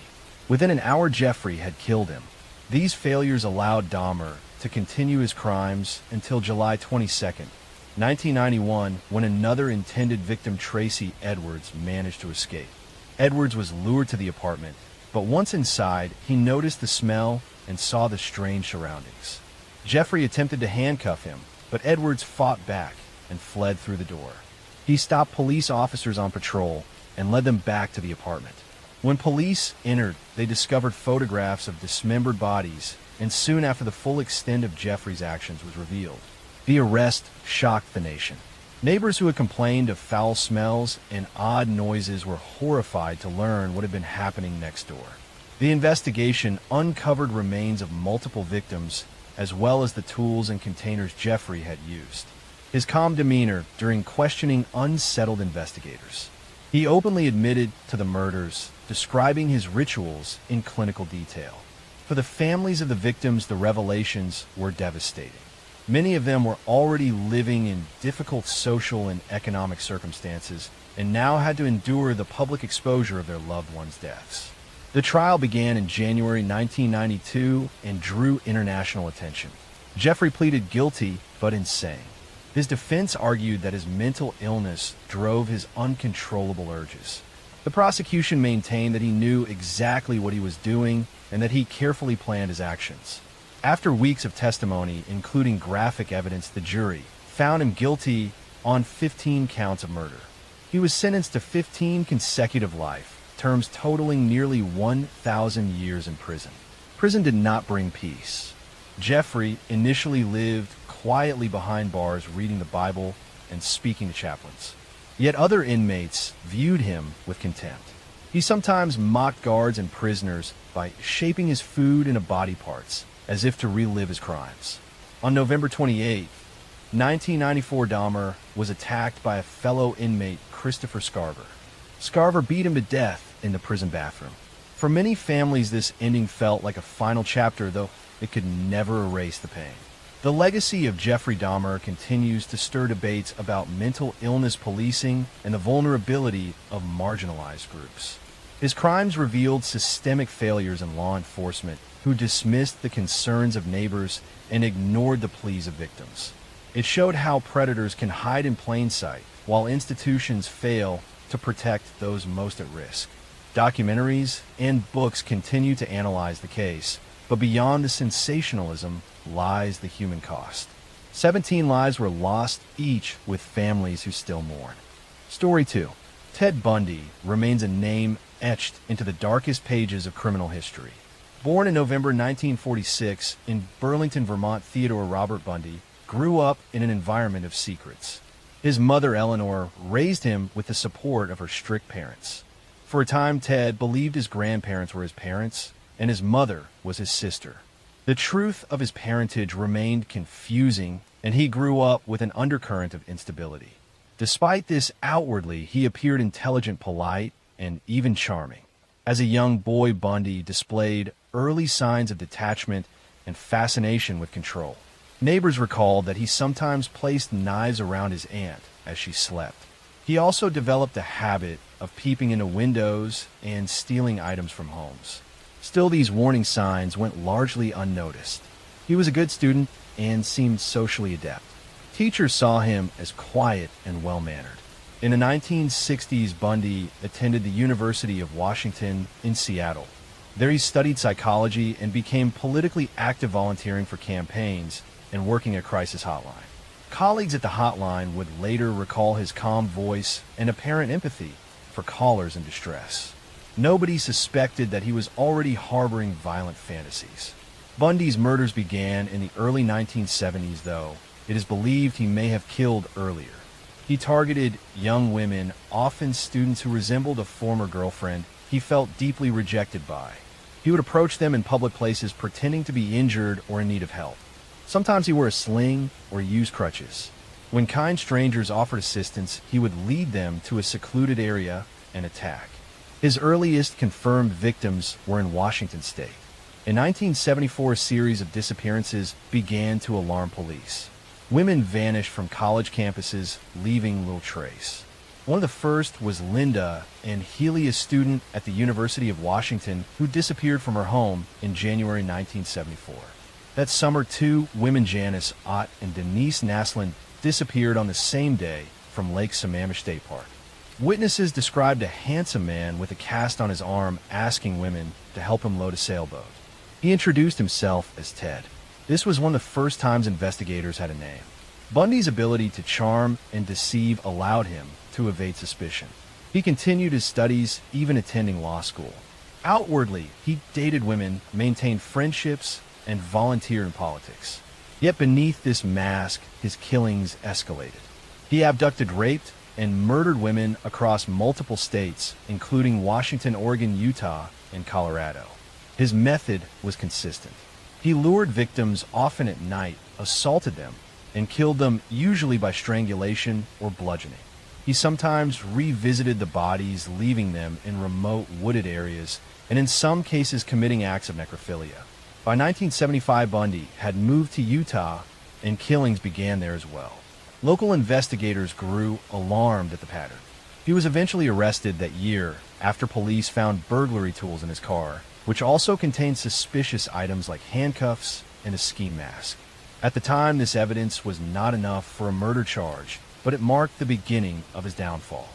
Within an hour, Jeffrey had killed him. These failures allowed Dahmer to continue his crimes until July 22, 1991, when another intended victim, Tracy Edwards, managed to escape. Edwards was lured to the apartment, but once inside, he noticed the smell and saw the strange surroundings. Jeffrey attempted to handcuff him, but Edwards fought back and fled through the door. He stopped police officers on patrol and led them back to the apartment. When police entered, they discovered photographs of dismembered bodies, and soon after, the full extent of Jeffrey's actions was revealed. The arrest shocked the nation. Neighbors who had complained of foul smells and odd noises were horrified to learn what had been happening next door. The investigation uncovered remains of multiple victims, as well as the tools and containers Jeffrey had used. His calm demeanor during questioning unsettled investigators. He openly admitted to the murders, describing his rituals in clinical detail. For the families of the victims, the revelations were devastating. Many of them were already living in difficult social and economic circumstances and now had to endure the public exposure of their loved ones' deaths. The trial began in January 1992 and drew international attention. Jeffrey pleaded guilty but insane. His defense argued that his mental illness drove his uncontrollable urges. The prosecution maintained that he knew exactly what he was doing and that he carefully planned his actions. After weeks of testimony, including graphic evidence, the jury found him guilty on 15 counts of murder. He was sentenced to 15 consecutive life terms totaling nearly 1,000 years in prison. Prison did not bring peace. Jeffrey initially lived quietly behind bars, reading the Bible and speaking to chaplains. Yet other inmates viewed him with contempt. He sometimes mocked guards and prisoners by shaping his food into body parts, as if to relive his crimes. On November 28, 1994, Dahmer was attacked by a fellow inmate, Christopher Scarver. Scarver beat him to death in the prison bathroom. For many families, this ending felt like a final chapter, though it could never erase the pain. The legacy of Jeffrey Dahmer continues to stir debates about mental illness policing and the vulnerability of marginalized groups. His crimes revealed systemic failures in law enforcement, who dismissed the concerns of neighbors and ignored the pleas of victims. It showed how predators can hide in plain sight, while institutions fail to protect those most at risk. Documentaries and books continue to analyze the case, but beyond the sensationalism lies the human cost. 17 lives were lost, each with families who still mourn. Story 2. Ted Bundy remains a name etched into the darkest pages of criminal history. Born in November 1946 in Burlington, Vermont, Theodore Robert Bundy grew up in an environment of secrets. His mother, Eleanor, raised him with the support of her strict parents. For a time, Ted believed his grandparents were his parents and his mother was his sister. The truth of his parentage remained confusing, and he grew up with an undercurrent of instability. Despite this, outwardly, he appeared intelligent, polite, and even charming. As a young boy, Bundy displayed early signs of detachment and fascination with control. Neighbors recalled that he sometimes placed knives around his aunt as she slept. He also developed a habit of peeping into windows and stealing items from homes. Still, these warning signs went largely unnoticed. He was a good student and seemed socially adept. Teachers saw him as quiet and well-mannered. In the 1960s, Bundy attended the University of Washington in Seattle. There he studied psychology and became politically active, volunteering for campaigns and working a crisis hotline. Colleagues at the hotline would later recall his calm voice and apparent empathy for callers in distress. Nobody suspected that he was already harboring violent fantasies. Bundy's murders began in the early 1970s, though it is believed he may have killed earlier. He targeted young women, often students who resembled a former girlfriend he felt deeply rejected by. He would approach them in public places pretending to be injured or in need of help. Sometimes he wore a sling or used crutches. When kind strangers offered assistance, he would lead them to a secluded area and attack. His earliest confirmed victims were in Washington state. In 1974, a series of disappearances began to alarm police. Women vanished from college campuses, leaving little trace. One of the first was Linda, an Healy student at the University of Washington who disappeared from her home in January 1974. That summer, two women, Janice Ott and Denise Naslund, disappeared on the same day from Lake Sammamish State Park. Witnesses described a handsome man with a cast on his arm asking women to help him load a sailboat. He introduced himself as Ted. This was one of the first times investigators had a name. Bundy's ability to charm and deceive allowed him to evade suspicion. He continued his studies, even attending law school. Outwardly, he dated women, maintained friendships, and volunteered in politics. Yet beneath this mask, his killings escalated. He abducted, raped, and murdered women across multiple states, including Washington, Oregon, Utah, and Colorado. His method was consistent. He lured victims often at night, assaulted them, and killed them usually by strangulation or bludgeoning. He sometimes revisited the bodies, leaving them in remote wooded areas, and in some cases committing acts of necrophilia. By 1975, Bundy had moved to Utah, and killings began there as well. Local investigators grew alarmed at the pattern. He was eventually arrested that year after police found burglary tools in his car, which also contained suspicious items like handcuffs and a ski mask. At the time, this evidence was not enough for a murder charge, but it marked the beginning of his downfall.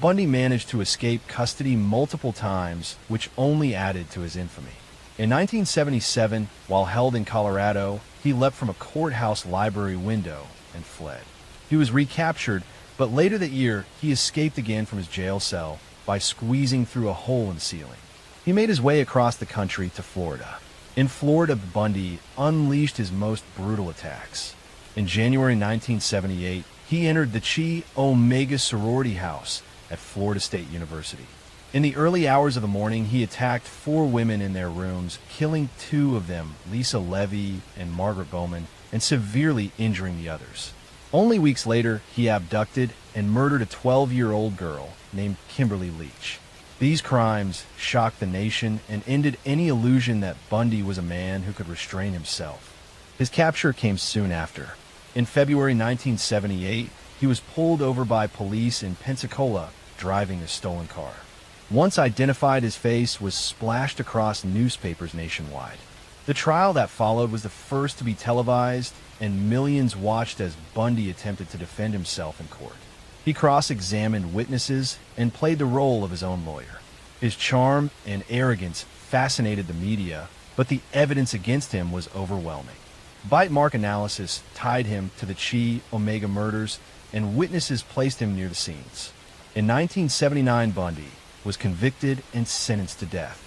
Bundy managed to escape custody multiple times, which only added to his infamy. In 1977, while held in Colorado, he leapt from a courthouse library window and fled. He was recaptured, but later that year, he escaped again from his jail cell by squeezing through a hole in the ceiling. He made his way across the country to Florida. In Florida, Bundy unleashed his most brutal attacks. In January 1978, he entered the Chi Omega sorority house at Florida State University. In the early hours of the morning, he attacked 4 women in their rooms, killing 2 of them, Lisa Levy and Margaret Bowman, and severely injuring the others. Only weeks later, he abducted and murdered a 12-year-old girl named Kimberly Leach. These crimes shocked the nation and ended any illusion that Bundy was a man who could restrain himself. His capture came soon after. In February 1978, he was pulled over by police in Pensacola driving a stolen car. Once identified, his face was splashed across newspapers nationwide. The trial that followed was the first to be televised, and millions watched as Bundy attempted to defend himself in court. He cross-examined witnesses and played the role of his own lawyer. His charm and arrogance fascinated the media, but the evidence against him was overwhelming. Bite mark analysis tied him to the Chi Omega murders, and witnesses placed him near the scenes. In 1979, Bundy was convicted and sentenced to death.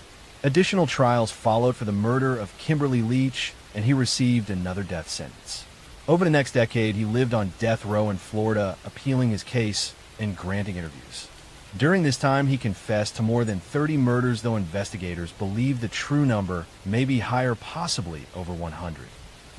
Additional trials followed for the murder of Kimberly Leach, and he received another death sentence. Over the next decade, he lived on death row in Florida, appealing his case and granting interviews. During this time, he confessed to more than 30 murders, though investigators believe the true number may be higher, possibly over 100.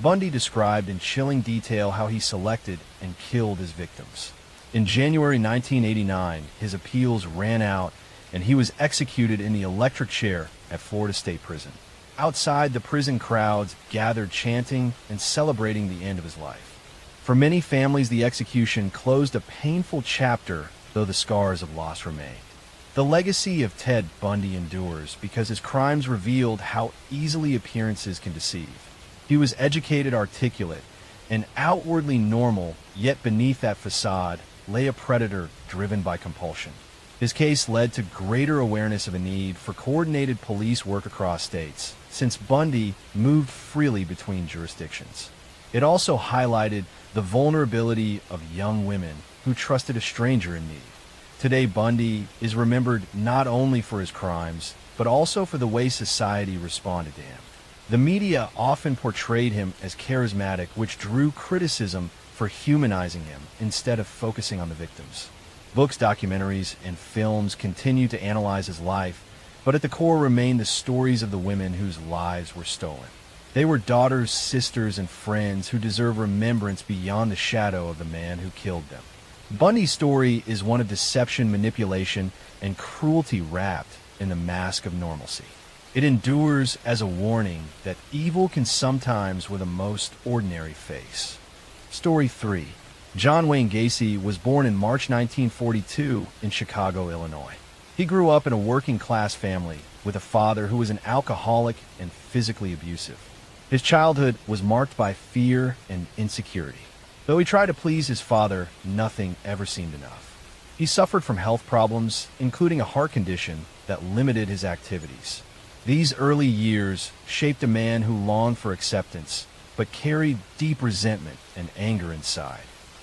Bundy described in chilling detail how he selected and killed his victims. In January 1989, his appeals ran out, and he was executed in the electric chair at Florida State Prison. Outside, the prison crowds gathered, chanting and celebrating the end of his life. For many families, the execution closed a painful chapter, though the scars of loss remained. The legacy of Ted Bundy endures because his crimes revealed how easily appearances can deceive. He was educated, articulate, and outwardly normal, yet beneath that facade lay a predator driven by compulsion. His case led to greater awareness of a need for coordinated police work across states, since Bundy moved freely between jurisdictions. It also highlighted the vulnerability of young women who trusted a stranger in need. Today, Bundy is remembered not only for his crimes, but also for the way society responded to him. The media often portrayed him as charismatic, which drew criticism for humanizing him instead of focusing on the victims. Books, documentaries, and films continue to analyze his life, but at the core remain the stories of the women whose lives were stolen. They were daughters, sisters, and friends who deserve remembrance beyond the shadow of the man who killed them. Bundy's story is one of deception, manipulation, and cruelty wrapped in the mask of normalcy. It endures as a warning that evil can sometimes wear the most ordinary face. Story 3. John Wayne Gacy was born in March 1942 in Chicago, Illinois. He grew up in a working-class family with a father who was an alcoholic and physically abusive. His childhood was marked by fear and insecurity. Though he tried to please his father, nothing ever seemed enough. He suffered from health problems, including a heart condition that limited his activities. These early years shaped a man who longed for acceptance, but carried deep resentment and anger inside.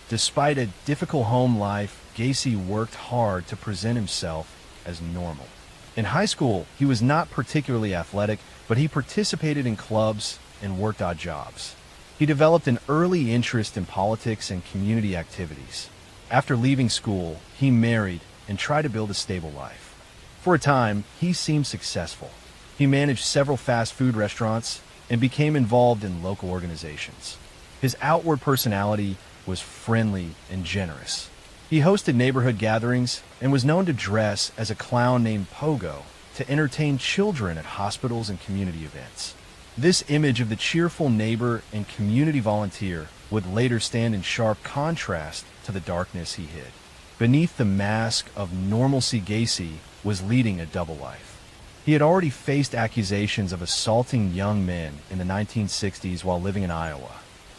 Despite a difficult home life, Gacy worked hard to present himself as normal. In high school, he was not particularly athletic, but he participated in clubs and worked odd jobs. He developed an early interest in politics and community activities. After leaving school, he married and tried to build a stable life. For a time, he seemed successful. He managed several fast food restaurants and became involved in local organizations. His outward personality was friendly and generous. He hosted neighborhood gatherings and was known to dress as a clown named Pogo to entertain children at hospitals and community events. This image of the cheerful neighbor and community volunteer would later stand in sharp contrast to the darkness he hid. Beneath the mask of normalcy, Gacy was leading a double life. He had already faced accusations of assaulting young men in the 1960s while living in Iowa.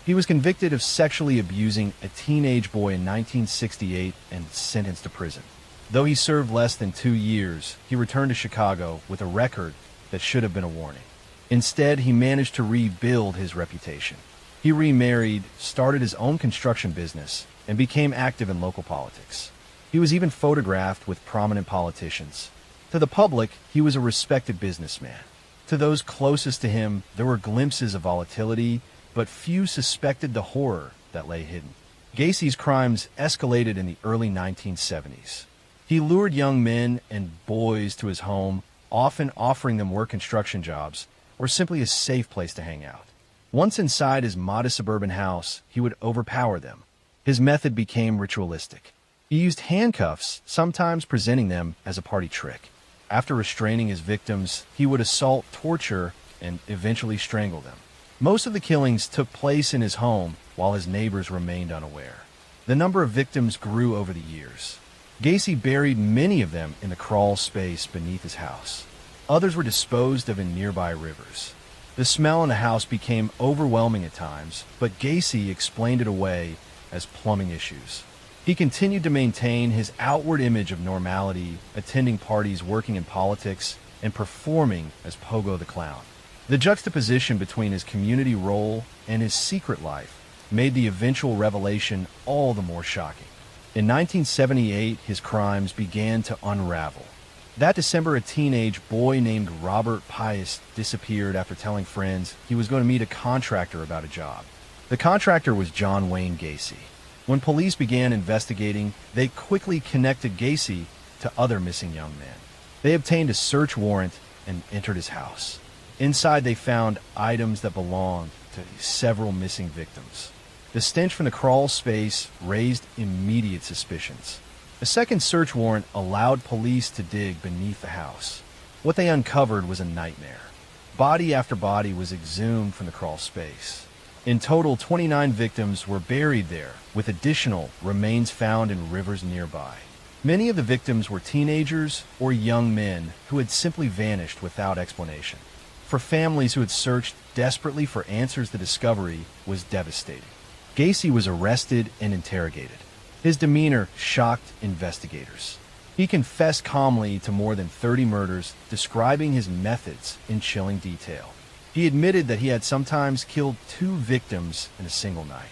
He was convicted of sexually abusing a teenage boy in 1968 and sentenced to prison. Though he served less than 2 years, he returned to Chicago with a record that should have been a warning. Instead, he managed to rebuild his reputation. He remarried, started his own construction business, and became active in local politics. He was even photographed with prominent politicians. To the public, he was a respected businessman. To those closest to him, there were glimpses of volatility, but few suspected the horror that lay hidden. Gacy's crimes escalated in the early 1970s. He lured young men and boys to his home, often offering them work construction jobs or simply a safe place to hang out. Once inside his modest suburban house, he would overpower them. His method became ritualistic. He used handcuffs, sometimes presenting them as a party trick. After restraining his victims, he would assault, torture, and eventually strangle them. Most of the killings took place in his home while his neighbors remained unaware. The number of victims grew over the years. Gacy buried many of them in the crawl space beneath his house. Others were disposed of in nearby rivers. The smell in the house became overwhelming at times, but Gacy explained it away as plumbing issues. He continued to maintain his outward image of normality, attending parties, working in politics, and performing as Pogo the Clown. The juxtaposition between his community role and his secret life made the eventual revelation all the more shocking. In 1978, his crimes began to unravel. That December, a teenage boy named Robert Pius disappeared after telling friends he was going to meet a contractor about a job. The contractor was John Wayne Gacy. When police began investigating, they quickly connected Gacy to other missing young men. They obtained a search warrant and entered his house. Inside, they found items that belonged to several missing victims. The stench from the crawl space raised immediate suspicions. A second search warrant allowed police to dig beneath the house. What they uncovered was a nightmare. Body after body was exhumed from the crawl space. In total, 29 victims were buried there, with additional remains found in rivers nearby. Many of the victims were teenagers or young men who had simply vanished without explanation. For families who had searched desperately for answers, the discovery was devastating. Gacy was arrested and interrogated. His demeanor shocked investigators. He confessed calmly to more than 30 murders, describing his methods in chilling detail. He admitted that he had sometimes killed 2 victims in a single night.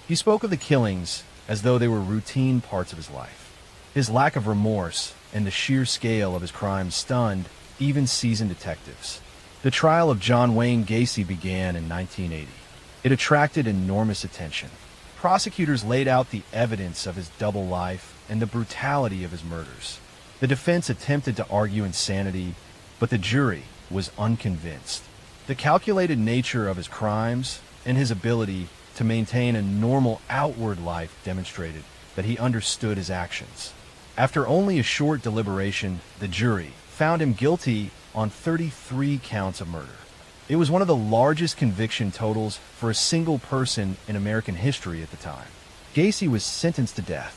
He spoke of the killings as though they were routine parts of his life. His lack of remorse and the sheer scale of his crimes stunned even seasoned detectives. The trial of John Wayne Gacy began in 1980. It attracted enormous attention. Prosecutors laid out the evidence of his double life and the brutality of his murders. The defense attempted to argue insanity, but the jury was unconvinced. The calculated nature of his crimes and his ability to maintain a normal outward life demonstrated that he understood his actions. After only a short deliberation, the jury found him guilty on 33 counts of murder. It was one of the largest conviction totals for a single person in American history at the time. Gacy was sentenced to death.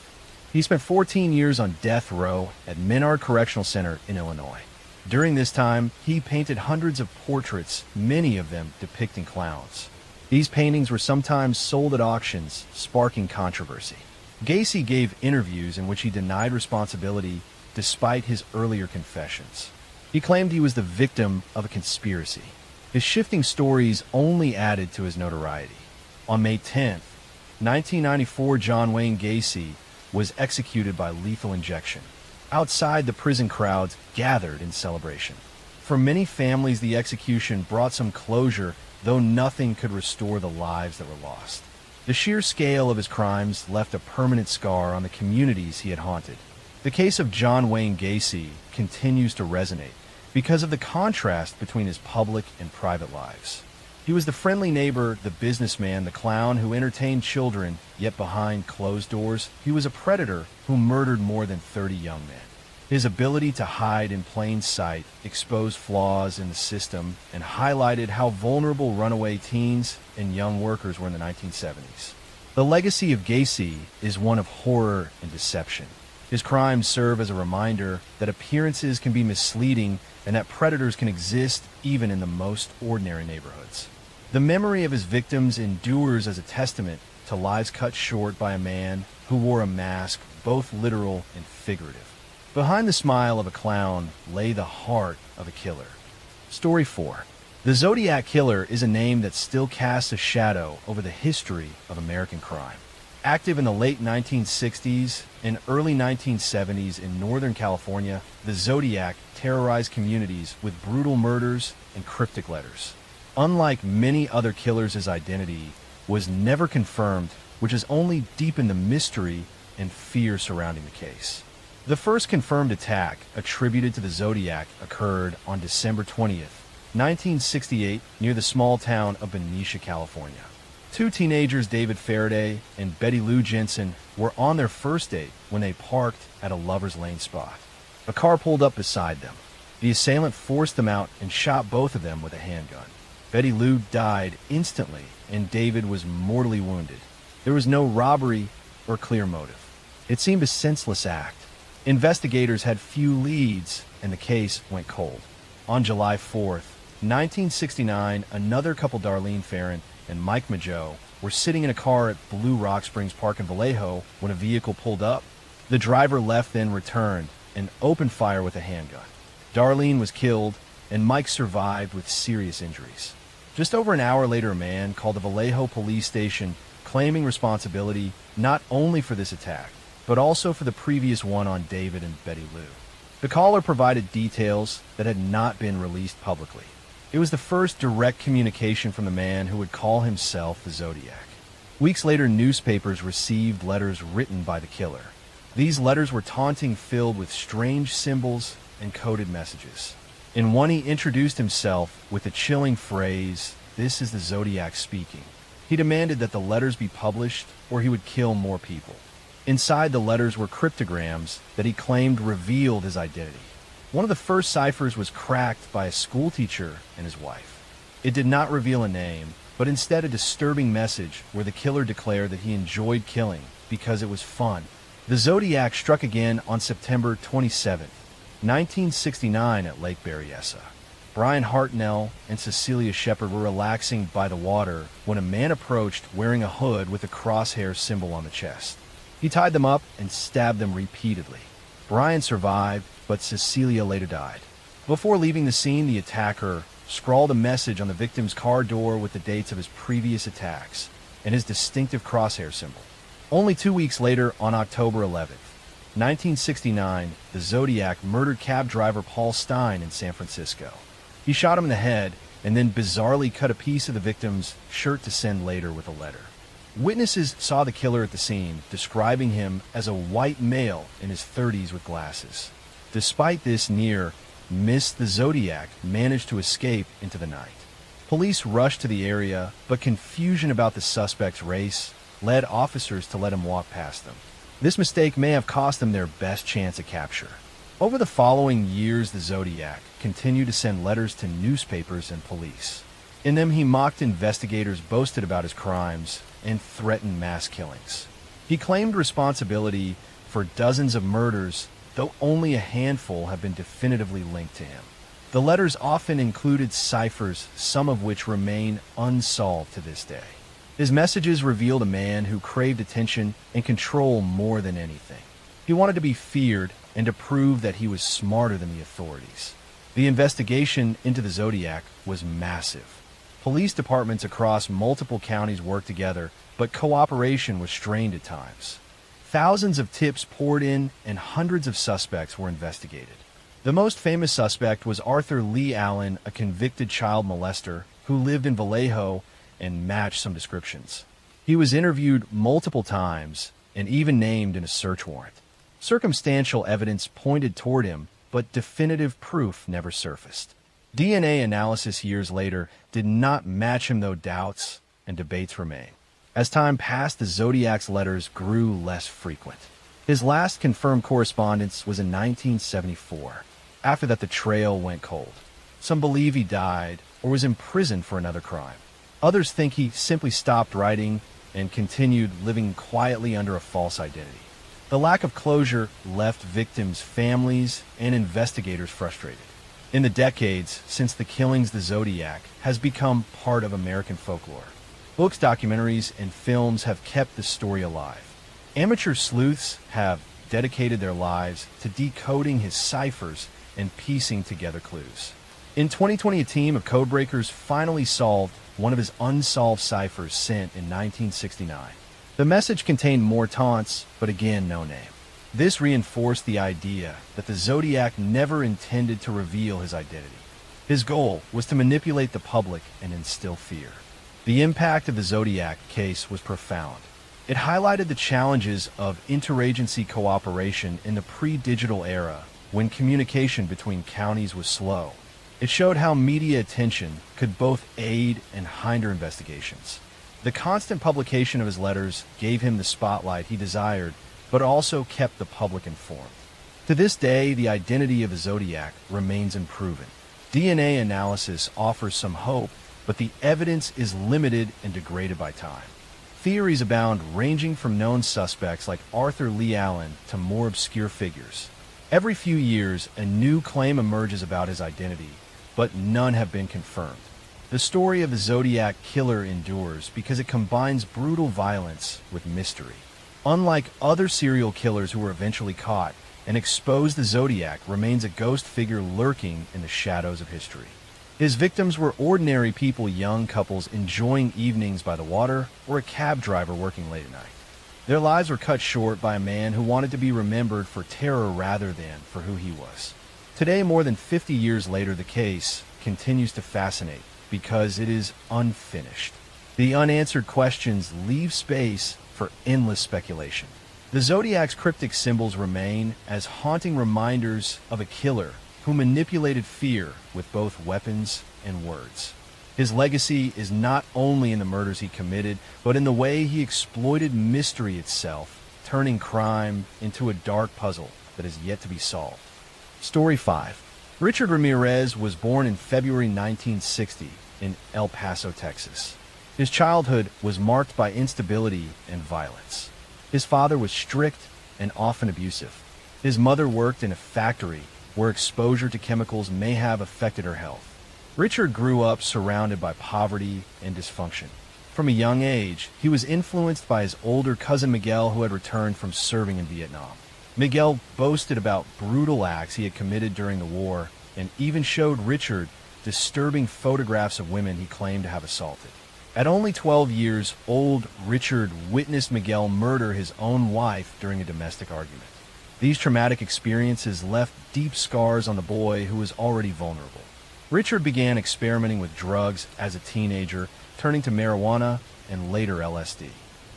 He spent 14 years on death row at Menard Correctional Center in Illinois. During this time, he painted hundreds of portraits, many of them depicting clowns. These paintings were sometimes sold at auctions, sparking controversy. Gacy gave interviews in which he denied responsibility despite his earlier confessions. He claimed he was the victim of a conspiracy. His shifting stories only added to his notoriety. On May 10, 1994, John Wayne Gacy was executed by lethal injection. Outside, the prison crowds gathered in celebration. For many families, the execution brought some closure, though nothing could restore the lives that were lost. The sheer scale of his crimes left a permanent scar on the communities he had haunted. The case of John Wayne Gacy continues to resonate because of the contrast between his public and private lives. He was the friendly neighbor, the businessman, the clown who entertained children, yet behind closed doors, he was a predator who murdered more than 30 young men. His ability to hide in plain sight exposed flaws in the system and highlighted how vulnerable runaway teens and young workers were in the 1970s. The legacy of Gacy is one of horror and deception. His crimes serve as a reminder that appearances can be misleading and that predators can exist even in the most ordinary neighborhoods. The memory of his victims endures as a testament to lives cut short by a man who wore a mask, both literal and figurative. Behind the smile of a clown lay the heart of a killer. Story 4. The Zodiac Killer is a name that still casts a shadow over the history of American crime. Active in the late 1960s and early 1970s in Northern California, the Zodiac terrorized communities with brutal murders and cryptic letters. Unlike many other killers, his identity was never confirmed, which has only deepened the mystery and fear surrounding the case. The first confirmed attack attributed to the Zodiac occurred on December 20th, 1968, near the small town of Benicia, California. Two teenagers, David Faraday and Betty Lou Jensen, were on their first date when they parked at a lover's lane spot. A car pulled up beside them. The assailant forced them out and shot both of them with a handgun. Betty Lou died instantly, and David was mortally wounded. There was no robbery or clear motive. It seemed a senseless act. Investigators had few leads, and the case went cold. On July 4th, 1969, another couple, Darlene Farron and Mike Mageau, were sitting in a car at Blue Rock Springs Park in Vallejo when a vehicle pulled up. The driver left, then returned and opened fire with a handgun. Darlene was killed, and Mike survived with serious injuries. Just over an hour later, a man called the Vallejo police station claiming responsibility not only for this attack, but also for the previous one on David and Betty Lou. The caller provided details that had not been released publicly. It was the first direct communication from the man who would call himself the Zodiac. Weeks later, newspapers received letters written by the killer. These letters were taunting, filled with strange symbols and coded messages. In one, he introduced himself with the chilling phrase, "This is the Zodiac speaking." He demanded that the letters be published or he would kill more people. Inside the letters were cryptograms that he claimed revealed his identity. One of the first ciphers was cracked by a schoolteacher and his wife. It did not reveal a name, but instead a disturbing message where the killer declared that he enjoyed killing because it was fun. The Zodiac struck again on September 27, 1969 at Lake Berryessa. Brian Hartnell and Cecilia Shepard were relaxing by the water when a man approached wearing a hood with a crosshair symbol on the chest. He tied them up and stabbed them repeatedly. Brian survived, but Cecilia later died. Before leaving the scene, the attacker scrawled a message on the victim's car door with the dates of his previous attacks and his distinctive crosshair symbol. Only 2 weeks later, on October 11th, 1969, the Zodiac murdered cab driver Paul Stein in San Francisco. He shot him in the head and then bizarrely cut a piece of the victim's shirt to send later with a letter. Witnesses saw the killer at the scene, describing him as a white male in his 30s with glasses. Despite this near miss, the Zodiac managed to escape into the night. Police rushed to the area, but confusion about the suspect's race led officers to let him walk past them. This mistake may have cost them their best chance at capture. Over the following years, the Zodiac continued to send letters to newspapers and police. In them, he mocked investigators, boasted about his crimes, and threatened mass killings. He claimed responsibility for dozens of murders, though only a handful have been definitively linked to him. The letters often included ciphers, some of which remain unsolved to this day. His messages revealed a man who craved attention and control more than anything. He wanted to be feared and to prove that he was smarter than the authorities. The investigation into the Zodiac was massive. Police departments across multiple counties worked together, but cooperation was strained at times. Thousands of tips poured in and hundreds of suspects were investigated. The most famous suspect was Arthur Lee Allen, a convicted child molester who lived in Vallejo and matched some descriptions. He was interviewed multiple times and even named in a search warrant. Circumstantial evidence pointed toward him, but definitive proof never surfaced. DNA analysis years later did not match him, though doubts and debates remain. As time passed, the Zodiac's letters grew less frequent. His last confirmed correspondence was in 1974. After that, the trail went cold. Some believe he died or was imprisoned for another crime. Others think he simply stopped writing and continued living quietly under a false identity. The lack of closure left victims' families and investigators frustrated. In the decades since the killings, the Zodiac has become part of American folklore. Books, documentaries, and films have kept the story alive. Amateur sleuths have dedicated their lives to decoding his ciphers and piecing together clues. In 2020, a team of codebreakers finally solved one of his unsolved ciphers sent in 1969. The message contained more taunts, but again, no name. This reinforced the idea that the Zodiac never intended to reveal his identity. His goal was to manipulate the public and instill fear. The impact of the Zodiac case was profound. It highlighted the challenges of interagency cooperation in the pre-digital era when communication between counties was slow. It showed how media attention could both aid and hinder investigations. The constant publication of his letters gave him the spotlight he desired, but also kept the public informed. To this day, the identity of the Zodiac remains unproven. DNA analysis offers some hope, but the evidence is limited and degraded by time. Theories abound, ranging from known suspects like Arthur Lee Allen to more obscure figures. Every few years, a new claim emerges about his identity, but none have been confirmed. The story of the Zodiac killer endures because it combines brutal violence with mystery. Unlike other serial killers who were eventually caught and exposed, the Zodiac remains a ghost figure lurking in the shadows of history. His victims were ordinary people, young couples enjoying evenings by the water, or a cab driver working late at night. Their lives were cut short by a man who wanted to be remembered for terror rather than for who he was. Today, more than 50 years later, the case continues to fascinate because it is unfinished. The unanswered questions leave space for endless speculation. The Zodiac's cryptic symbols remain as haunting reminders of a killer who manipulated fear with both weapons and words. His legacy is not only in the murders he committed, but in the way he exploited mystery itself, turning crime into a dark puzzle that is yet to be solved. Story 5. Richard Ramirez was born in February 1960 in El Paso, Texas. His childhood was marked by instability and violence. His father was strict and often abusive. His mother worked in a factory where exposure to chemicals may have affected her health. Richard grew up surrounded by poverty and dysfunction. From a young age, he was influenced by his older cousin Miguel, who had returned from serving in Vietnam. Miguel boasted about brutal acts he had committed during the war and even showed Richard disturbing photographs of women he claimed to have assaulted. At only 12 years old, Richard witnessed Miguel murder his own wife during a domestic argument. These traumatic experiences left deep scars on the boy, who was already vulnerable. Richard began experimenting with drugs as a teenager, turning to marijuana and later LSD.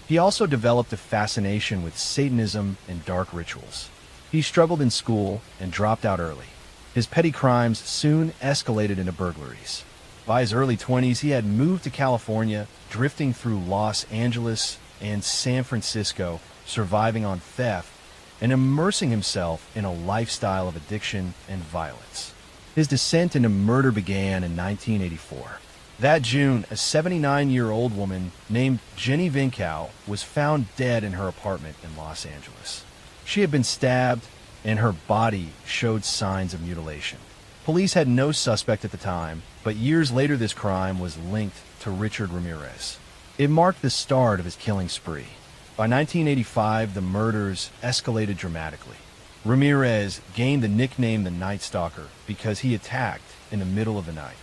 He also developed a fascination with Satanism and dark rituals. He struggled in school and dropped out early. His petty crimes soon escalated into burglaries. By his early 20s, he had moved to California, drifting through Los Angeles and San Francisco surviving on theft, and immersing himself in a lifestyle of addiction and violence. His descent into murder began in 1984. That June, a 79-year-old woman named Jenny Vinkow was found dead in her apartment in Los Angeles. She had been stabbed, and her body showed signs of mutilation. Police had no suspect at the time, but years later this crime was linked to Richard Ramirez. It marked the start of his killing spree. By 1985, the murders escalated dramatically. Ramirez gained the nickname the Night Stalker because he attacked in the middle of the night.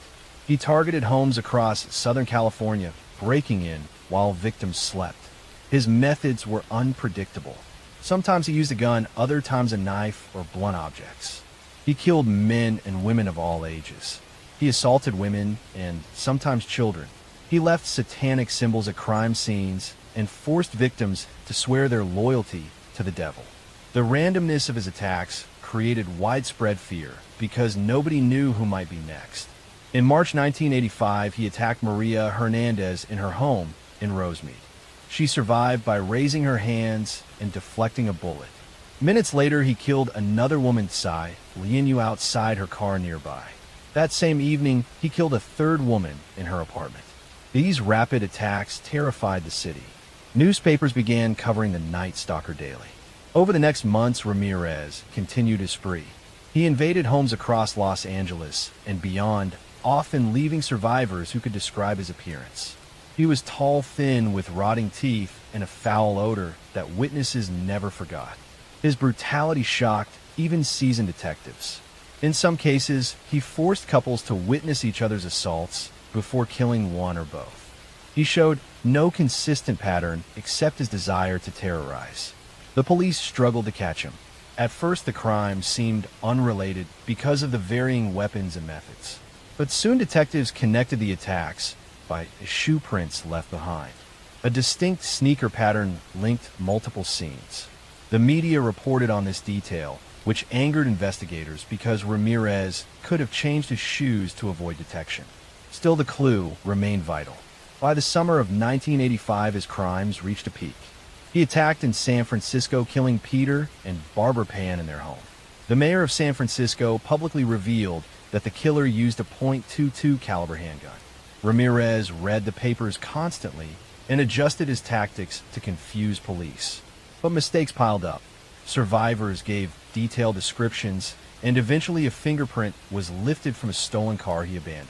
He targeted homes across Southern California, breaking in while victims slept. His methods were unpredictable. Sometimes he used a gun, other times a knife or blunt objects. He killed men and women of all ages. He assaulted women and sometimes children. He left satanic symbols at crime scenes and forced victims to swear their loyalty to the devil. The randomness of his attacks created widespread fear because nobody knew who might be next. In March 1985, he attacked Maria Hernandez in her home in Rosemead. She survived by raising her hands and deflecting a bullet. Minutes later, he killed another woman, Tsai Lianyu, outside her car nearby. That same evening, he killed a third woman in her apartment. These rapid attacks terrified the city. Newspapers began covering the Night Stalker daily. Over the next months, Ramirez continued his spree. He invaded homes across Los Angeles and beyond, often leaving survivors who could describe his appearance. He was tall, thin, with rotting teeth and a foul odor that witnesses never forgot. His brutality shocked even seasoned detectives. In some cases, he forced couples to witness each other's assaults before killing one or both. He showed no consistent pattern except his desire to terrorize. The police struggled to catch him. At first, the crime seemed unrelated because of the varying weapons and methods. But soon detectives connected the attacks by shoe prints left behind. A distinct sneaker pattern linked multiple scenes. The media reported on this detail, which angered investigators because Ramirez could have changed his shoes to avoid detection. Still, the clue remained vital. By the summer of 1985, his crimes reached a peak. He attacked in San Francisco, killing Peter and Barbara Pan in their home. The mayor of San Francisco publicly revealed that the killer used a .22 caliber handgun. Ramirez read the papers constantly and adjusted his tactics to confuse police. But mistakes piled up. Survivors gave detailed descriptions, and eventually a fingerprint was lifted from a stolen car he abandoned.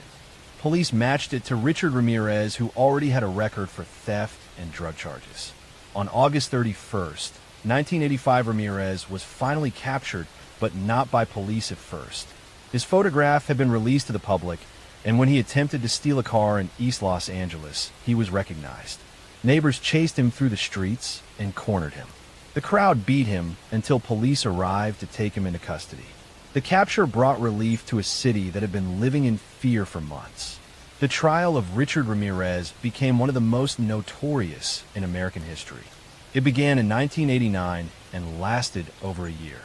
Police matched it to Richard Ramirez, who already had a record for theft and drug charges. On August 31st, 1985, Ramirez was finally captured, but not by police at first. His photograph had been released to the public, and when he attempted to steal a car in East Los Angeles, he was recognized. Neighbors chased him through the streets and cornered him. The crowd beat him until police arrived to take him into custody. The capture brought relief to a city that had been living in fear for months. The trial of Richard Ramirez became one of the most notorious in American history. It began in 1989 and lasted over a year.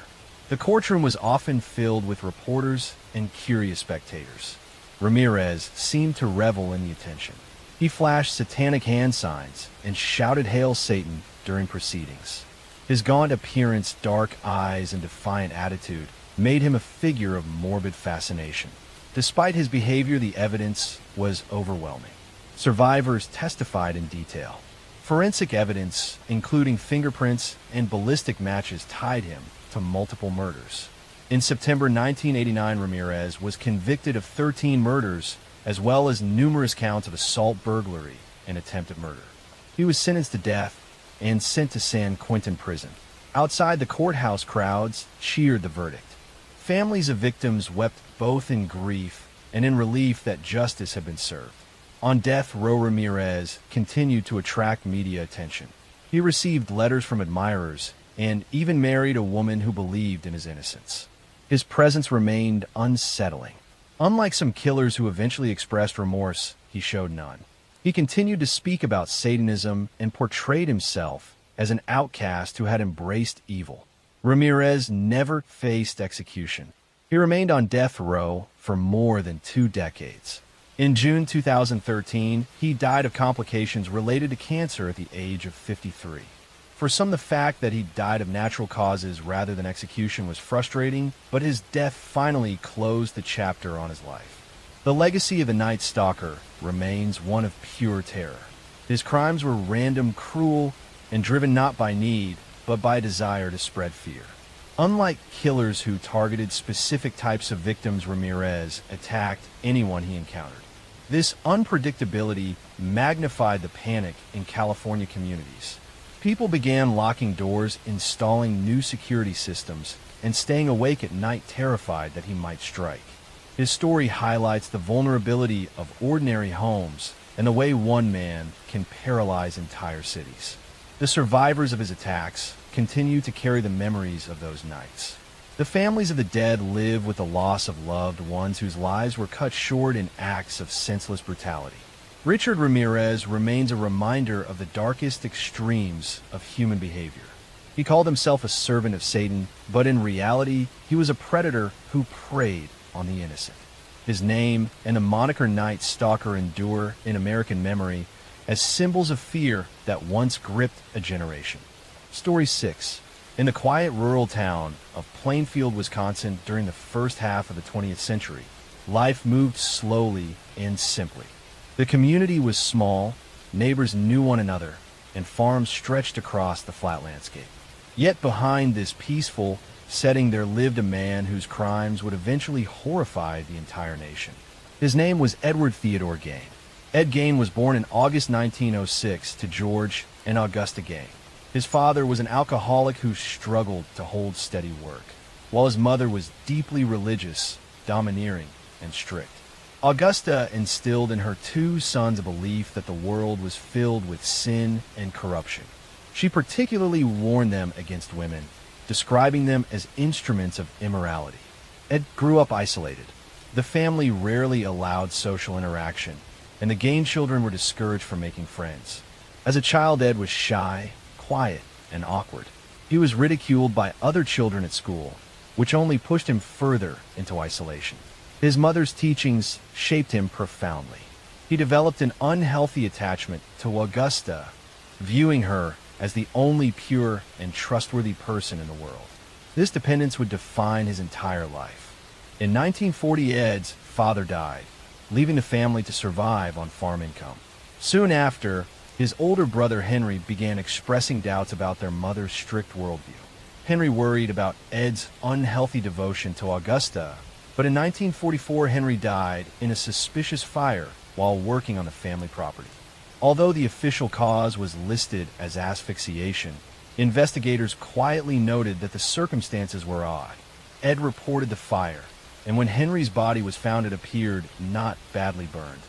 The courtroom was often filled with reporters and curious spectators. Ramirez seemed to revel in the attention. He flashed satanic hand signs and shouted "Hail Satan" during proceedings. His gaunt appearance, dark eyes, and defiant attitude made him a figure of morbid fascination. Despite his behavior, the evidence was overwhelming. Survivors testified in detail. Forensic evidence, including fingerprints and ballistic matches, tied him to multiple murders. In September 1989, Ramirez was convicted of 13 murders, as well as numerous counts of assault, burglary, and attempted murder. He was sentenced to death and sent to San Quentin prison. Outside the courthouse, crowds cheered the verdict. Families of victims wept both in grief and in relief that justice had been served. On death row, Ramirez continued to attract media attention. He received letters from admirers and even married a woman who believed in his innocence. His presence remained unsettling. Unlike some killers who eventually expressed remorse, he showed none. He continued to speak about Satanism and portrayed himself as an outcast who had embraced evil. Ramirez never faced execution. He remained on death row for more than 2 decades. In June 2013, he died of complications related to cancer at the age of 53. For some, the fact that he died of natural causes rather than execution was frustrating, but his death finally closed the chapter on his life. The legacy of the Night Stalker remains one of pure terror. His crimes were random, cruel, and driven not by need, but by desire to spread fear. Unlike killers who targeted specific types of victims, Ramirez attacked anyone he encountered. This unpredictability magnified the panic in California communities. People began locking doors, installing new security systems, and staying awake at night terrified that he might strike. His story highlights the vulnerability of ordinary homes and the way one man can paralyze entire cities. The survivors of his attacks continue to carry the memories of those nights. The families of the dead live with the loss of loved ones whose lives were cut short in acts of senseless brutality. Richard Ramirez remains a reminder of the darkest extremes of human behavior. He called himself a servant of Satan, but in reality, he was a predator who preyed on the innocent. His name and the moniker Night Stalker endure in American memory as symbols of fear that once gripped a generation. Story 6. In the quiet rural town of Plainfield, Wisconsin, during the first half of the 20th century, life moved slowly and simply. The community was small, neighbors knew one another, and farms stretched across the flat landscape. Yet behind this peaceful setting there lived a man whose crimes would eventually horrify the entire nation. His name was Edward Theodore Gain. Ed Gain was born in August 1906 to George and Augusta Gain. His father was an alcoholic who struggled to hold steady work, while his mother was deeply religious, domineering, and strict. Augusta instilled in her two sons a belief that the world was filled with sin and corruption. She particularly warned them against women, describing them as instruments of immorality. Ed grew up isolated. The family rarely allowed social interaction, and the Gain children were discouraged from making friends. As a child, Ed was shy, quiet, and awkward. He was ridiculed by other children at school, which only pushed him further into isolation. His mother's teachings shaped him profoundly. He developed an unhealthy attachment to Augusta, viewing her as the only pure and trustworthy person in the world. This dependence would define his entire life. In 1940, Ed's father died, leaving the family to survive on farm income. Soon after, his older brother Henry began expressing doubts about their mother's strict worldview. Henry worried about Ed's unhealthy devotion to Augusta, but in 1944 Henry died in a suspicious fire while working on the family property. Although the official cause was listed as asphyxiation, investigators quietly noted that the circumstances were odd. Ed reported the fire, and when Henry's body was found, it appeared not badly burned,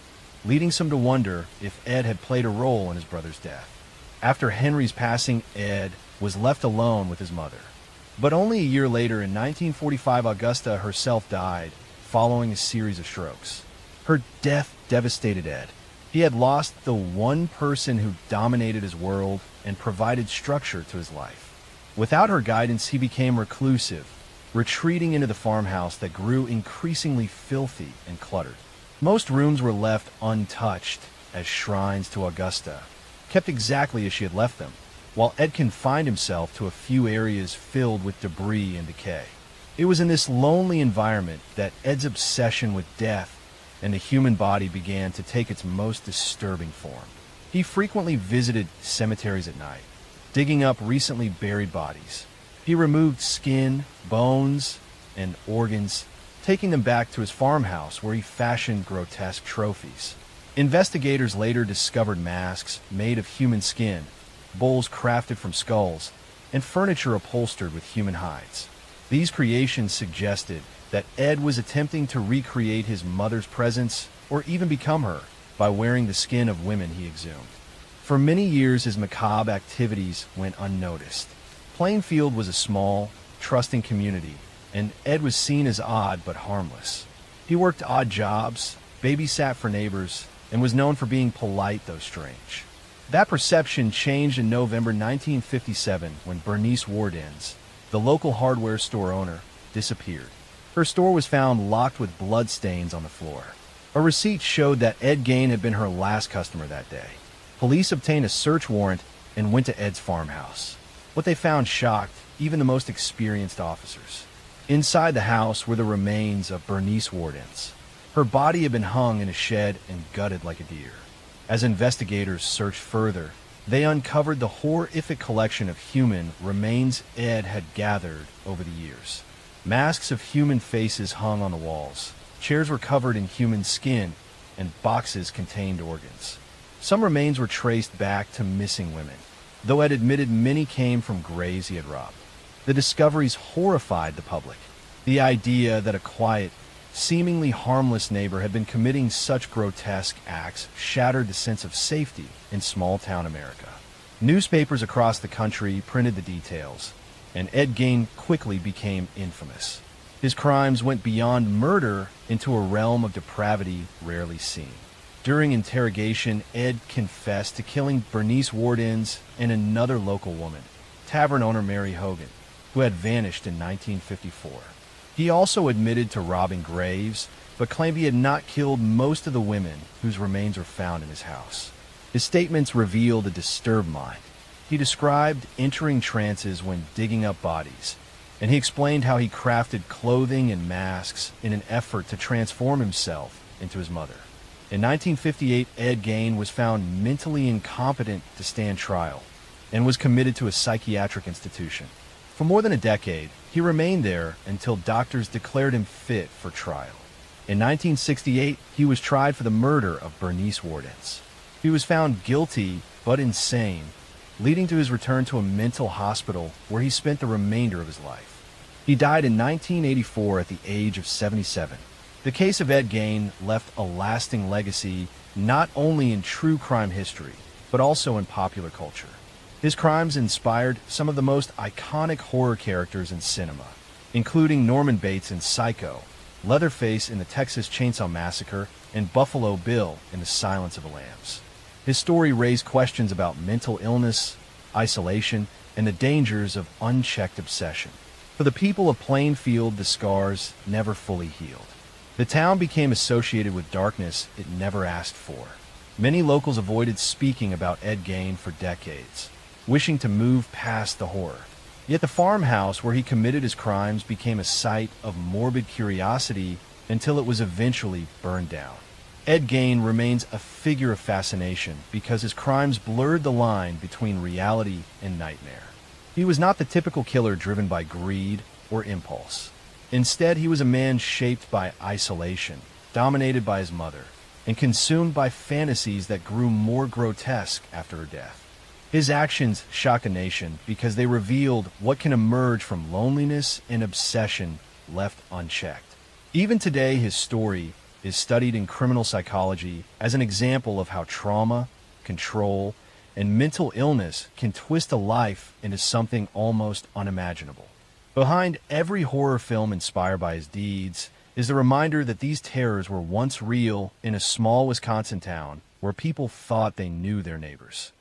leading some to wonder if Ed had played a role in his brother's death. After Henry's passing, Ed was left alone with his mother. But only a year later, in 1945, Augusta herself died following a series of strokes. Her death devastated Ed. He had lost the one person who dominated his world and provided structure to his life. Without her guidance, he became reclusive, retreating into the farmhouse that grew increasingly filthy and cluttered. Most rooms were left untouched as shrines to Augusta, kept exactly as she had left them, while Ed confined himself to a few areas filled with debris and decay. It was in this lonely environment that Ed's obsession with death and the human body began to take its most disturbing form. He frequently visited cemeteries at night, digging up recently buried bodies. He removed skin, bones, and organs, taking them back to his farmhouse where he fashioned grotesque trophies. Investigators later discovered masks made of human skin, bowls crafted from skulls, and furniture upholstered with human hides. These creations suggested that Ed was attempting to recreate his mother's presence or even become her by wearing the skin of women he exhumed. For many years, his macabre activities went unnoticed. Plainfield was a small, trusting community, and Ed was seen as odd but harmless. He worked odd jobs, babysat for neighbors, and was known for being polite though strange. That perception changed in November 1957 when Bernice Wardens, the local hardware store owner, disappeared. Her store was found locked with bloodstains on the floor. A receipt showed that Ed Gain had been her last customer that day. Police obtained a search warrant and went to Ed's farmhouse. What they found shocked even the most experienced officers. Inside the house were the remains of Bernice Wardens. Her body had been hung in a shed and gutted like a deer. As investigators searched further, they uncovered the horrific collection of human remains Ed had gathered over the years. Masks of human faces hung on the walls. Chairs were covered in human skin, and boxes contained organs. Some remains were traced back to missing women, though Ed admitted many came from graves he had robbed. The discoveries horrified the public. The idea that a quiet, seemingly harmless neighbor had been committing such grotesque acts shattered the sense of safety in small-town America. Newspapers across the country printed the details, and Ed Gein quickly became infamous. His crimes went beyond murder into a realm of depravity rarely seen. During interrogation, Ed confessed to killing Bernice Wardens and another local woman, tavern owner Mary Hogan, who had vanished in 1954. He also admitted to robbing graves, but claimed he had not killed most of the women whose remains were found in his house. His statements revealed a disturbed mind. He described entering trances when digging up bodies, and he explained how he crafted clothing and masks in an effort to transform himself into his mother. In 1958, Ed Gein was found mentally incompetent to stand trial and was committed to a psychiatric institution. For more than a decade, he remained there until doctors declared him fit for trial. In 1968, he was tried for the murder of Bernice Wardens. He was found guilty but insane, leading to his return to a mental hospital where he spent the remainder of his life. He died in 1984 at the age of 77. The case of Ed Gein left a lasting legacy not only in true crime history, but also in popular culture. His crimes inspired some of the most iconic horror characters in cinema, including Norman Bates in Psycho, Leatherface in the Texas Chainsaw Massacre, and Buffalo Bill in The Silence of the Lambs. His story raised questions about mental illness, isolation, and the dangers of unchecked obsession. For the people of Plainfield, the scars never fully healed. The town became associated with darkness it never asked for. Many locals avoided speaking about Ed Gein for decades, wishing to move past the horror. Yet the farmhouse where he committed his crimes became a site of morbid curiosity until it was eventually burned down. Ed Gein remains a figure of fascination because his crimes blurred the line between reality and nightmare. He was not the typical killer driven by greed or impulse. Instead, he was a man shaped by isolation, dominated by his mother, and consumed by fantasies that grew more grotesque after her death. His actions shock a nation because they revealed what can emerge from loneliness and obsession left unchecked. Even today, his story is studied in criminal psychology as an example of how trauma, control, and mental illness can twist a life into something almost unimaginable. Behind every horror film inspired by his deeds is the reminder that these terrors were once real in a small Wisconsin town where people thought they knew their neighbors.